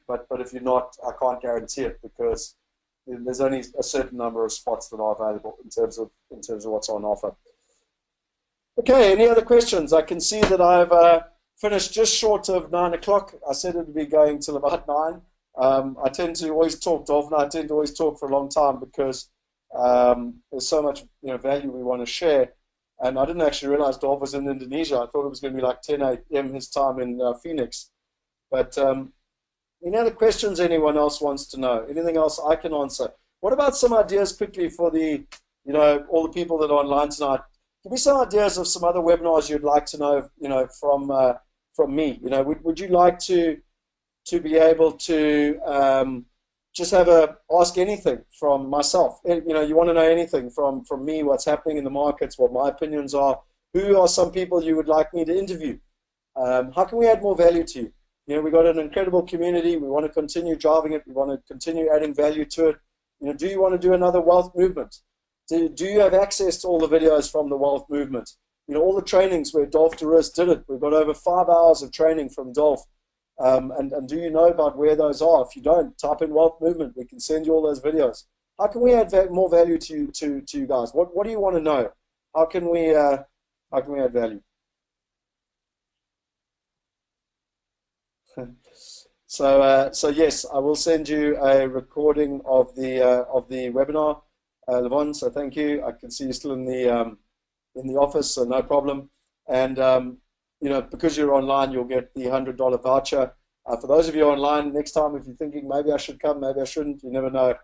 But if you're not, I can't guarantee it because there's only a certain number of spots that are available in terms of what's on offer. Okay, any other questions? I can see that I've finished just short of 9 o'clock. I said it would be going till about 9. I tend to always talk, Dolf, and I tend to always talk for a long time because there's so much value we want to share. And I didn't actually realize Dolf was in Indonesia. I thought it was going to be like 10 a.m. his time in Phoenix. But any other questions anyone else wants to know? Anything else I can answer? What about some ideas quickly for the, all the people that are online tonight? Give me some ideas of some other webinars you'd like to know, from me. Would you like to be able to just ask anything from myself? You want to know anything from me, what's happening in the markets, what my opinions are, who are some people you would like me to interview? How can we add more value to you? We've got an incredible community. We want to continue driving it. We want to continue adding value to it. Do you want to do another wealth movement? Do you have access to all the videos from the wealth movement? All the trainings where Dolf de Roos did it. We've got over 5 hours of training from Dolf. And do you know about where those are? If you don't, type in wealth movement. We can send you all those videos. How can we add more value to you guys? What do you want to know? How can we add value? So yes, I will send you a recording of the webinar, Levon. So thank you. I can see you're still in the office, so no problem. And because you're online, you'll get the $100 voucher. For those of you online, next time if you're thinking maybe I should come, maybe I shouldn't, you never know.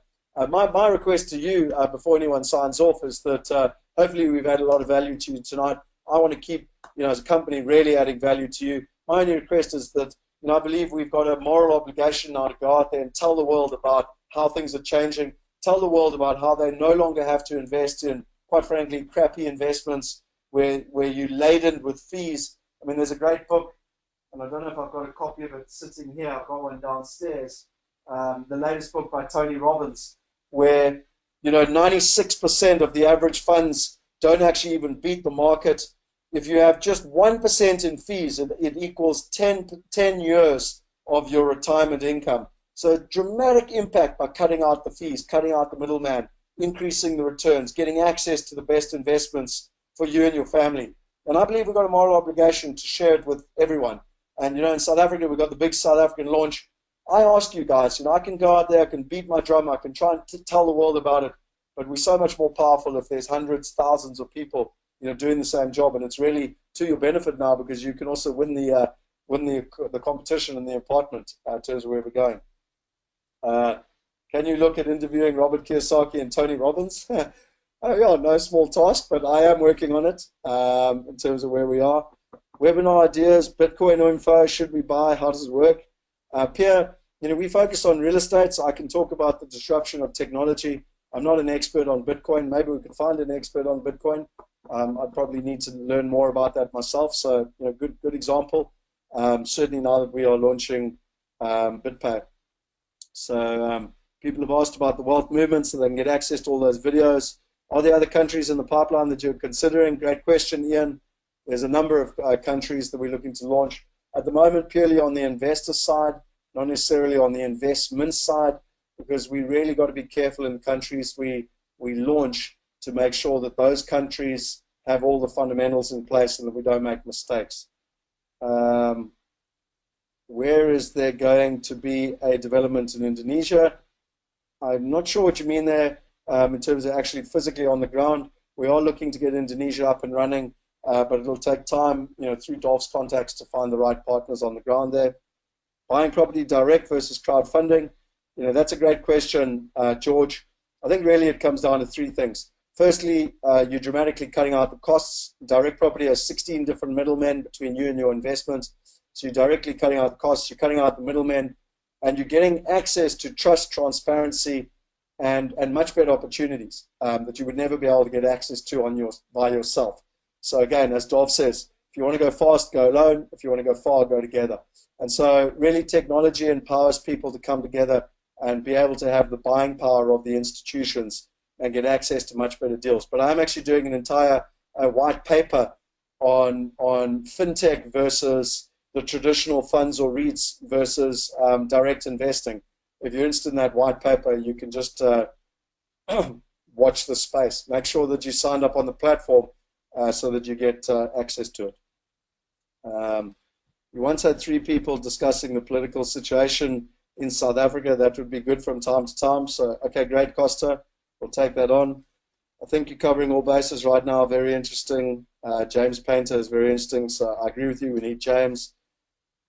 My request to you before anyone signs off is that hopefully we've added a lot of value to you tonight. I want to keep, as a company, really adding value to you. My only request is that I believe we've got a moral obligation now to go out there and tell the world about how things are changing, tell the world about how they no longer have to invest in, quite frankly, crappy investments where you're laden with fees. I mean, there's a great book, and I don't know if I've got a copy of it sitting here. I've got one downstairs. The latest book by Tony Robbins, where 96% of the average funds don't actually even beat the market. If you have just 1% in fees, it equals 10 years of your retirement income. So dramatic impact by cutting out the fees, cutting out the middleman, increasing the returns, getting access to the best investments for you and your family. And I believe we've got a moral obligation to share it with everyone. And in South Africa, we've got the big South African launch. I ask you guys, I can go out there, I can beat my drum, I can try and tell the world about it, but we're so much more powerful if there's hundreds, thousands of people doing the same job, and it's really to your benefit now because you can also win the competition in the apartment in terms of where we're going. Can you look at interviewing Robert Kiyosaki and Tony Robbins? Oh yeah, no small task, but I am working on it in terms of where we are. Webinar ideas, Bitcoin info, should we buy? How does it work? Pierre, we focus on real estate, so I can talk about the disruption of technology. I'm not an expert on Bitcoin. Maybe we could find an expert on Bitcoin. I'd probably need to learn more about that myself. So, good example. Certainly now that we are launching BitPay. So people have asked about the wealth movement so they can get access to all those videos. Are there other countries in the pipeline that you're considering? Great question, Ian. There's a number of countries that we're looking to launch. At the moment, purely on the investor side, not necessarily on the investment side, because we really got to be careful in the countries we launch to make sure that those countries have all the fundamentals in place and that we don't make mistakes. Where is there going to be a development in Indonesia? I'm not sure what you mean there in terms of actually physically on the ground. We are looking to get Indonesia up and running, but it'll take time, through Dolf's contacts to find the right partners on the ground there. Buying property direct versus crowdfunding. That's a great question, George. I think really it comes down to three things. Firstly, you're dramatically cutting out the costs. Direct property has 16 different middlemen between you and your investment. So you're directly cutting out the costs, you're cutting out the middlemen, and you're getting access to trust, transparency, and much better opportunities that you would never be able to get access to by yourself. So again, as Dolf says, if you want to go fast, go alone. If you want to go far, go together. And so really technology empowers people to come together and be able to have the buying power of the institutions and get access to much better deals. But I'm actually doing an entire white paper on fintech versus the traditional funds or REITs versus direct investing. If you're interested in that white paper, you can just watch the space. Make sure that you signed up on the platform so that you get access to it. You once had 3 people discussing the political situation in South Africa. That would be good from time to time. So, okay, great, Costa. We'll take that on. I think you're covering all bases right now. Very interesting. James Painter is very interesting. So I agree with you. We need James.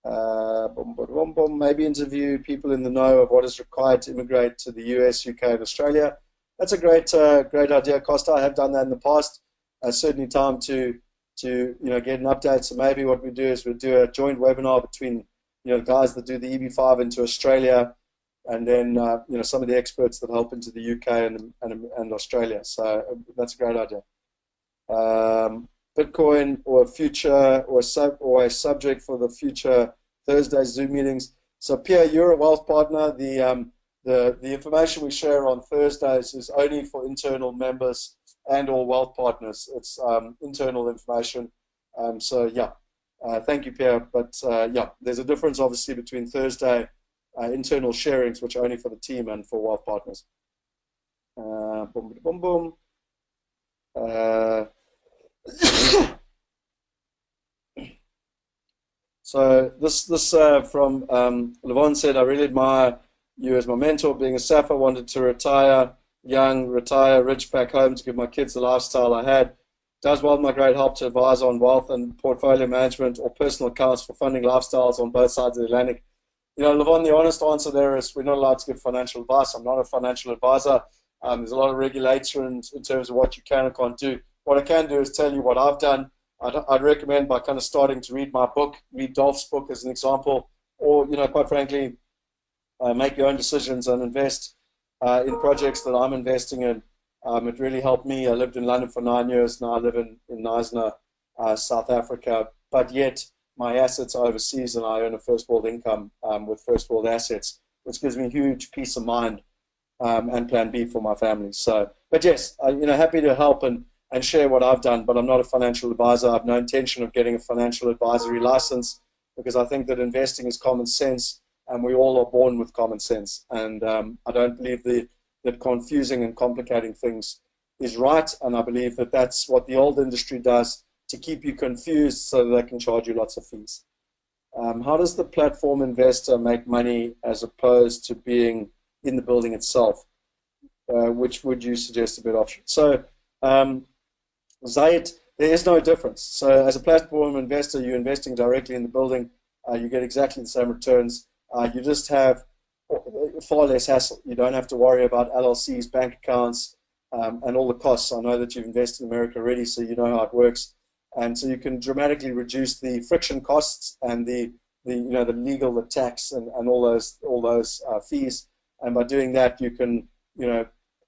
Maybe interview people in the know of what is required to immigrate to the US, UK, and Australia. That's a great idea, Costa. I have done that in the past. Certainly time to get an update. So maybe what we do is we do a joint webinar between guys that do the EB5 into Australia, and then some of the experts that help into the UK and Australia. So that's a great idea. Bitcoin or future or a subject for the future Thursday Zoom meetings. So Pierre, you're a wealth partner. The information we share on Thursdays is only for internal members and or wealth partners. It's internal information. So yeah, thank you, Pierre. But yeah, there's a difference obviously between Thursday internal sharings, which are only for the team, and for wealth partners. Boom, boom, boom. So this from Levon said, I really admire you as my mentor. Being a SAF, I wanted to retire young, retire rich back home to give my kids the lifestyle I had. Does wealth my great help to advise on wealth and portfolio management or personal accounts for funding lifestyles on both sides of the Atlantic? Levon, the honest answer there is we're not allowed to give financial advice. I'm not a financial advisor. There's a lot of regulation in terms of what you can and can't do. What I can do is tell you what I've done. I'd recommend by kind of starting to read my book, read Dolf's book as an example, or, quite frankly, make your own decisions and invest in projects that I'm investing in. It really helped me. I lived in London for 9 years. Now I live in Knysna, South Africa. But yet my assets are overseas, and I earn a first world income with first world assets, which gives me huge peace of mind and plan B for my family. So, but yes, happy to help and share what I've done, but I'm not a financial advisor. I have no intention of getting a financial advisory license because I think that investing is common sense, and we all are born with common sense. And I don't believe that confusing and complicating things is right, and I believe that that's what the old industry does to keep you confused so that they can charge you lots of fees. How does the platform investor make money as opposed to being in the building itself? Which would you suggest a better option? So, Zaid, there is no difference. So as a platform investor, you're investing directly in the building. You get exactly the same returns. You just have far less hassle. You don't have to worry about LLCs, bank accounts, and all the costs. I know that you've invested in America already, so you know how it works. And so you can dramatically reduce the friction costs and the legal, the tax, and all those fees. And by doing that, you can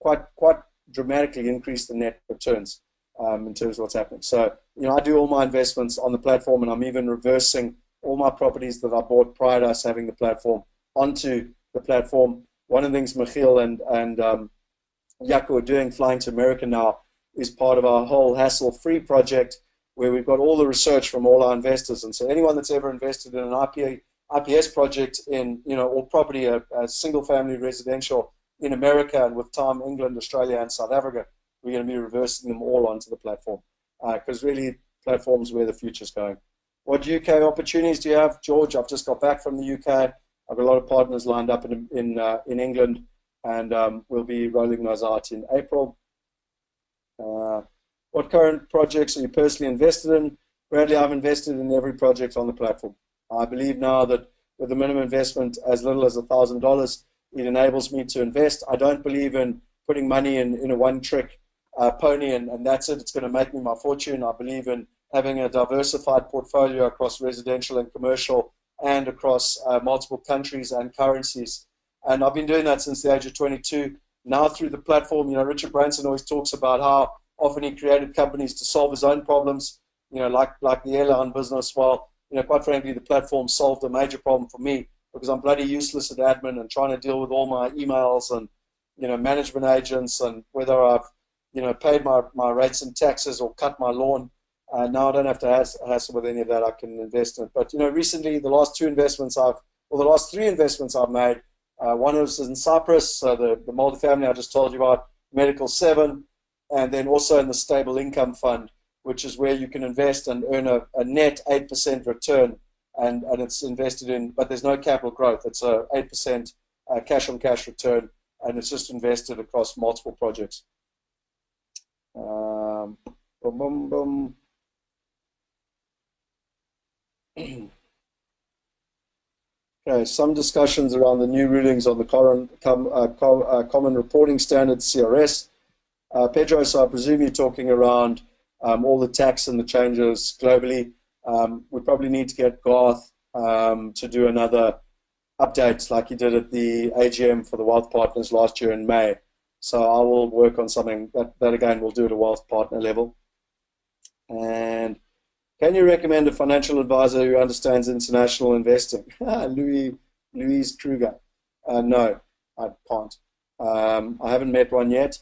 quite dramatically increase the net returns. In terms of what's happening. So, I do all my investments on the platform, and I'm even reversing all my properties that I bought prior to us having the platform onto the platform. One of the things Michiel and Jaco are doing, flying to America now, is part of our whole hassle-free project where we've got all the research from all our investors. And so anyone that's ever invested in an IPS project in, or property, a single-family residential in America and with time, England, Australia, and South Africa, we're going to be reversing them all onto the platform because really platforms where the future's going. What UK opportunities do you have, George? I've just got back from the UK. I've got a lot of partners lined up in England, and we'll be rolling those out in April. What current projects are you personally invested in? Bradley, I've invested in every project on the platform. I believe now that with a minimum investment as little as $1,000, it enables me to invest. I don't believe in putting money in a one-trick pony and that's it. It's going to make me my fortune. I believe in having a diversified portfolio across residential and commercial and across multiple countries and currencies. And I've been doing that since the age of 22. Now through the platform, Richard Branson always talks about how often he created companies to solve his own problems, like the airline business. Well, quite frankly, the platform solved a major problem for me because I'm bloody useless at admin and trying to deal with all my emails and, management agents and whether I've, paid my rates and taxes or cut my lawn. Now I don't have to hassle with any of that. I can invest in it. But recently the last the last three investments I've made. One was in Cyprus, the multifamily I just told you about, Medical 7, and then also in the Stable Income Fund, which is where you can invest and earn a net 8% return, and it's invested in, but there's no capital growth. It's a 8% cash on cash return, and it's just invested across multiple projects. Boom, boom, boom. Okay, some discussions around the new rulings on the Common Reporting Standards, CRS. Pedro, so I presume you're talking around all the tax and the changes globally. We probably need to get Garth to do another update like he did at the AGM for the Wealth Partners last year in May. So I will work on something that again we'll do at a Wealth Partner level. And can you recommend a financial advisor who understands international investing? Louise Kruger. No, I can't. I haven't met one yet.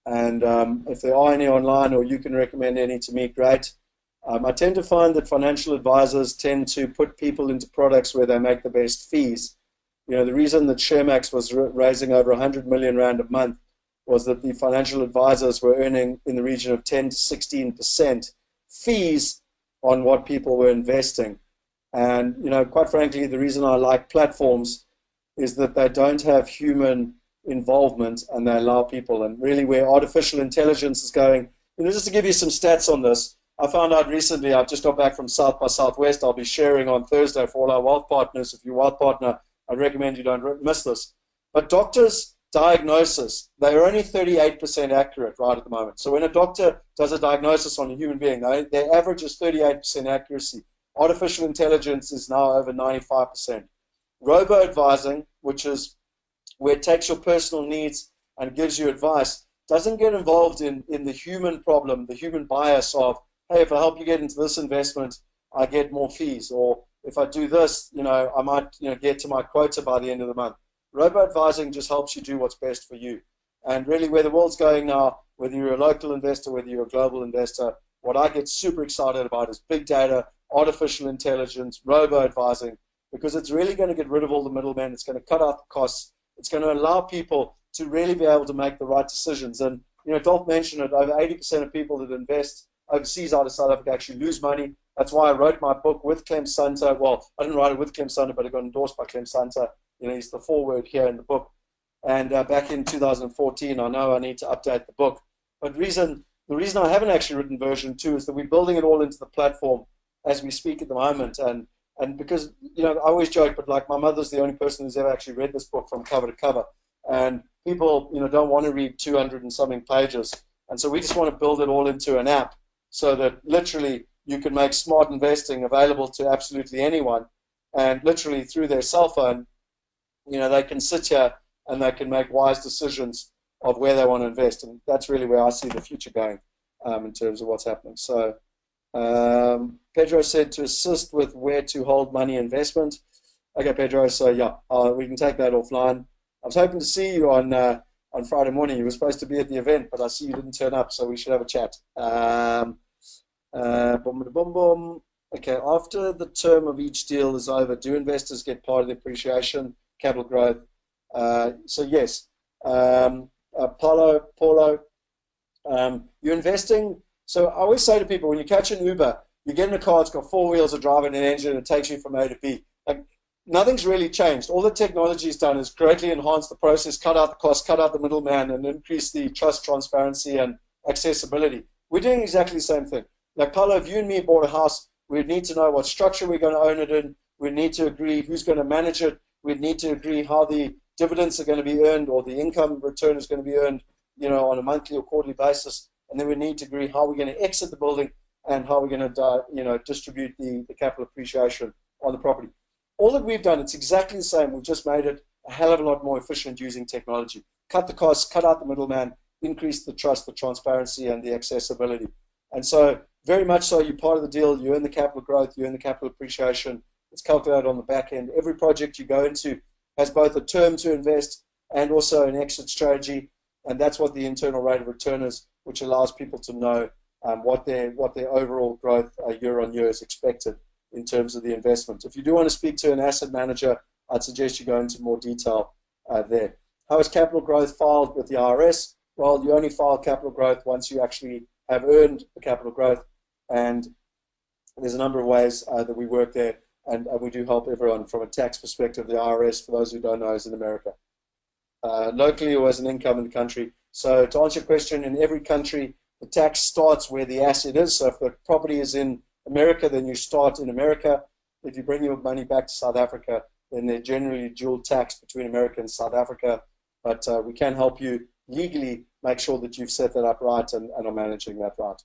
And if there are any online or you can recommend any to me, great. I tend to find that financial advisors tend to put people into products where they make the best fees. The reason that ShareMax was raising over 100 million Rand a month was that the financial advisors were earning in the region of 10 to 16% fees on what people were investing. And, quite frankly, the reason I like platforms is that they don't have human involvement and they allow people. And really where artificial intelligence is going, just to give you some stats on this, I found out recently, I've just got back from South by Southwest. I'll be sharing on Thursday for all our wealth partners. If you're a wealth partner, I'd recommend you don't miss this. But doctors' diagnosis, they're only 38% accurate right at the moment. So when a doctor does a diagnosis on a human being, their average is 38% accuracy. Artificial intelligence is now over 95%. Robo-advising, which is where it takes your personal needs and gives you advice, doesn't get involved in the human problem, the human bias of, hey, if I help you get into this investment, I get more fees. Or if I do this, I might get to my quota by the end of the month. Robo-advising just helps you do what's best for you. And really where the world's going now, whether you're a local investor, whether you're a global investor, what I get super excited about is big data, artificial intelligence, robo-advising, because it's really going to get rid of all the middlemen. It's going to cut out the costs. It's going to allow people to really be able to make the right decisions. And, Dolf mentioned it, over 80% of people that invest overseas out of South Africa actually lose money. That's why I wrote my book with Clem Santa. Well, I didn't write it with Clem Santa, but it got endorsed by Clem Santa. He's the foreword here in the book. And back in 2014, I know I need to update the book. But the reason I haven't actually written version 2 is that we're building it all into the platform as we speak at the moment. And because, I always joke, but like my mother's the only person who's ever actually read this book from cover to cover. And people, don't want to read 200 and something pages. And so we just want to build it all into an app so that literally you can make smart investing available to absolutely anyone. And literally through their cell phone, they can sit here and they can make wise decisions of where they want to invest. And that's really where I see the future going in terms of what's happening. So Pedro said to assist with where to hold money investment. Okay, Pedro, so yeah, we can take that offline. I was hoping to see you on Friday morning. You were supposed to be at the event, but I see you didn't turn up, so we should have a chat. Boom, boom, boom. Okay, after the term of each deal is over, do investors get part of the appreciation, capital growth? So yes. Paulo, you're investing. So I always say to people, when you catch an Uber, you get in a car, it's got 4 wheels, a driver, and an engine, and it takes you from A to B. Like, nothing's really changed. All the technology's done is greatly enhance the process, cut out the cost, cut out the middleman, and increase the trust, transparency, and accessibility. We're doing exactly the same thing. Like, Paulo, if you and me bought a house, we'd need to know what structure we're going to own it in. We'd need to agree who's going to manage it. We'd need to agree how the dividends are going to be earned or the income return is going to be earned, on a monthly or quarterly basis. And then we need to agree how we're going to exit the building and how we're going to, distribute the capital appreciation on the property. All that we've done, it's exactly the same. We've just made it a hell of a lot more efficient using technology. Cut the costs, cut out the middleman, increase the trust, the transparency, and the accessibility. And so, very much so, you're part of the deal. You earn the capital growth, you earn the capital appreciation. It's calculated on the back end. Every project you go into has both a term to invest and also an exit strategy. And that's what the internal rate of return is, which allows people to know what their overall growth year on year is expected in terms of the investment. If you do want to speak to an asset manager, I'd suggest you go into more detail there. How is capital growth filed with the IRS? Well, you only file capital growth once you actually have earned the capital growth, and there's a number of ways that we work there, and we do help everyone from a tax perspective. The IRS, for those who don't know, is in America. Locally or as an income in the country. So to answer your question, in every country, the tax starts where the asset is. So if the property is in America, then you start in America. If you bring your money back to South Africa, then they're generally dual tax between America and South Africa. But we can help you legally make sure that you've set that up right and are managing that right.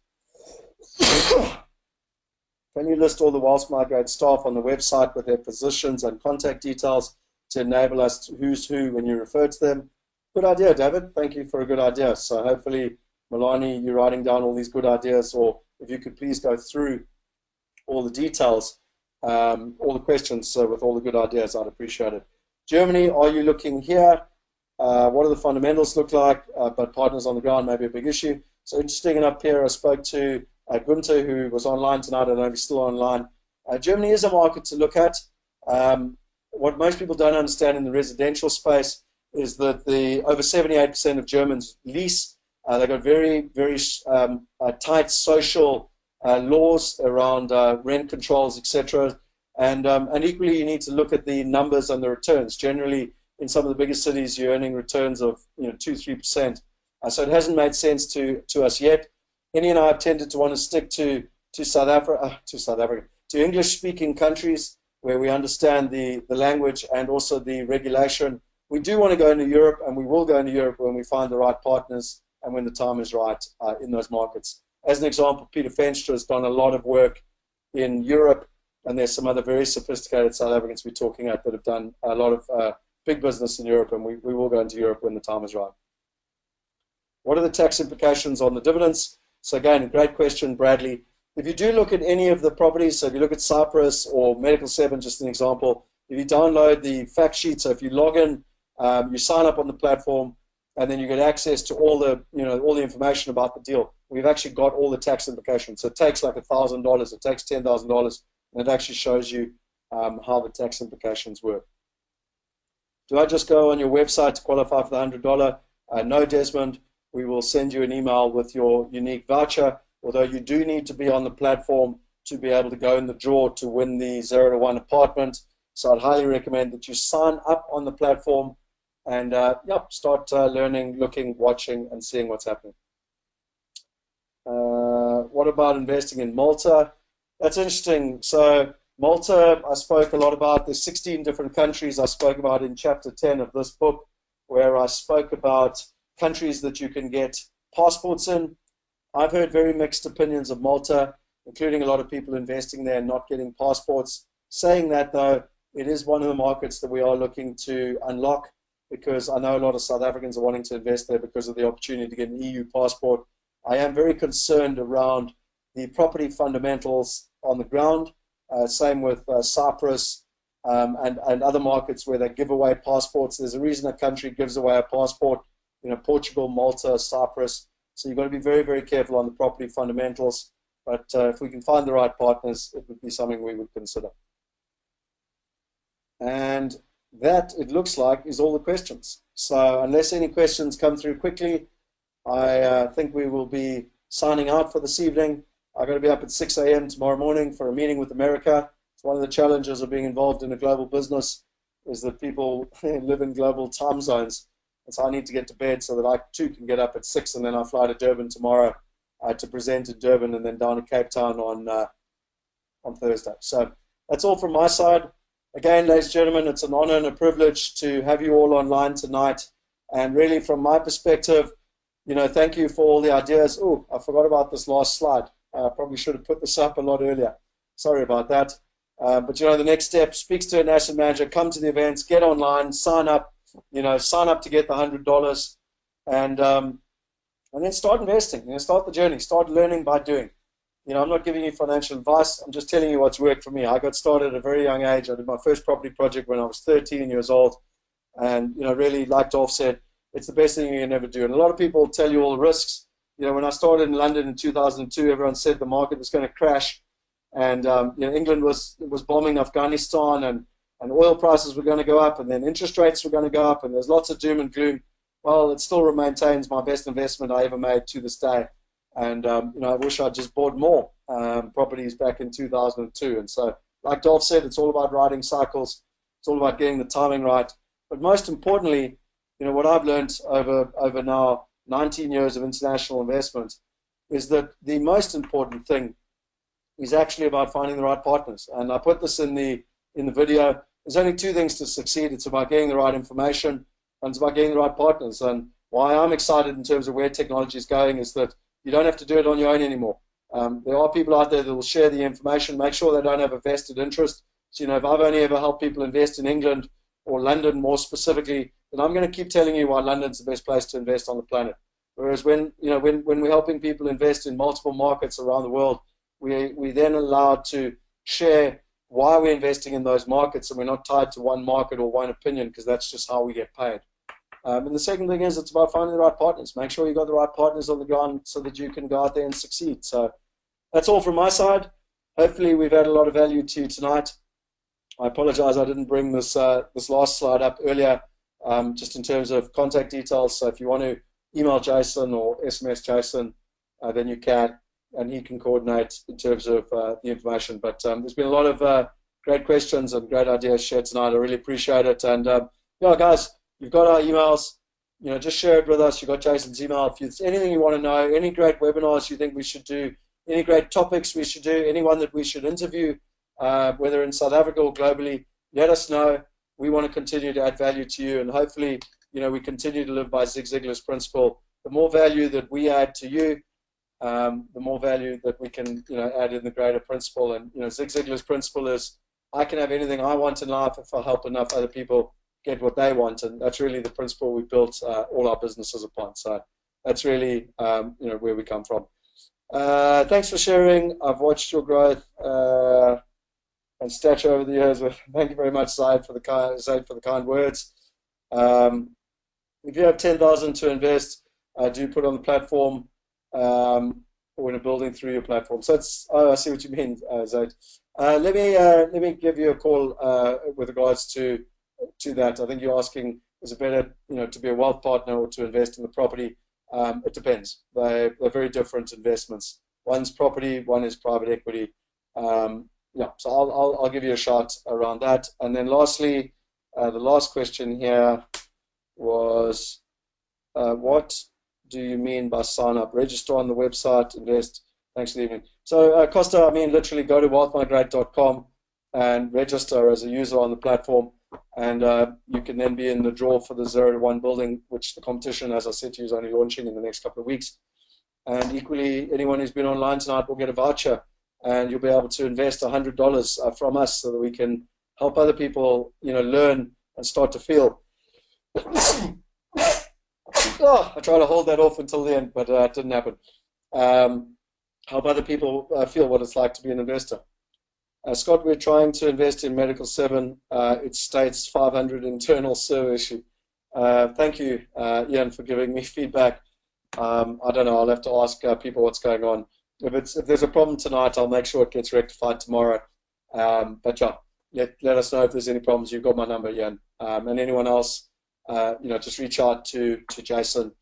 Can you list all the Wealth Migrate staff on the website with their positions and contact details to enable us to who's who when you refer to them? Good idea, David. Thank you for a good idea. So hopefully, Milani, you're writing down all these good ideas, or if you could please go through all the details, all the questions with all the good ideas, I'd appreciate it. Germany, are you looking here? What do the fundamentals look like? But partners on the ground may be a big issue. So interesting enough here, I spoke to Gunther, who was online tonight. I don't know if he's still online. Germany is a market to look at. What most people don't understand in the residential space is that over 78% of Germans lease. They've got very, very tight social laws around rent controls, etc. And equally, you need to look at the numbers and the returns. Generally, in some of the biggest cities, you're earning returns of 2-3%. So it hasn't made sense to us yet. Henny and I have tended to want to stick to English-speaking countries where we understand the language and also the regulation. We do want to go into Europe, and we will go into Europe when we find the right partners and when the time is right in those markets. As an example, Peter Fenstra has done a lot of work in Europe, and there's some other very sophisticated South Africans we're talking at that have done a lot of big business in Europe, and we will go into Europe when the time is right. What are the tax implications on the dividends? So again, a great question, Bradley. If you do look at any of the properties, so if you look at Cyprus or Medical 7, just an example, if you download the fact sheet, so if you log in, you sign up on the platform, and then you get access to all the, all the information about the deal. We've actually got all the tax implications. So it takes like $1,000, it takes $10,000, and it actually shows you how the tax implications work. Do I just go on your website to qualify for the $100? No, Desmond. We will send you an email with your unique voucher, although you do need to be on the platform to be able to go in the draw to win the 0 to 1 apartment. So I'd highly recommend that you sign up on the platform and start learning, looking, watching, and seeing what's happening. What about investing in Malta? That's interesting. So Malta, I spoke a lot about. There's 16 different countries I spoke about in chapter 10 of this book, where I spoke about countries that you can get passports in. I've heard very mixed opinions of Malta, including a lot of people investing there and not getting passports. Saying that, though, it is one of the markets that we are looking to unlock, because I know a lot of South Africans are wanting to invest there because of the opportunity to get an EU passport. I am very concerned around the property fundamentals on the ground. Same with Cyprus and other markets where they give away passports. There's a reason a country gives away a passport. Portugal, Malta, Cyprus. So you've got to be very, very careful on the property fundamentals. But if we can find the right partners, it would be something we would consider. And that, it looks like, is all the questions. So unless any questions come through quickly, I think we will be signing out for this evening. I've got to be up at 6 a.m. tomorrow morning for a meeting with America. It's one of the challenges of being involved in a global business is that people live in global time zones. And so I need to get to bed so that I too can get up at 6, and then I fly to Durban tomorrow to present in Durban, and then down to Cape Town on Thursday. So that's all from my side. Again, ladies and gentlemen, it's an honor and a privilege to have you all online tonight. And really, from my perspective, thank you for all the ideas. Oh, I forgot about this last slide. I probably should have put this up a lot earlier. Sorry about that. But the next step, speaks to an asset manager, come to the events, get online, sign up. Sign up to get the $100, and then start investing. Start the journey. Start learning by doing. I'm not giving you financial advice. I'm just telling you what's worked for me. I got started at a very young age. I did my first property project when I was 13 years old, and really, like Dolf said, it's the best thing you can ever do. And a lot of people tell you all the risks. when I started in London in 2002, everyone said the market was going to crash, and England was bombing Afghanistan, and oil prices were going to go up, and then interest rates were going to go up, and there's lots of doom and gloom. Well, it still maintains my best investment I ever made to this day. And I wish I'd just bought more properties back in 2002. And so, like Dolf said, it's all about riding cycles. It's all about getting the timing right. But most importantly, what I've learned over now 19 years of international investment is that the most important thing is actually about finding the right partners. And I put this in the video. There's only two things to succeed. It's about getting the right information, and it's about getting the right partners. And why I'm excited in terms of where technology is going is that you don't have to do it on your own anymore. There are people out there that will share the information, make sure they don't have a vested interest. So, if I've only ever helped people invest in England or London more specifically, then I'm going to keep telling you why London's the best place to invest on the planet. Whereas when we're helping people invest in multiple markets around the world, we then allowed to share why we're investing in those markets, and we're not tied to one market or one opinion, because that's just how we get paid. And the second thing is, it's about finding the right partners. Make sure you got the right partners on the ground so that you can go out there and succeed. So that's all from my side. Hopefully we've had a lot of value to you tonight. I apologize I didn't bring this last slide up earlier, just in terms of contact details. So if you want to email Jason or SMS Jason, then you can, and he can coordinate in terms of the information. But there's been a lot of great questions and great ideas shared tonight. I really appreciate it. And guys, you've got our emails. Just share it with us. You've got Jason's email. If there's anything you want to know, any great webinars you think we should do, any great topics we should do, anyone that we should interview, whether in South Africa or globally, let us know. We want to continue to add value to you, and hopefully, we continue to live by Zig Ziglar's principle. The more value that we add to you, the more value that we can, add in the greater principle. And Zig Ziglar's principle is, I can have anything I want in life if I help enough other people get what they want, and that's really the principle we built all our businesses upon. So that's really where we come from. Thanks for sharing. I've watched your growth and stature over the years. Thank you very much, Zaid, for the kind words. If you have 10,000 to invest, do put on the platform or in a building through your platform. So it's, I see what you mean, Zaid. Let me give you a call with regards to that. I think you're asking, is it better, to be a wealth partner or to invest in the property? It depends. They're very different investments. One's property, one is private equity. So I'll give you a shot around that. And then lastly, the last question here was, what do you mean by sign up? Register on the website, invest. Thanks for the evening. So Costa, I mean literally go to wealthmigrate.com and register as a user on the platform, and you can then be in the draw for the 0 to 1 building, which the competition, as I said to you, is only launching in the next couple of weeks. And equally, anyone who's been online tonight will get a voucher, and you'll be able to invest $100 from us so that we can help other people, learn and start to feel. I tried to hold that off until the end, but it didn't happen. Help other people feel what it's like to be an investor. Scott, we're trying to invest in Medical 7. It states 500 internal server issue. Thank you, Ian, for giving me feedback. I don't know. I'll have to ask people what's going on. If there's a problem tonight, I'll make sure it gets rectified tomorrow. But yeah, let us know if there's any problems. You've got my number, Ian. And anyone else, just reach out to Jason.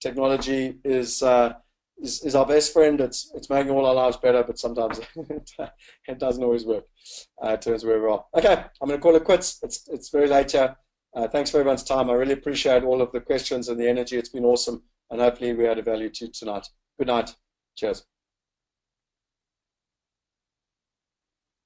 Technology is our best friend. It's making all our lives better, but sometimes it doesn't always work in terms of where we are. Okay, I'm going to call it quits. It's very late here. Thanks for everyone's time. I really appreciate all of the questions and the energy. It's been awesome, and hopefully we added value to you tonight. Good night. Cheers.